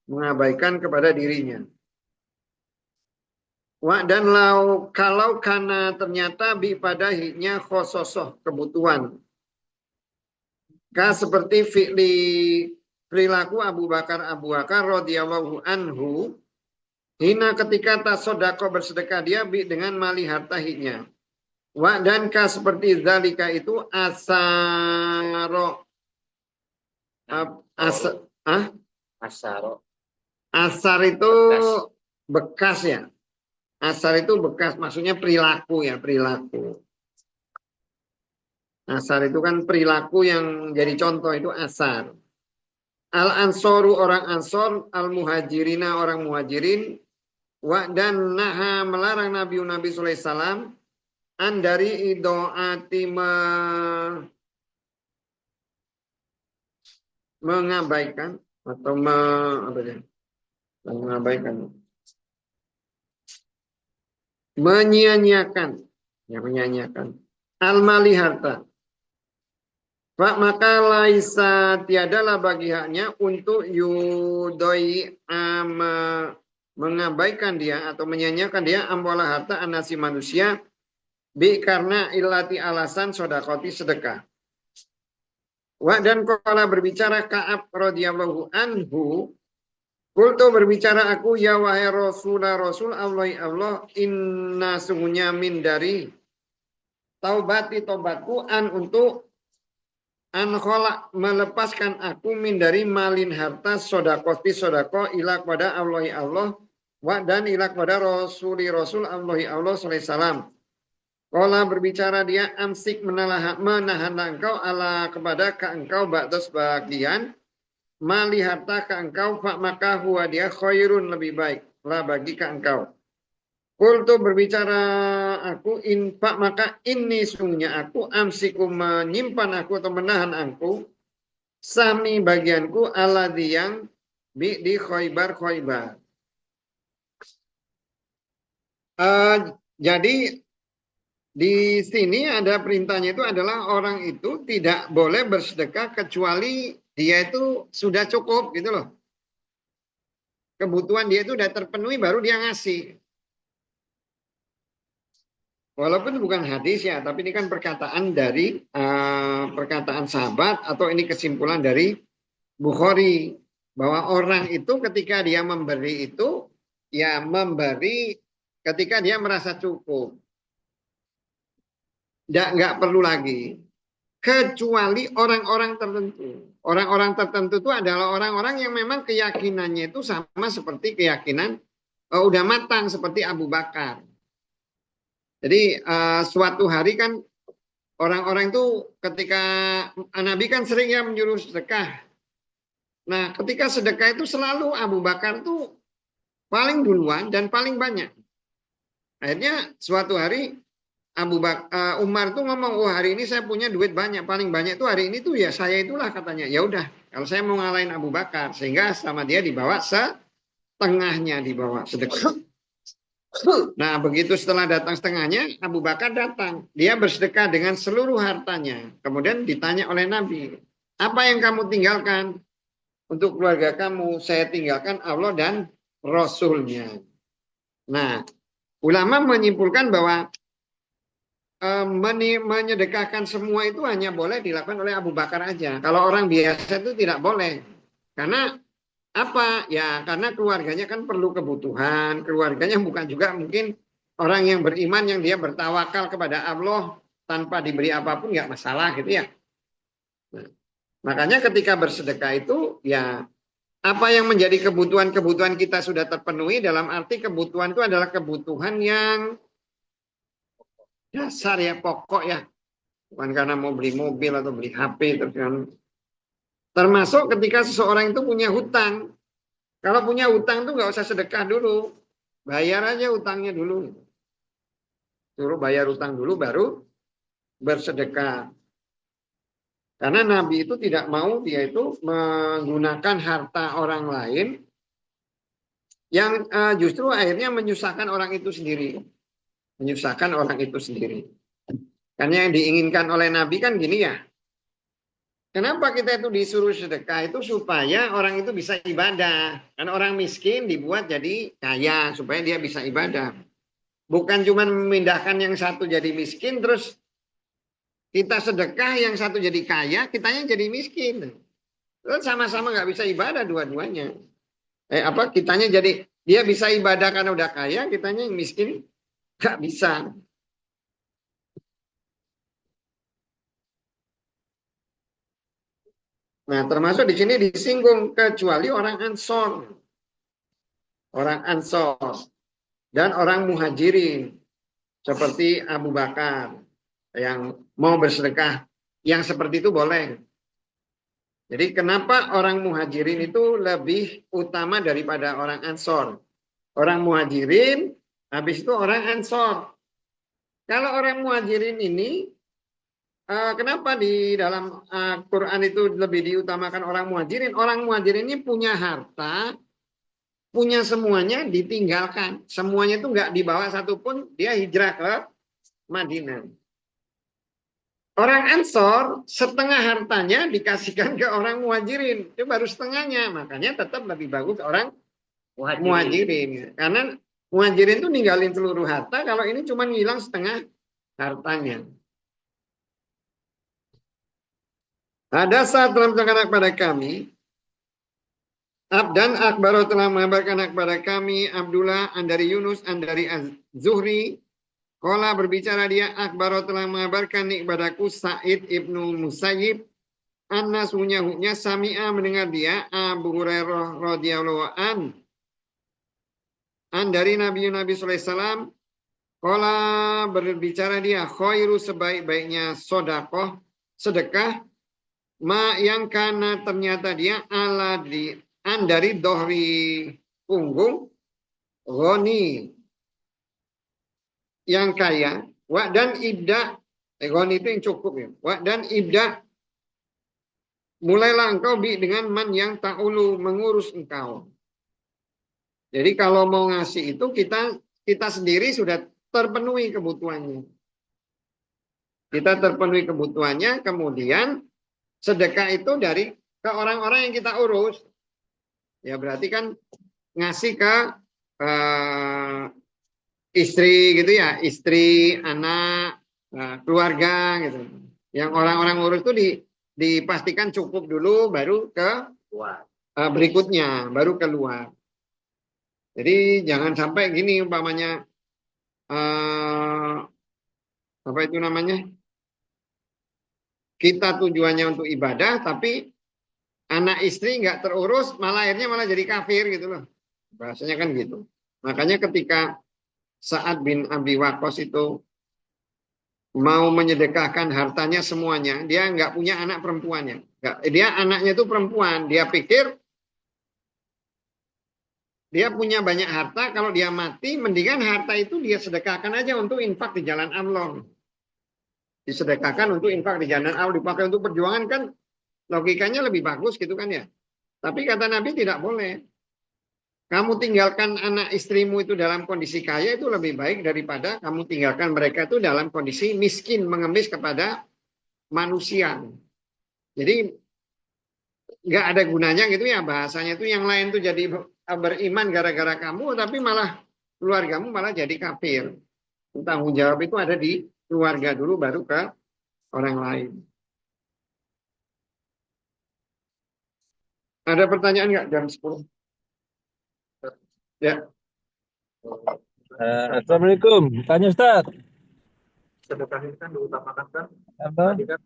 mengabaikan kepada dirinya. Dan kalau karena ternyata pada hiknya khososoh kebutuhan. Seperti fi'li perilaku Abu Bakar radhiyallahu anhu hina ketika tasodako bersedekah dia dengan mali harta hiknya. Dan seperti zalika itu asaro asar itu bekas ya. Asar itu bekas maksudnya perilaku ya, perilaku. Asar itu kan perilaku yang jadi contoh itu asar. Al-ansoru orang ansor, al-muhajirina orang muhajirin, dan naha melarang Nabi sallallahu alaihi wasallam an dari idoati mengabaikan atau mengabaikan menyia-nyiakan al-mali harta. Maka laisa tiadalah bagi haknya untuk yudoi mengabaikan dia atau menyia-nyiakan dia amwala harta anasi manusia karena ilati alasan sodakoti sedekah. Dan kala berbicara Ka'ab radhiyallahu anhu, kultu berbicara aku ya wahai Rasul Allah inna sungguhnya min dari taubatku untuk kholak melepaskan aku min dari malin harta sodakoti sodako ila kepada Allah dan ila kepada Rasul Allah sallallahu alaihi wasallam. Kala berbicara dia amsik menahan engkau ala kepada engkau ba'das bagian mali harta engkau maka huwa dia khairun lebih baik lah bagi engkau. Kultu berbicara aku maka ini sungguhnya aku amsiku menyimpan aku atau menahan aku sami bagianku ala yang di Khaybar. Jadi di sini ada perintahnya itu adalah orang itu tidak boleh bersedekah kecuali dia itu sudah cukup gitu loh. Kebutuhan dia itu sudah terpenuhi baru dia ngasih. Walaupun bukan hadis ya, tapi ini kan perkataan dari perkataan sahabat atau ini kesimpulan dari Bukhari bahwa orang itu ketika dia memberi itu ya memberi ketika dia merasa cukup. Nggak perlu lagi. kecuali orang-orang tertentu. Orang-orang tertentu itu adalah orang-orang yang memang keyakinannya itu sama seperti keyakinan udah matang seperti Abu Bakar. Jadi suatu hari kan orang-orang itu ketika Nabi kan sering ya menyuruh sedekah. Nah, ketika sedekah itu selalu Abu Bakar itu paling duluan dan paling banyak. Akhirnya suatu hari Umar tuh ngomong, oh hari ini saya punya duit banyak, paling banyak tuh hari ini tuh ya saya itulah katanya. Ya udah, kalau saya mau ngalahin Abu Bakar, sehingga sama dia dibawa setengahnya dibawa sedekah. Nah, begitu setelah datang setengahnya, Abu Bakar datang. Dia bersedekah dengan seluruh hartanya. Kemudian ditanya oleh Nabi, apa yang kamu tinggalkan untuk keluarga kamu? Saya tinggalkan Allah dan Rasulnya. Nah, ulama menyimpulkan bahwa menyedekahkan semua itu hanya boleh dilakukan oleh Abu Bakar aja. Kalau orang biasa itu tidak boleh. Karena apa? Ya karena keluarganya kan perlu kebutuhan. Keluarganya bukan juga mungkin orang yang beriman yang dia bertawakal kepada Allah tanpa diberi apapun nggak masalah gitu ya. Nah, makanya ketika bersedekah itu ya apa yang menjadi kebutuhan-kebutuhan kita sudah terpenuhi, dalam arti kebutuhan itu adalah kebutuhan yang dasar ya, pokok ya. Bukan karena mau beli mobil atau beli HP. Termasuk ketika seseorang itu punya hutang. Kalau punya hutang tuh nggak usah sedekah dulu. Bayar aja hutangnya dulu. Suruh bayar hutang dulu baru bersedekah. Karena Nabi itu tidak mau dia itu menggunakan harta orang lain yang justru akhirnya menyusahkan orang itu sendiri. Menyusahkan orang itu sendiri. Karena yang diinginkan oleh Nabi kan gini ya. Kenapa kita itu disuruh sedekah itu supaya orang itu bisa ibadah. Karena orang miskin dibuat jadi kaya supaya dia bisa ibadah. Bukan cuma memindahkan yang satu jadi miskin terus kita sedekah yang satu jadi kaya, kitanya jadi miskin. Terus sama-sama nggak bisa ibadah dua-duanya. Kitanya jadi dia bisa ibadah karena udah kaya, kitanya yang miskin nggak bisa. Nah, termasuk di sini disinggung kecuali orang Ansor. Orang Ansor dan orang Muhajirin seperti Abu Bakar yang mau bersedekah yang seperti itu boleh. Jadi kenapa orang Muhajirin itu lebih utama daripada orang Ansor? Orang Muhajirin habis itu orang Ansor. Kalau orang Muhajirin ini kenapa di dalam Quran itu lebih diutamakan orang Muhajirin? Orang Muhajirin ini punya harta, punya semuanya ditinggalkan. Semuanya itu nggak dibawa satupun, dia hijrah ke Madinah. Orang Ansor setengah hartanya dikasihkan ke orang Muhajirin. Itu baru setengahnya. Makanya tetap lebih bagus orang Muhajirin. Karena Muhajirin itu ninggalin seluruh harta. Kalau ini cuma hilang setengah hartanya. Ada saat telah menceritakan kepada kami, dan Akbar telah mengabarkan kepada kami, Abdullah dari Yunus dari Az-Zuhri, Qala berbicara dia, Akbar telah mengabarkan kepadaku Sa'id ibnu Musayyib, anna sunyahnya sami'a mendengar dia Abu Hurairah radhiyallahu an dari Nabi sallallahu alaihi wasallam, Qala berbicara dia, khairu sebaik-baiknya sedekah ma yang karena ternyata dia dari dohri punggung Ghani yang kaya dan ibda Ghani itu yang cukup ya dan ibda mulailah engkau dengan man yang ta'ulu mengurus engkau. Jadi kalau mau ngasih itu kita sendiri sudah terpenuhi kebutuhannya. Kita terpenuhi kebutuhannya, kemudian sedekah itu dari ke orang-orang yang kita urus. Ya berarti kan ngasih ke istri gitu ya, istri, anak, keluarga gitu. Yang orang-orang urus itu dipastikan cukup dulu, baru ke berikutnya, baru keluar. Jadi jangan sampai gini umpamanya apa itu namanya? kita tujuannya untuk ibadah, tapi anak istri nggak terurus, malah akhirnya malah jadi kafir gitu loh. Bahasanya kan gitu. Makanya ketika Sa'ad bin Abi Waqqas itu mau menyedekahkan hartanya semuanya, dia nggak punya anak perempuannya. Dia anaknya itu perempuan, dia pikir dia punya banyak harta, kalau dia mati, mendingan harta itu dia sedekahkan aja untuk infak di jalan Allah. Disedekahkan untuk infak di jalan Allah, dipakai untuk perjuangan kan logikanya lebih bagus gitu kan ya. Tapi kata Nabi tidak boleh. Kamu tinggalkan anak istrimu itu dalam kondisi kaya itu lebih baik daripada kamu tinggalkan mereka itu dalam kondisi miskin, mengemis kepada manusia. Jadi nggak ada gunanya gitu ya bahasanya itu yang lain tuh jadi beriman gara-gara kamu, tapi malah keluargamu malah jadi kafir. Tanggung jawab itu ada di keluarga dulu baru ke orang lain. Ada pertanyaan nggak jam 10? Ya. Assalamualaikum. Tanya Ustaz. Sedekah ini kan diutamakan kan Apa? tadi kan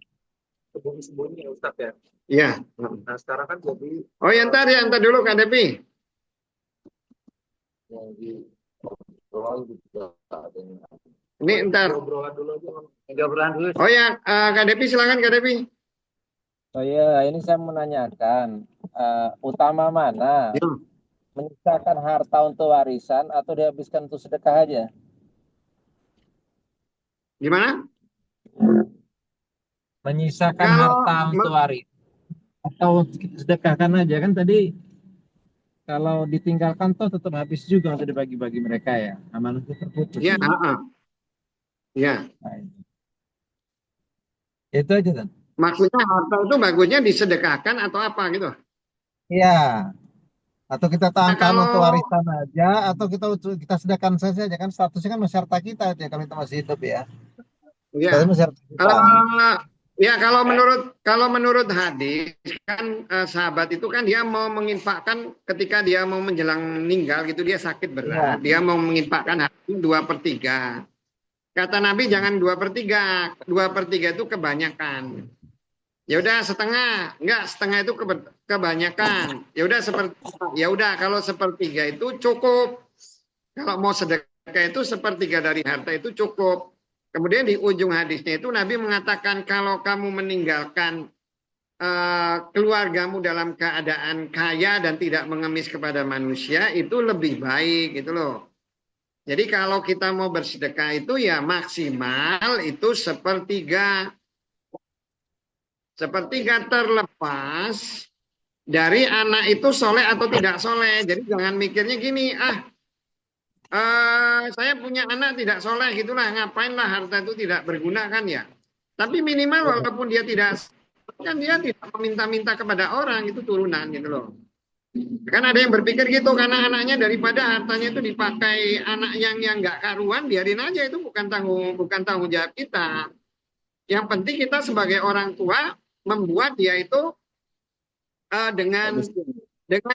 sembunyi-sembunyi ya Ustaz ya. Iya. Nah sekarang kan jadi Oh ya ntar dulu Kak Depi. Yang di ruang juga ada yang Ini ntar. obrolan dulu aja. Obrolan dulu. Oh ya Kak Depi silakan Kak Depi. Oh iya, ini saya menanyakan utama mana? Ya. Menyisakan harta untuk warisan atau dihabiskan untuk sedekah aja? Gimana? Menyisakan Kalau harta untuk warisan atau kita sedekahkan aja kan tadi kalau ditinggalkan toh tetap habis juga untuk dibagi-bagi mereka ya. Amanah itu terputus. ya, ya. Nah, itu aja kan. Maksudnya harta itu bagusnya disedekahkan atau apa gitu? Iya. Atau kita Nah, tahan-tahan kalau untuk warisan aja atau kita sedekahkan saja kan statusnya kan masih harta kita ya kalau kita masih hidup ya. ya, Statusnya masih harta kita. kalau ya kalau menurut hadis kan sahabat itu kan dia mau menginfakkan ketika dia mau menjelang meninggal gitu dia sakit berat, dia mau menginfakkan harta 2/3. Kata Nabi jangan 2/3, 2/3 itu kebanyakan. Ya udah setengah, enggak setengah itu kebanyakan. Ya udah kalau 1/3 itu cukup. Kalau mau sedekah itu 1/3 dari harta itu cukup. Kemudian di ujung hadisnya itu Nabi mengatakan kalau kamu meninggalkan keluargamu dalam keadaan kaya dan tidak mengemis kepada manusia itu lebih baik gitu loh. Jadi kalau kita mau bersedekah itu ya maksimal itu 1/3. 1/3 terlepas dari anak itu soleh atau tidak soleh. Jadi jangan mikirnya gini, saya punya anak tidak soleh gitulah, ngapainlah harta itu tidak berguna kan ya. Tapi minimal walaupun dia tidak, kan dia tidak meminta-minta kepada orang itu turunan gitu loh. Kan ada yang berpikir gitu karena anaknya daripada hartanya itu dipakai anak yang nggak karuan, biarin aja itu bukan tanggung jawab kita. Yang penting kita sebagai orang tua membuat dia itu dengan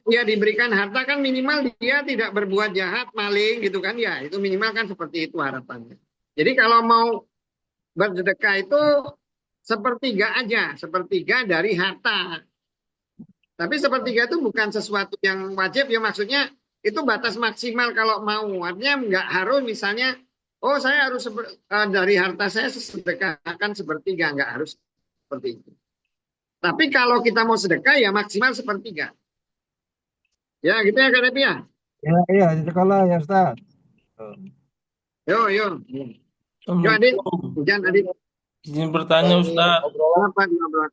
dia diberikan harta kan minimal dia tidak berbuat jahat, maling gitu kan ya. Itu minimal kan seperti itu harapannya. Jadi kalau mau bersedekah itu 1/3 aja, 1/3 dari harta. Tapi 1/3 itu bukan sesuatu yang wajib ya, maksudnya itu batas maksimal kalau mau. Artinya nggak harus misalnya, oh saya harus dari harta saya sedekahkan 1/3, nggak harus seperti itu. Tapi kalau kita mau sedekah ya maksimal 1/3. Ya gitu ya Kak Depi ya. Iya, di sekolah ya Ustaz. Yo. Yo adik, hujan adik. Izin bertanya Ustaz. Apa ngobrol?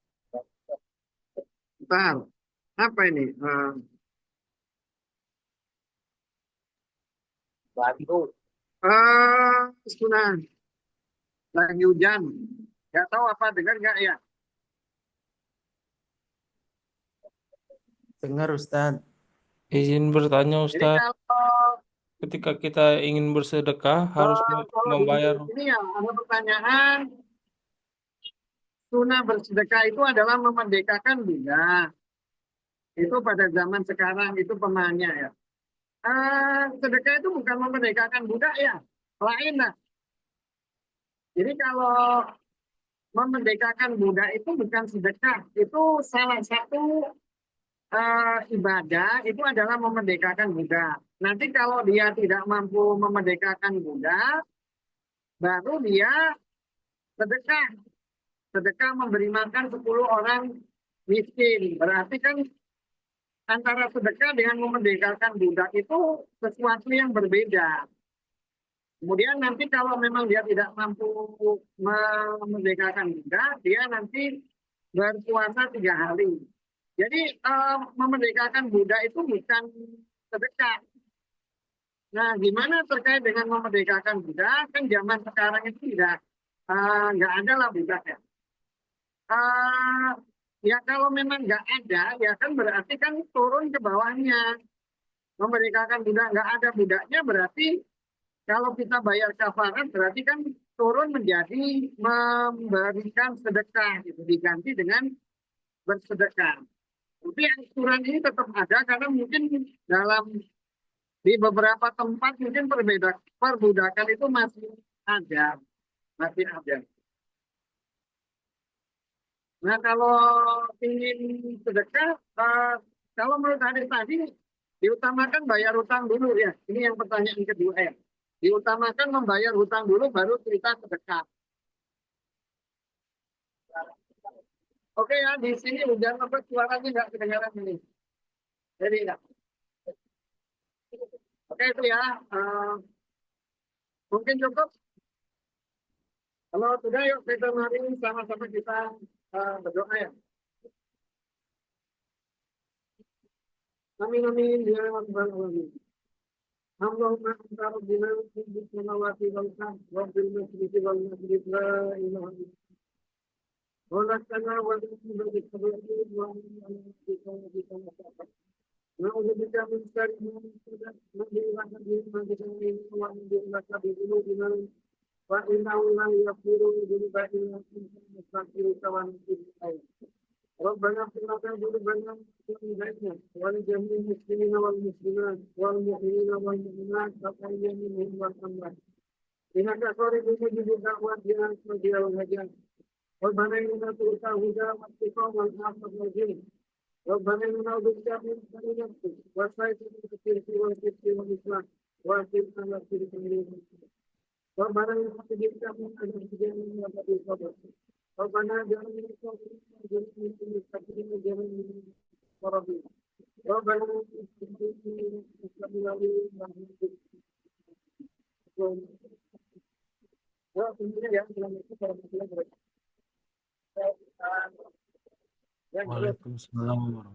Bentar. Apa ini? bantu. Sudah lagi hujan. Gak tahu apa dengar nggak ya? Dengar Ustaz. Izin bertanya Jadi Ustaz. kalau Ketika kita ingin bersedekah harus membayar. ini ya ada pertanyaan. Sunnah bersedekah itu adalah memerdekakan budak. Itu pada zaman sekarang itu pemahamannya ya. Sedekah itu bukan memerdekakan budak ya, lain lah. Jadi kalau memerdekakan budak itu bukan sedekah. Itu salah satu ibadah itu adalah memerdekakan budak. Nanti kalau dia tidak mampu memerdekakan budak, baru dia sedekah. Sedekah memberi makan 10 orang miskin. Berarti kan antara sedekah dengan memerdekakan budak itu sesuatu yang berbeda. Kemudian nanti kalau memang dia tidak mampu memerdekakan budak, dia nanti berpuasa 3 hari. Jadi memerdekakan budak itu bukan sedekah. Nah, gimana terkait dengan memerdekakan budak? Kan zaman sekarang itu tidak nggak ada lah budak ya. Ya kalau memang nggak ada, ya kan berarti kan turun ke bawahnya. Memerdekakan budak nggak ada budaknya berarti kalau kita bayar kafarat berarti kan turun menjadi memberikan sedekah gitu, diganti dengan bersedekah. Tapi aturan ini tetap ada karena mungkin di beberapa tempat mungkin perbudakan itu masih ada. Nah kalau ingin sedekah, kalau menurut hadis tadi diutamakan bayar hutang dulu ya. Ini yang pertanyaan kedua ya. Diutamakan membayar hutang dulu baru cerita sedekah. Oke ya, di sini hujan apa suaranya nggak kedengaran ini. Jadi ya. Oke itu ya. Mungkin cukup. Kalau sudah yuk kita mari sama-sama kita berdoa ya. Amin amin ya rabbal alamin. Allahumma anta rabbuna fis samawati wal ardi wa fil mashriqi wal maghrib la ilaha illa anta. Walakana wa bihamdika tabarruk wa bihamdika mustaqim. نعوذ بك من شر ما صدق نبي وحده ما بجميع ونبي لك بذنوبنا فإنه لا يغفر الذنوب إلا أنت نستغفرك ونتوب إليك ربنا اغفر لنا ذنوبنا ولوالدينا ولجميع المسلمين والمسلمات والمؤمنين والمؤمنات والأحياء منهم والأموات إنك قريب مجيب الدعوات يا سميع الهدايا ربنا إنك تؤتى الهدى والتقى والعافية والجنة ربنا إننا بك من شر نفسك والشيطان والشرك والكفر والإسلام وأتينا على الشرك من ربنا إنك بك من أجل جميع وبئس الصبر ربنا جعلنا الصابرين جميع المستقيم جميع المقربين ربنا Waalaikumsalam warahmatullahi wabarakatuh.